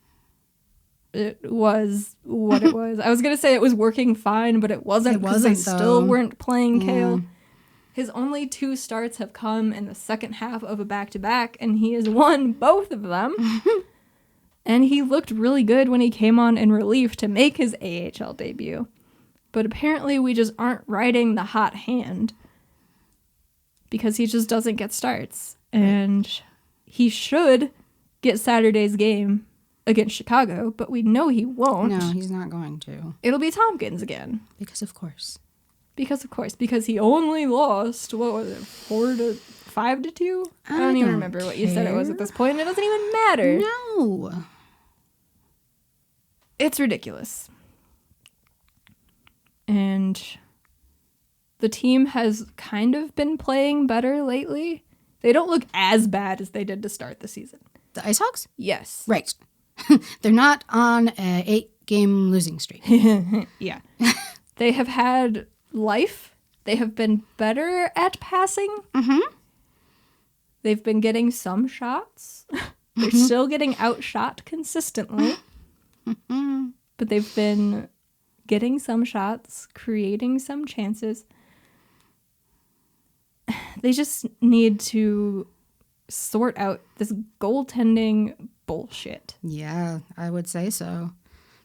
what it was. I was going to say it was working fine, but it wasn't, because they still weren't playing Kale. His only 2 starts have come in the second half of a back-to-back, and he has won both of them. And he looked really good when he came on in relief to make his AHL debut. But apparently we just aren't riding the hot hand, because he just doesn't get starts. And he should get Saturday's game against Chicago, but we know he won't. No, he's not going to. It'll be Tompkins again. Because of course. Because he only lost, what was it, 5-2? I don't even remember what you said it was at this point. It doesn't even matter. No. It's ridiculous. And the team has kind of been playing better lately. They don't look as bad as they did to start the season. The IceHogs? Yes. Right. They're not on an 8-game losing streak. Yeah. They have had life. They have been better at passing. Mm-hmm. They've been getting some shots. They're still getting outshot consistently. But they've been getting some shots, creating some chances. They just need to sort out this goaltending bullshit. Yeah, I would say so.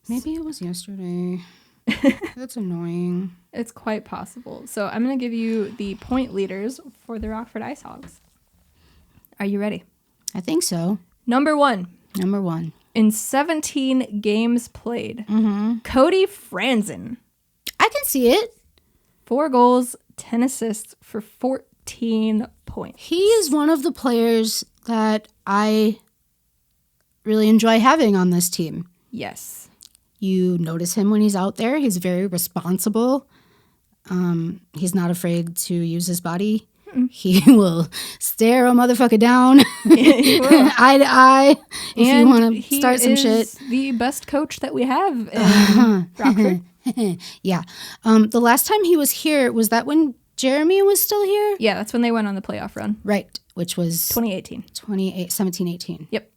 Maybe it was yesterday. That's annoying. It's quite possible. So I'm going to give you the point leaders for the Rockford IceHogs. Are you ready? I think so. Number 1. In 17 games played, Cody Franzen. I can see it. 4 goals, 10 assists for 14 points. He is one of the players that I really enjoy having on this team. Yes. You notice him when he's out there. He's very responsible. He's not afraid to use his body. He will stare a motherfucker down eye to eye if you want to start some shit. He is the best coach that we have in Rockford. Yeah. The last time he was here, was that when Jeremy was still here? Yeah, that's when they went on the playoff run. Right, which was 2018. 17-18. Yep.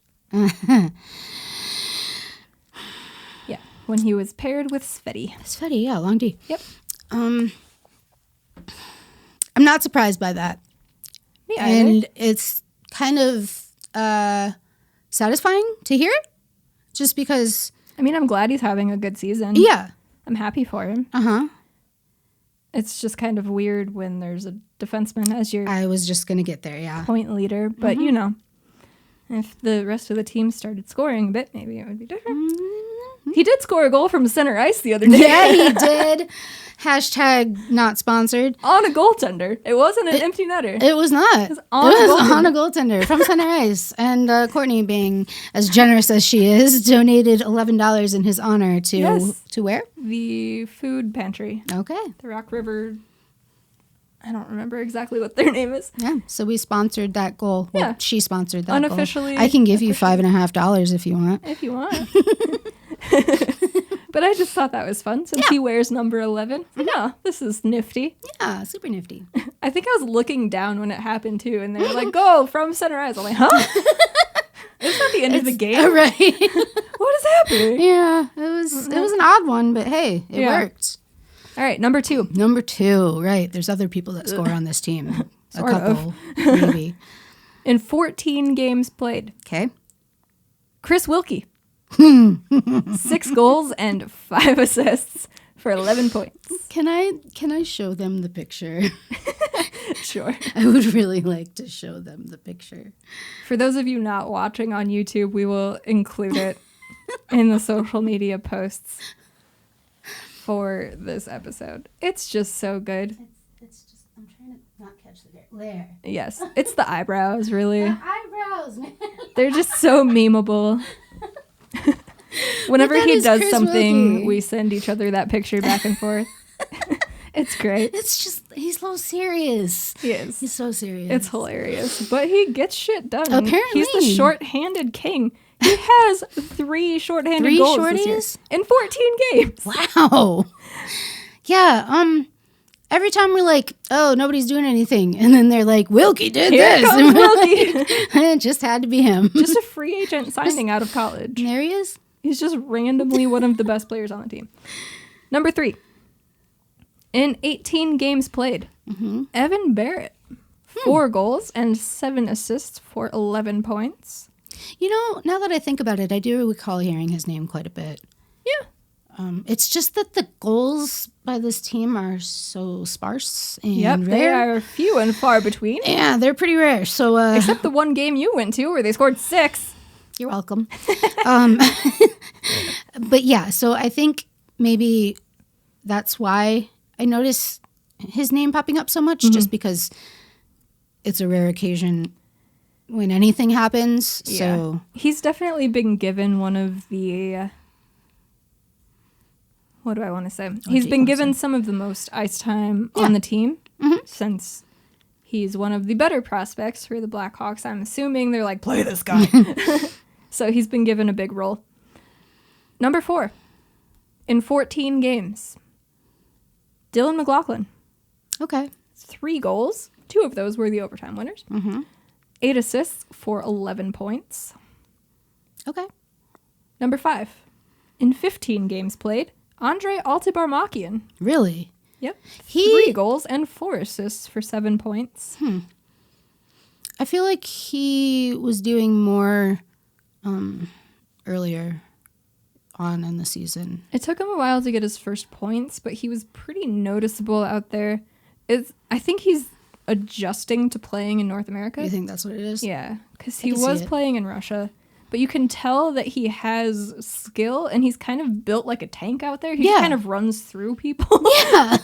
Yeah, when he was paired with Sveti. Sveti, yeah, long D. Yep. I'm not surprised by that. Yeah, and it's kind of satisfying to hear, just because. I mean, I'm glad he's having a good season. Yeah. I'm happy for him. Uh-huh. It's just kind of weird when there's a defenseman as your I was just going to get there, yeah. point leader. But, you know, if the rest of the team started scoring a bit, maybe it would be different. He did score a goal from center ice the other day. Yeah, he did. Hashtag not sponsored. On a goaltender. It wasn't an empty netter. It was not. It was on a goaltender from center ice. And Courtney, being as generous as she is, donated $11 in his honor to where? The food pantry. Okay. The Rock River. I don't remember exactly what their name is. Yeah, so we sponsored that goal. Well, Yeah. she sponsored that Unofficially. goal. I can give you $5.50 if you want. If you want. But I just thought that was fun since he wears number 11. Yeah, this is nifty. Yeah, super nifty. I think I was looking down when it happened too, and they were like, "Go from center ice." I'm like, "Huh? It's not the end of the game, right?" What is happening? Yeah, it was an odd one, but hey, it worked. All right, number 2. Number 2, right? There's other people that score on this team. Sort a couple, maybe. In 14 games played, Okay. Chris Wilkie, 6 goals and 5 assists for 11 points. Can I show them the picture? Sure. I would really like to show them the picture. For those of you not watching on YouTube, we will include it in the social media posts for this episode. It's just so good. It's just, I'm trying to not catch the glare. Yes, it's the eyebrows, really. The eyebrows, man. They're just so memeable. Whenever he does Chris something, Wilkie. we send each other that picture back and forth. It's great. It's just, he's so serious. He is. He's so serious. It's hilarious. But he gets shit done. Apparently. He's the short-handed king. He has 3 short-handed goals this year in 14 games. Wow. Yeah, every time we're like, oh, nobody's doing anything. And then they're like, Wilkie did Here this. comes Wilkie. It just had to be him. Just a free agent signing out of college. There he is. He's just randomly one of the best players on the team. Number 3. In 18 games played, Evan Barrett, 4 goals and 7 assists for 11 points. You know, now that I think about it, I do recall hearing his name quite a bit. Yeah. It's just that the goals by this team are so sparse and Yep, rare. they are few and far between. Yeah, they're pretty rare. So, Except the one game you went to where they scored 6. you're welcome. But yeah, so I think maybe that's why I notice his name popping up so much, just because it's a rare occasion when anything happens. Yeah. So He's definitely been given one of the... what do I want to say? He's been given some of the most ice time on the team since he's one of the better prospects for the Blackhawks. I'm assuming they're like, play this guy. So he's been given a big role. Number 4. In 14 games, Dylan Mclaughlin. okay. 3 goals. 2 of those were the overtime winners. 8 assists for 11 points. Okay. Number 5. In 15 games played, Andre Altibar Makian. Really? Yep. He- 3 goals and 4 assists for 7 points. I feel like he was doing more earlier on in the season. It took him a while to get his first points, but he was pretty noticeable out there. I think he's adjusting to playing in North America. You think that's what it is? Yeah, because he can see was it. playing in Russia. But you can tell that he has skill, and he's kind of built like a tank out there. He just kind of runs through people. Yeah.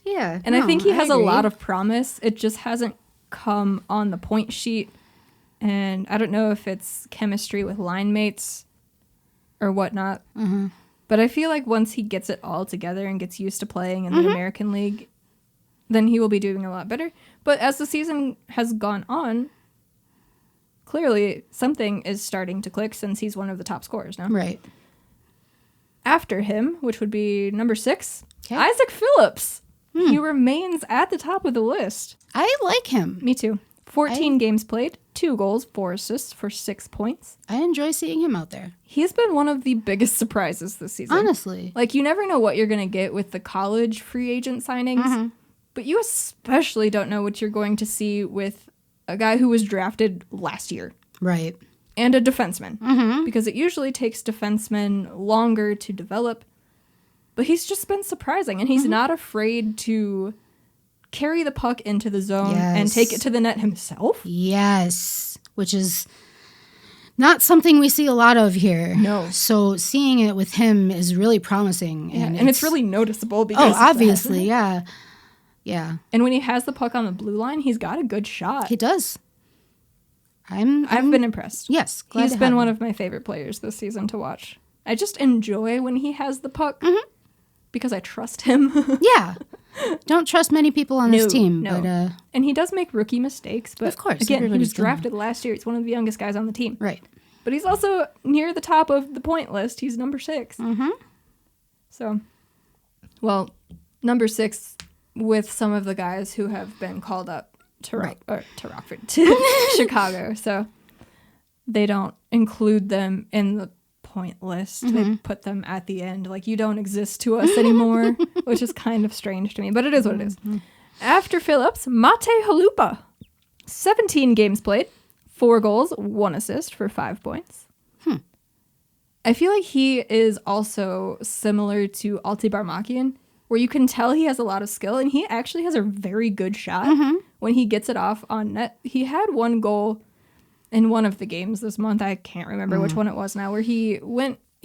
Yeah. And I think he has a agree. lot of promise. It just hasn't come on the point sheet. And I don't know if it's chemistry with line mates or whatnot. But I feel like once he gets it all together and gets used to playing in the American League, then he will be doing a lot better. But as the season has gone on, clearly something is starting to click since he's one of the top scorers now. Right. After him, which would be number 6, Okay. Isaac Phillips. He remains at the top of the list. I like him. Me too. 14 games played, 2 goals, 4 assists for 6 points. I enjoy seeing him out there. He's been one of the biggest surprises this season. Honestly. Like, you never know what you're going to get with the college free agent signings, but you especially don't know what you're going to see with a guy who was drafted last year. Right. And a defenseman, because it usually takes defensemen longer to develop. But he's just been surprising, and he's not afraid to carry the puck into the zone and take it to the net himself. Yes. Which is not something we see a lot of here. No. So seeing it with him is really promising. Yeah, and it's really noticeable because Oh, of that. obviously, yeah. Yeah. And when he has the puck on the blue line, he's got a good shot. He does. I've been impressed. Yes. Glad He's to been have one him. of my favorite players this season to watch. I just enjoy when he has the puck because I trust him. Yeah. Don't trust many people on this team. No. But, and he does make rookie mistakes, but of course, again, he was everybody's doing drafted last year. He's one of the youngest guys on the team. right. But he's also near the top of the point list. He's number 6. Mm-hmm. So, well, number 6 with some of the guys who have been called up to Rockford, to Chicago. So they don't include them in the point list. They put them at the end. Like, you don't exist to us anymore, which is kind of strange to me, but it is what it is. After Phillips, Mate Halupa. 17 games played, 4 goals, 1 assist for 5 points. I feel like he is also similar to Altibar Makian, where you can tell he has a lot of skill, and he actually has a very good shot when he gets it off on net. He had 1 goal in one of the games this month. I can't remember which one it was now, where he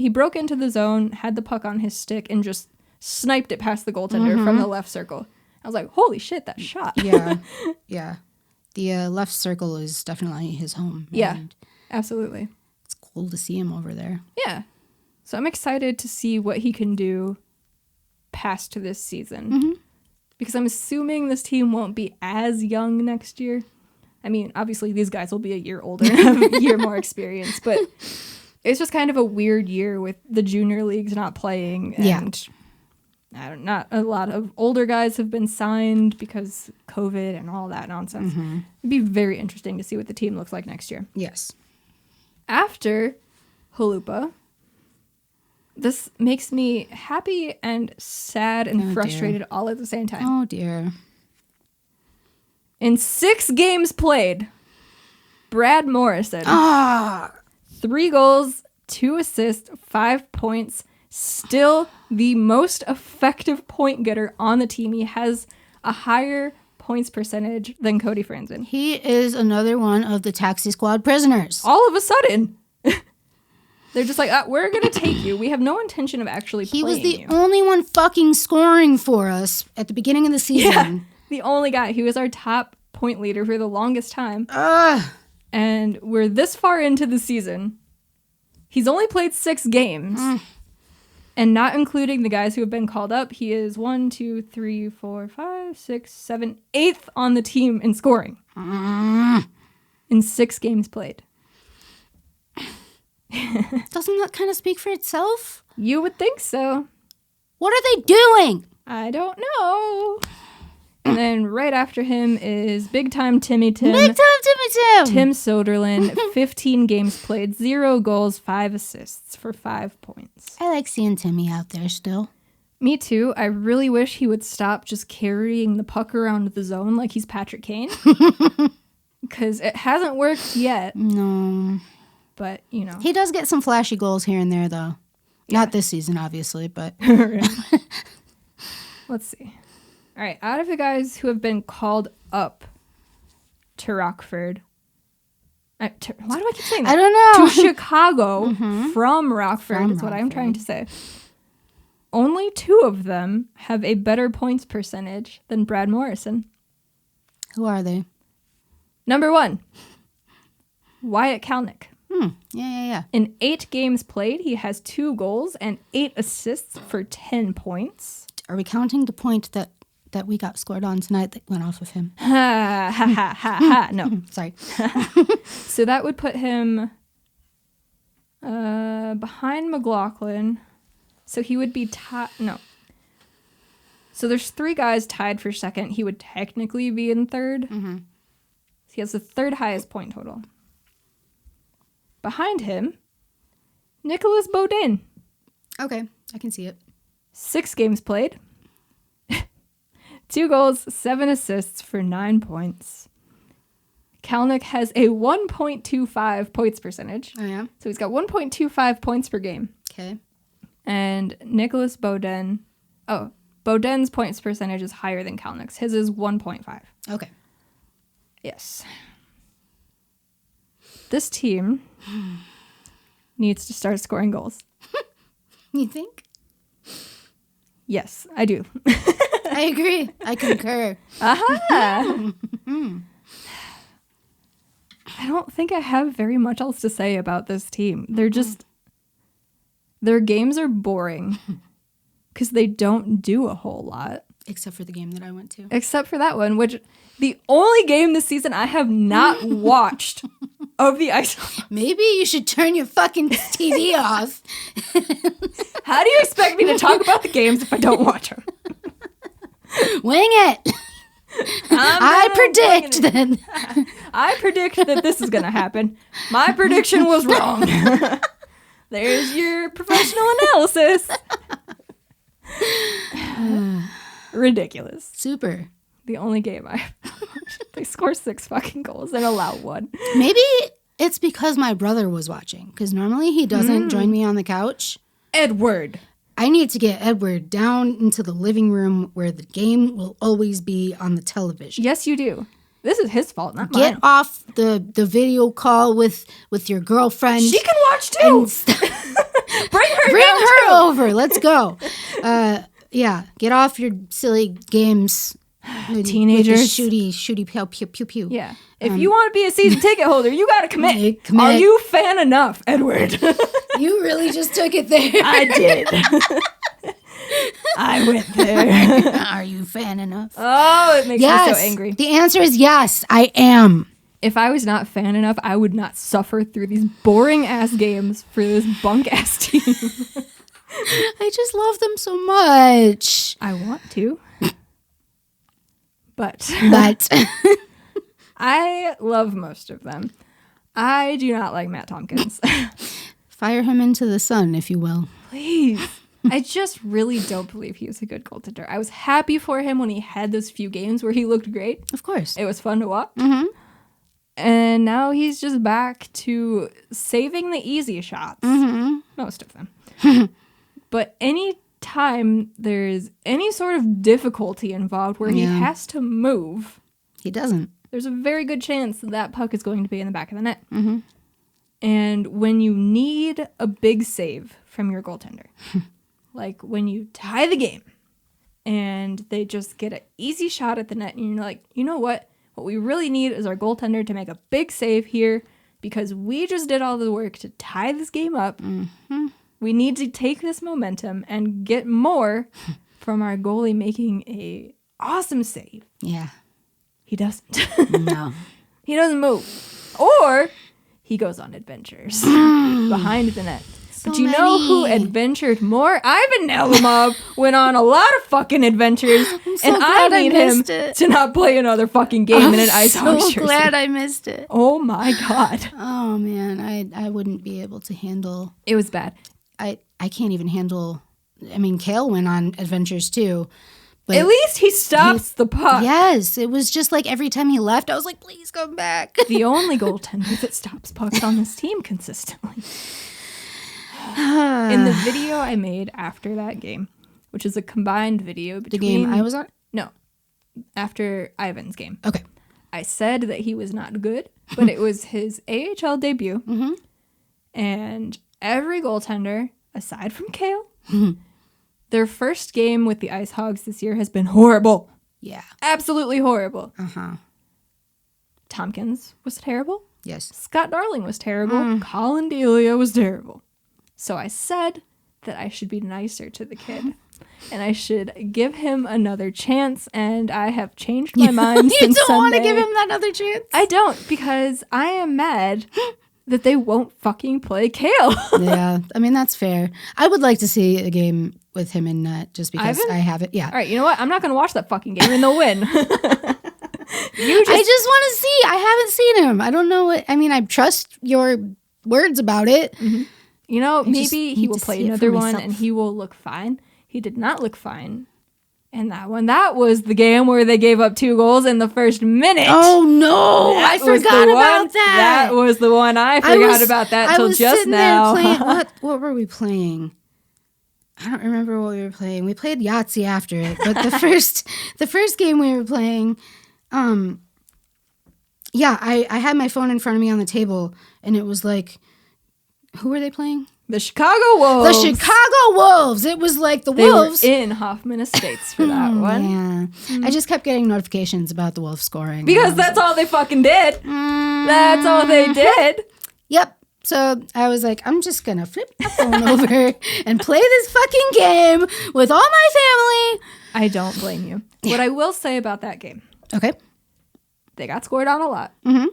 broke into the zone, had the puck on his stick, and just sniped it past the goaltender from the left circle. I was like, holy shit, that shot. Yeah. Yeah. The left circle is definitely his home. Yeah, absolutely. It's cool to see him over there. Yeah. So I'm excited to see what he can do past this season. Because I'm assuming this team won't be as young next year. I mean, obviously these guys will be a year older and have a year more experience, but it's just kind of a weird year with the junior leagues not playing, and not a lot of older guys have been signed because COVID and all that nonsense. It'd be very interesting to see what the team looks like next year. Yes. After Halupa, this makes me happy and sad and frustrated all at the same time. Oh, dear. In 6 games played, Brad Morrison. 3 goals, 2 assists, 5 points. Still the most effective point getter on the team. He has a higher points percentage than Cody Franzen. He is another one of the taxi squad prisoners. All of a sudden, they're just like, we're going to take you. We have no intention of actually playing you. He was the only one fucking scoring for us at the beginning of the season. Yeah, the only guy. He was our top point leader for the longest time. And we're this far into the season. He's only played 6 games. And not including the guys who have been called up, he is 1, 2, 3, 4, 5, 6, 7, 8th on the team in scoring. In 6 games played. Doesn't that kind of speak for itself? You would think so. What are they doing? I don't know. And then right after him is Big Time Timmy Tim. Big Time Timmy Tim! Tim Soderlund, 15 games played, 0 goals, 5 assists for 5 points. I like seeing Timmy out there still. Me too. I really wish he would stop just carrying the puck around the zone like he's Patrick Kane. Because it hasn't worked yet. No. But, you know. He does get some flashy goals here and there, though. Yeah. Not this season, obviously, but... Let's see. All right, out of the guys who have been called up to Rockford, why do I keep saying that? I don't know. To Chicago from Rockford is what I'm trying to say. Only 2 of them have a better points percentage than Brad Morrison. Who are they? Number 1, Wyatt Kalnick. Yeah. In 8 games played, he has 2 goals and 8 assists for 10 points. Are we counting the point that we got scored on tonight that went off of him? No. Sorry. So that would put him behind Mclaughlin. So he would be no. So there's 3 guys tied for second. He would technically be in third. He has the 3rd highest point total. Behind him, Nicholas Beaudin. Okay, I can see it. 6 games played. 2 goals, 7 assists for 9 points. Kalnick has a 1.25 points percentage. Oh, yeah? So he's got 1.25 points per game. Okay. And Nicholas Beaudin, Beaudin's points percentage is higher than Kalnick's. His is 1.5. Okay. Yes. This team needs to start scoring goals. You think? Yes, I do. I agree. I concur. Aha! I don't think I have very much else to say about this team. They're just... Their games are boring because they don't do a whole lot. Except for the game that I went to. Except for that one, which the only game this season I have not watched of the IceHogs. Maybe you should turn your fucking TV off. How do you expect me to talk about the games if I don't watch them? Wing it. I predict that this is going to happen. My prediction was wrong. There's your professional analysis. Ridiculous. Super. The only game they score 6 fucking goals and allow 1. Maybe it's because my brother was watching, because normally he doesn't join me on the couch. Edward. I need to get Edward down into the living room where the game will always be on the television. Yes, you do. This is his fault, not mine. Get off the video call with your girlfriend. She can watch too. Bring her over. Let's go. Yeah, get off your silly games. Teenagers. Shooty, pew, pew, pew. Yeah. If you want to be a season ticket holder, you got to commit. Are you fan enough, Edward? You really just took it there. I did. I went there. Are you fan enough? Oh, it makes me so angry. The answer is yes, I am. If I was not fan enough, I would not suffer through these boring ass games for this bunk ass team. I just love them so much. I want to. But I love most of them. I do not like Matt Tompkins. Fire him into the sun, if you will. Please. I just really don't believe he was a good goaltender. I was happy for him when he had those few games where he looked great. Of course. It was fun to watch. Mm-hmm. And now he's just back to saving the easy shots. Mm-hmm. Most of them. But any time there's any sort of difficulty involved where he has to move, he doesn't. There's a very good chance that puck is going to be in the back of the net. Mm-hmm. And when you need a big save from your goaltender, like when you tie the game and they just get an easy shot at the net and you're like, you know what? What we really need is our goaltender to make a big save here because we just did all the work to tie this game up. Mm-hmm. We need to take this momentum and get more from our goalie making a awesome save. Yeah. He doesn't. No. He doesn't move. Or he goes on adventures behind the net. But you know who adventured more? Ivan Nalimov went on a lot of fucking adventures. And I need him to not play another fucking game in an IceHogs jersey. I'm so glad I missed it. Oh my God. Oh man, I wouldn't be able to handle. It was bad. I can't even handle. I mean, Kale went on adventures too. But at least he stops the puck. Yes, it was just like every time he left, I was like, please come back. The only goaltender that stops pucks on this team consistently. In the video I made after that game, which is a combined video between... The game I was on? No, after Ivan's game. Okay. I said that he was not good, but it was his AHL debut. Mm-hmm. And every goaltender, aside from Kale, their first game with the IceHogs this year has been horrible. Yeah. Absolutely horrible. Uh-huh. Tompkins was terrible. Yes. Scott Darling was terrible. Colin Delia was terrible. So I said that I should be nicer to the kid. And I should give him another chance. And I have changed my mind since Sunday. You don't want to give him that other chance? I don't, because I am mad that they won't fucking play Kale. Yeah. I mean, that's fair. I would like to see a game with him in net just because I have it. Yeah. All right, you know what? I'm not going to watch that fucking game and they'll win. I just want to see. I haven't seen him. I don't know what. I mean, I trust your words about it. Mm-hmm. You know, maybe he will play another one and he will look fine. He did not look fine in that one. That was the game where they gave up 2 goals in the first minute. Oh, no. I forgot about that. That was the one. I forgot about that till just now. What were we playing? I don't remember what we were playing. We played Yahtzee after it. But the first game we were playing, I had my phone in front of me on the table. And it was like, who were they playing? The Chicago Wolves. The Chicago Wolves. It was like the Wolves. They were in Hoffman Estates for that one. Yeah. I just kept getting notifications about the Wolves scoring. Because that's all they fucking did. That's all they did. Yep. So I was like, I'm just going to flip my phone over and play this fucking game with all my family. I don't blame you. What I will say about that game. Okay. They got scored on a lot. Mm-hmm.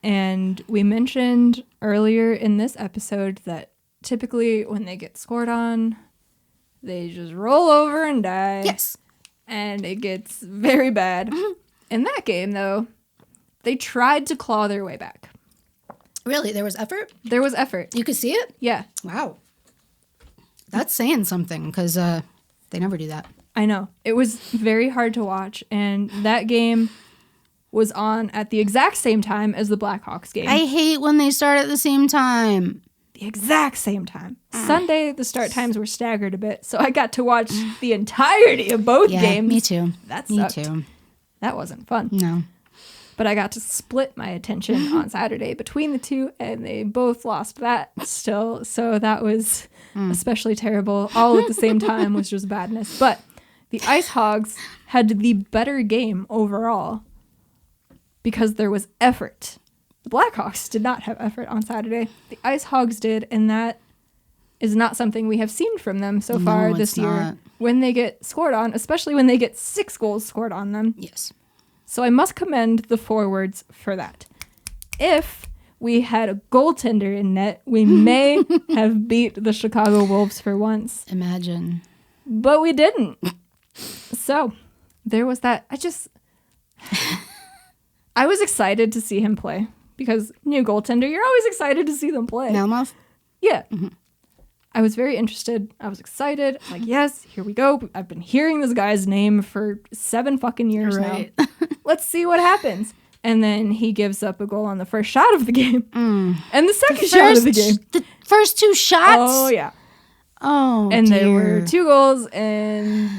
And we mentioned earlier in this episode that typically when they get scored on, they just roll over and die. Yes. And it gets very bad. Mm-hmm. In that game, though, they tried to claw their way back. Really? There was effort? There was effort. You could see it? Yeah. Wow. That's saying something because they never do that. I know. It was very hard to watch. And that game was on at the exact same time as the Blackhawks game. I hate when they start at the same time. The exact same time. Sunday, the start times were staggered a bit. So I got to watch the entirety of both games. Me too. That sucked. Me too. That wasn't fun. No. But I got to split my attention on Saturday between the two, and they both lost that still. So that was especially terrible. All at the same time was just badness. But the IceHogs had the better game overall because there was effort. The Blackhawks did not have effort on Saturday. The IceHogs did, and that is not something we have seen from them so far this year. Not. When they get scored on, especially when they get 6 goals scored on them. Yes. So I must commend the forwards for that. If we had a goaltender in net, we may have beat the Chicago Wolves for once. Imagine. But we didn't. So there was that. I was excited to see him play because new goaltender, you're always excited to see them play. Melmoth? Yeah. Mm-hmm. I was very interested. I was excited. Like, yes, here we go. I've been hearing this guy's name for 7 fucking years now. Let's see what happens. And then he gives up a goal on the first shot of the game. And the second shot of the game. The first 2 shots? Oh, yeah. Oh, and dear. there were 2 goals, and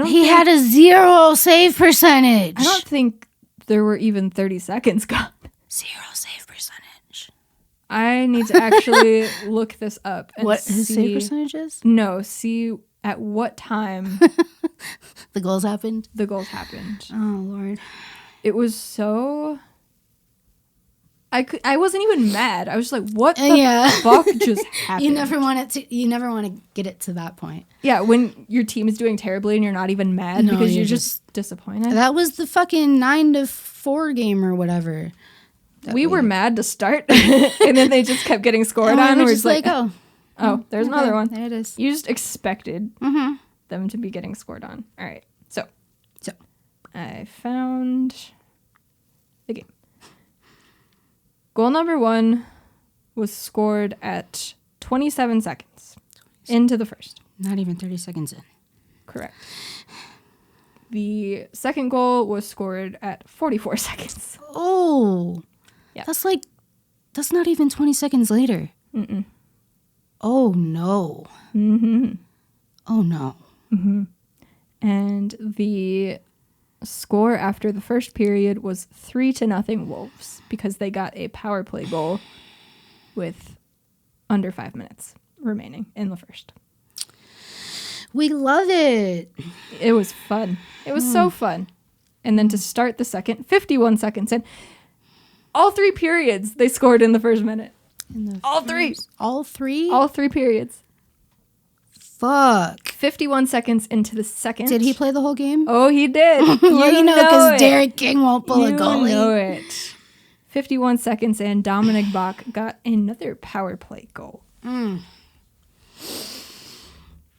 He had a 0 save percentage. I don't think there were even 30 seconds gone. 0 save percentage. I need to actually look this up. And what his save percentage is? No, see at what time the goals happened. Oh, Lord. It was so... I wasn't even mad. I was just like, what the fuck just happened? You never want to get it to that point. Yeah, when your team is doing terribly and you're not even mad because you're just disappointed. That was the fucking 9-4 game or whatever. We were mad to start, and then they just kept getting scored on. And we're just like, oh, there's another one. There it is. You just expected them to be getting scored on. All right, so I found the game. Goal number 1 was scored at 27 seconds into the first. Not even 30 seconds in. Correct. The second goal was scored at 44 seconds. Oh. Yeah. That's not even 20 seconds later. Mm-mm. Oh, no. Mm-hmm. Oh, no. Mm-hmm. And the score after the first period was 3-0 Wolves because they got a power play goal with under 5 minutes remaining in the first. We love it. It was fun. It was so fun. And then to start the second, 51 seconds in, all 3 periods they scored in the first minute. All 3. All 3? All 3 periods. Fuck. 51 seconds into the second. Did he play the whole game? Oh, he did. You know, because Derek King won't pull a goalie. You know it. 51 seconds in, Dominic Bach got another power play goal. And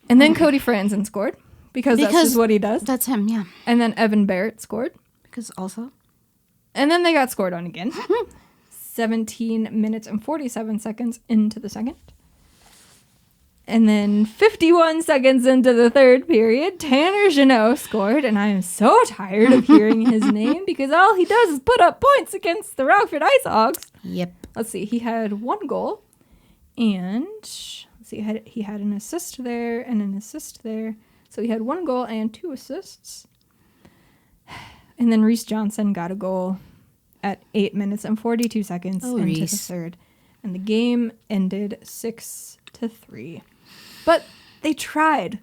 then Cody Franzen scored because that's just what he does. That's him, yeah. And then Evan Barrett scored. Because also. And then they got scored on again. 17 minutes and 47 seconds into the second. And then 51 seconds into the third period, Tanner Jeannot scored, and I am so tired of hearing his name because all he does is put up points against the Rockford IceHogs. Yep. Let's see, he had 1 goal, and let's see, he had an assist there and an assist there. So he had 1 goal and 2 assists. And then Reese Johnson got a goal at 8 minutes and 42 seconds into the third. And the game ended 6-3. But they tried.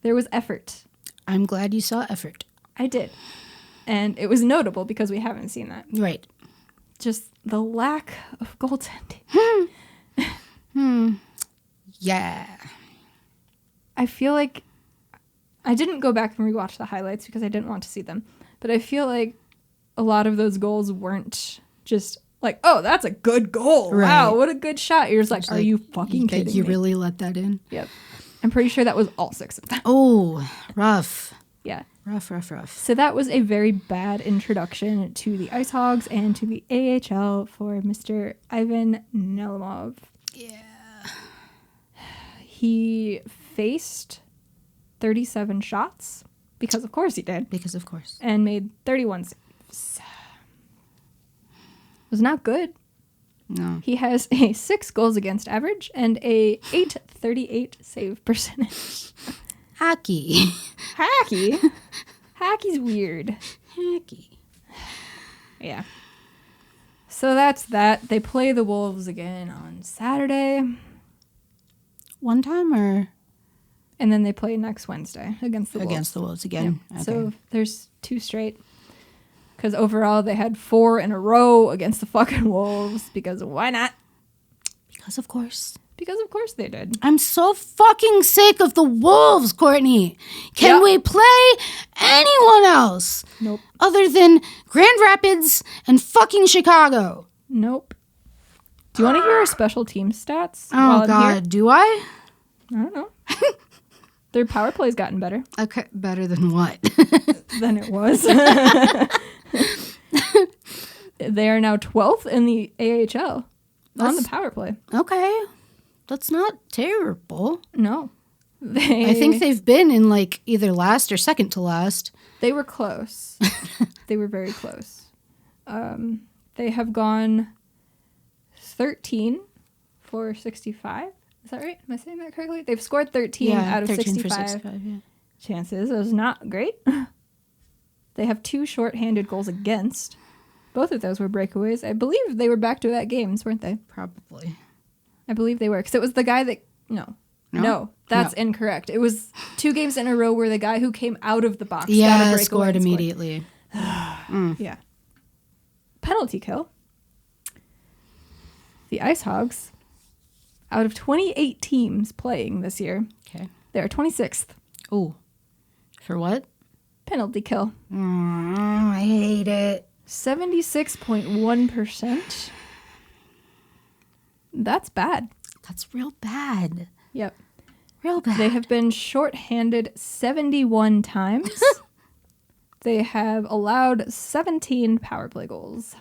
There was effort. I'm glad you saw effort. I did. And it was notable because we haven't seen that. Right. Just the lack of goaltending. Yeah. I feel like I didn't go back and rewatch the highlights because I didn't want to see them. But I feel like a lot of those goals weren't just like, oh, that's a good goal. Right. Wow, what a good shot. You're just like, are you fucking kidding You me? really let that in? Yep. I'm pretty sure that was all 6 of them. Oh, rough. Yeah. Rough. So that was a very bad introduction to the IceHogs and to the AHL for Mr. Ivan Nelimov. Yeah. He faced 37 shots, because of course he did. Because of course. And made 31 saves. Was not good. No. He has a 6 goals against average and a .838 save percentage. Hockey. Hockey's weird. Hockey. Yeah. So that's that. They play the Wolves again on Saturday. One time or? And then they play next Wednesday against the Wolves. Against the Wolves again. Yeah. Okay. So there's 2 straight. Because overall they had 4 in a row against the fucking Wolves. Because why not? Because of course. Because of course they did. I'm so fucking sick of the Wolves, Courtney. Can we play anyone else? Nope. Other than Grand Rapids and fucking Chicago. Nope. Do you want to hear our special team stats? Oh, God. Do I? I don't know. Their power play's gotten better. Okay. Better than what? Than it was. They are now 12th in the AHL on the power play. Okay. That's not terrible. No. I think they've been in like either last or second to last. They were close. They were very close. They have gone 13 for 65. Is that right? Am I saying that correctly? They've scored 13 out of 13 65 for 65, yeah. chances. It was not great. They have 2 shorthanded goals against. Both of those were breakaways. I believe they were back-to-back games, weren't they? Probably. I believe they were. Because it was the guy that... No, that's incorrect. It was 2 games in a row where the guy who came out of the box got a breakaway scored immediately. Yeah. Penalty kill. The IceHogs, out of 28 teams playing this year, they're 26th. Oh. For what? Penalty kill. I hate it. 76.1%. That's bad. That's real bad. Yep. Real bad. They have been shorthanded 71 times. They have allowed 17 power play goals.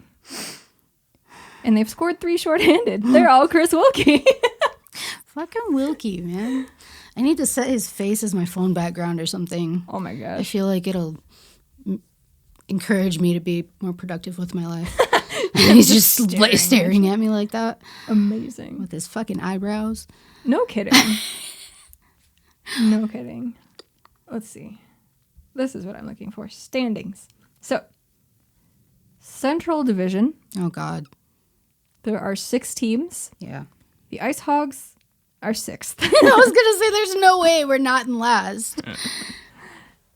And they've scored 3 shorthanded. They're all Chris Wilkie. Fucking Wilkie, man. I need to set his face as my phone background or something. Oh my gosh. I feel like it'll encourage me to be more productive with my life. He's just staring at me like that. Amazing. With his fucking eyebrows. No kidding. No kidding. Let's see. This is what I'm looking for. Standings. So, Central Division. Oh, God. There are 6 teams. Yeah. The IceHogs are 6th. I was going to say there's no way we're not in last.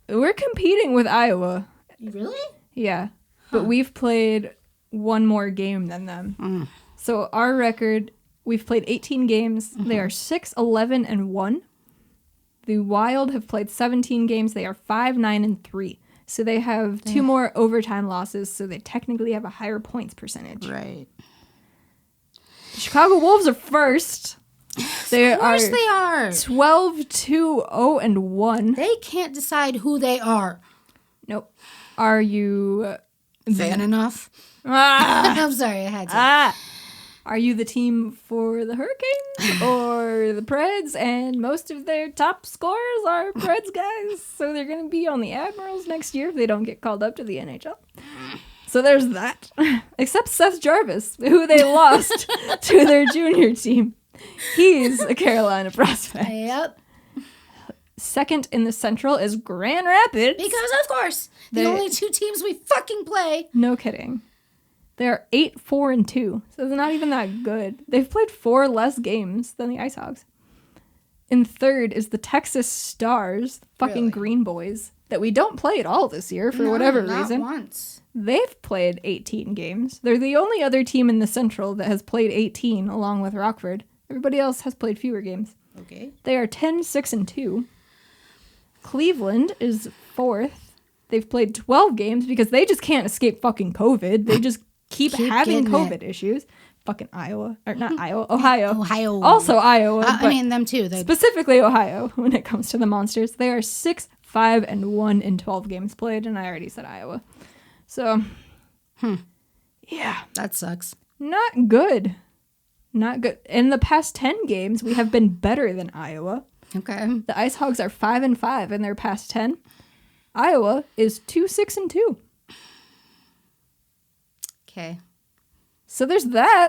We're competing with Iowa. Really? Yeah. But we've played 1 more game than them. So our record, we've played 18 games. They are 6-11-1. The Wild have played 17 games. They are 5-9-3. So they have 2 more overtime losses. So they technically have a higher points percentage. Right. The Chicago Wolves are first. They Of course they are. 12-2-0-1. They can't decide who they are. Nope. Are you fan enough? I'm sorry, I had to. Are you the team for the Hurricanes or the Preds? And most of their top scorers are Preds guys. So they're going to be on the Admirals next year if they don't get called up to the NHL. So there's that. Except Seth Jarvis, who they lost to their junior team. He's a Carolina prospect. Yep. Second in the Central is Grand Rapids. Because, of course, the only 2 teams we fucking play. No kidding. They're 8-4-2, so they're not even that good. They've played 4 less games than the IceHogs. In third is the Texas Stars, fucking Green Boys, that we don't play at all this year for whatever reason. Not once. They've played 18 games. They're the only other team in the Central that has played 18 along with Rockford. Everybody else has played fewer games. Okay. They are 10-6-2. Cleveland is 4th. They've played 12 games because they just can't escape fucking COVID. They just keep having COVID issues. Fucking Iowa. Or not Iowa. Ohio. Ohio. Also Iowa. I mean, them too. Specifically Ohio when it comes to the Monsters. They are 6-5-1 in 12 games played. And I already said Iowa. So, yeah. That sucks. Not good. Not good. In the past 10 games, we have been better than Iowa. Okay. The IceHogs are 5-5 in their past 10. Iowa is 2-6-2. Okay. So there's that.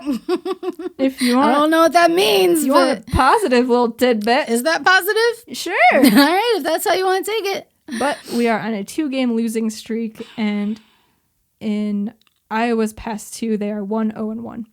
If you want, I don't know what that means. You want a positive little tidbit? Is that positive? Sure. All right, if that's how you want to take it. But we are on a 2-game losing streak, and in Iowa's past 2, they are 1-0-1.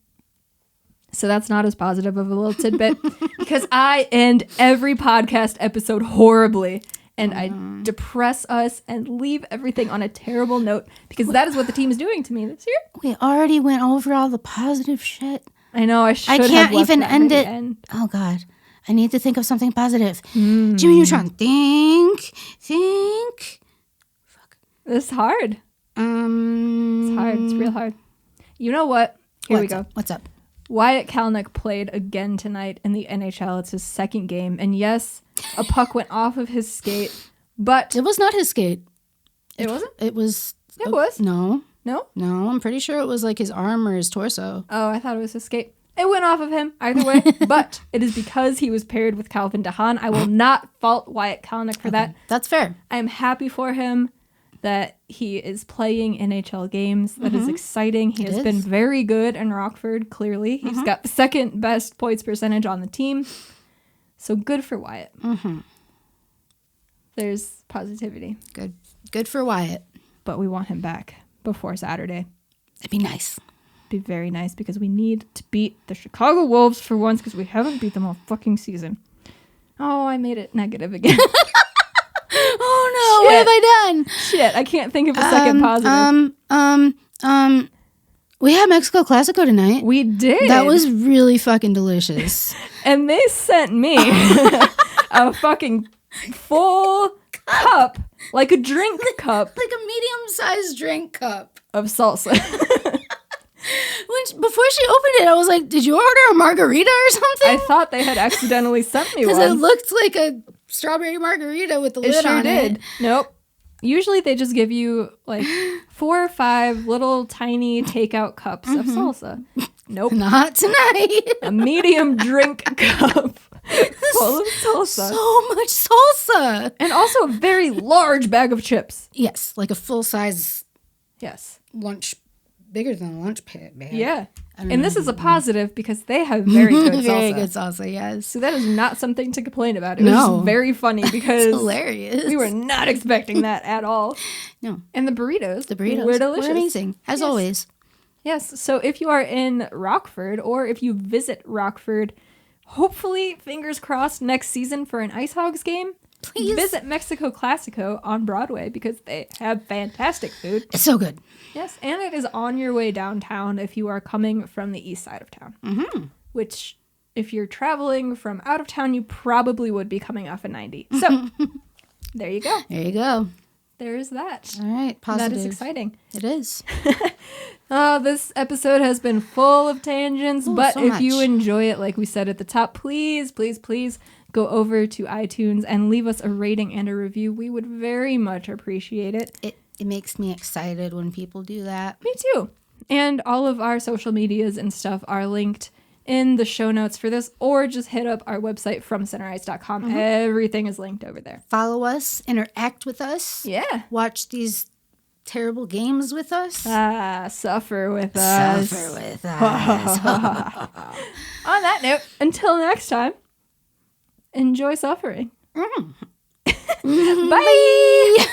So that's not as positive of a little tidbit because I end every podcast episode horribly. And I depress us and leave everything on a terrible note because that is what the team is doing to me this year. We already went over all the positive shit. I know, I should have. I can't even end it. End. Oh, God. I need to think of something positive. Jimmy Neutron, think. Fuck. This is hard. It's hard. It's real hard. You know what? Here we go. What's up? Wyatt Kalnick played again tonight in the NHL. It's his second game. And yes, a puck went off of his skate, but... It was not his skate. It wasn't? It was... It was? No. No? No, I'm pretty sure it was like his arm or his torso. Oh, I thought it was his skate. It went off of him either way, but it is because he was paired with Calvin DeHaan. I will not fault Wyatt Kalnick for that. That's fair. I am happy for him that he is playing NHL games. That is exciting. He has been very good in Rockford, clearly. He's got the second best points percentage on the team. So good for Wyatt. There's positivity. Good for Wyatt. But we want him back before Saturday. It'd be nice. Be very nice because we need to beat the Chicago Wolves for once because we haven't beat them all fucking season. Oh, I made it negative again. Oh no, what have I done? Shit, I can't think of a second positive. We had Mexico Classico tonight. We did. That was really fucking delicious. And they sent me a fucking full cup, like a drink cup. Like a medium-sized drink cup. Of salsa. Before she opened it, I was like, did you order a margarita or something? I thought they had accidentally sent me one. Because it looked like a strawberry margarita with the lid on it. Nope. Usually they just give you like 4 or 5 little tiny takeout cups of salsa. Nope. Not tonight. A medium drink cup full of salsa. So much salsa. And also a very large bag of chips. Yes, like a full-size lunch, bigger than a lunch bag. Yeah. And this is a positive because they have very good salsa. Very good salsa, yes. So that is not something to complain about. It was just very funny because it's hilarious. We were not expecting that at all. No. And the burritos were delicious. Were amazing, as always. Yes. So if you are in Rockford or if you visit Rockford, hopefully, fingers crossed, next season for an IceHogs game, please visit Mexico Classico on Broadway because they have fantastic food. It's so good. Yes, and it is on your way downtown if you are coming from the east side of town. Which, if you're traveling from out of town, you probably would be coming off of 90. So, there you go. There you go. There is that. All right, positive. That is exciting. It is. This episode has been full of tangents, but so if much. you enjoy it, like we said at the top, please, please, please go over to iTunes and leave us a rating and a review. We would very much appreciate it. It makes me excited when people do that. Me too. And all of our social medias and stuff are linked in the show notes for this, or just hit up our website fromcenterice.com. Everything is linked over there. Follow us, interact with us. Yeah. Watch these terrible games with us. Suffer with us. Suffer with us. On that note, until next time, enjoy suffering. Bye.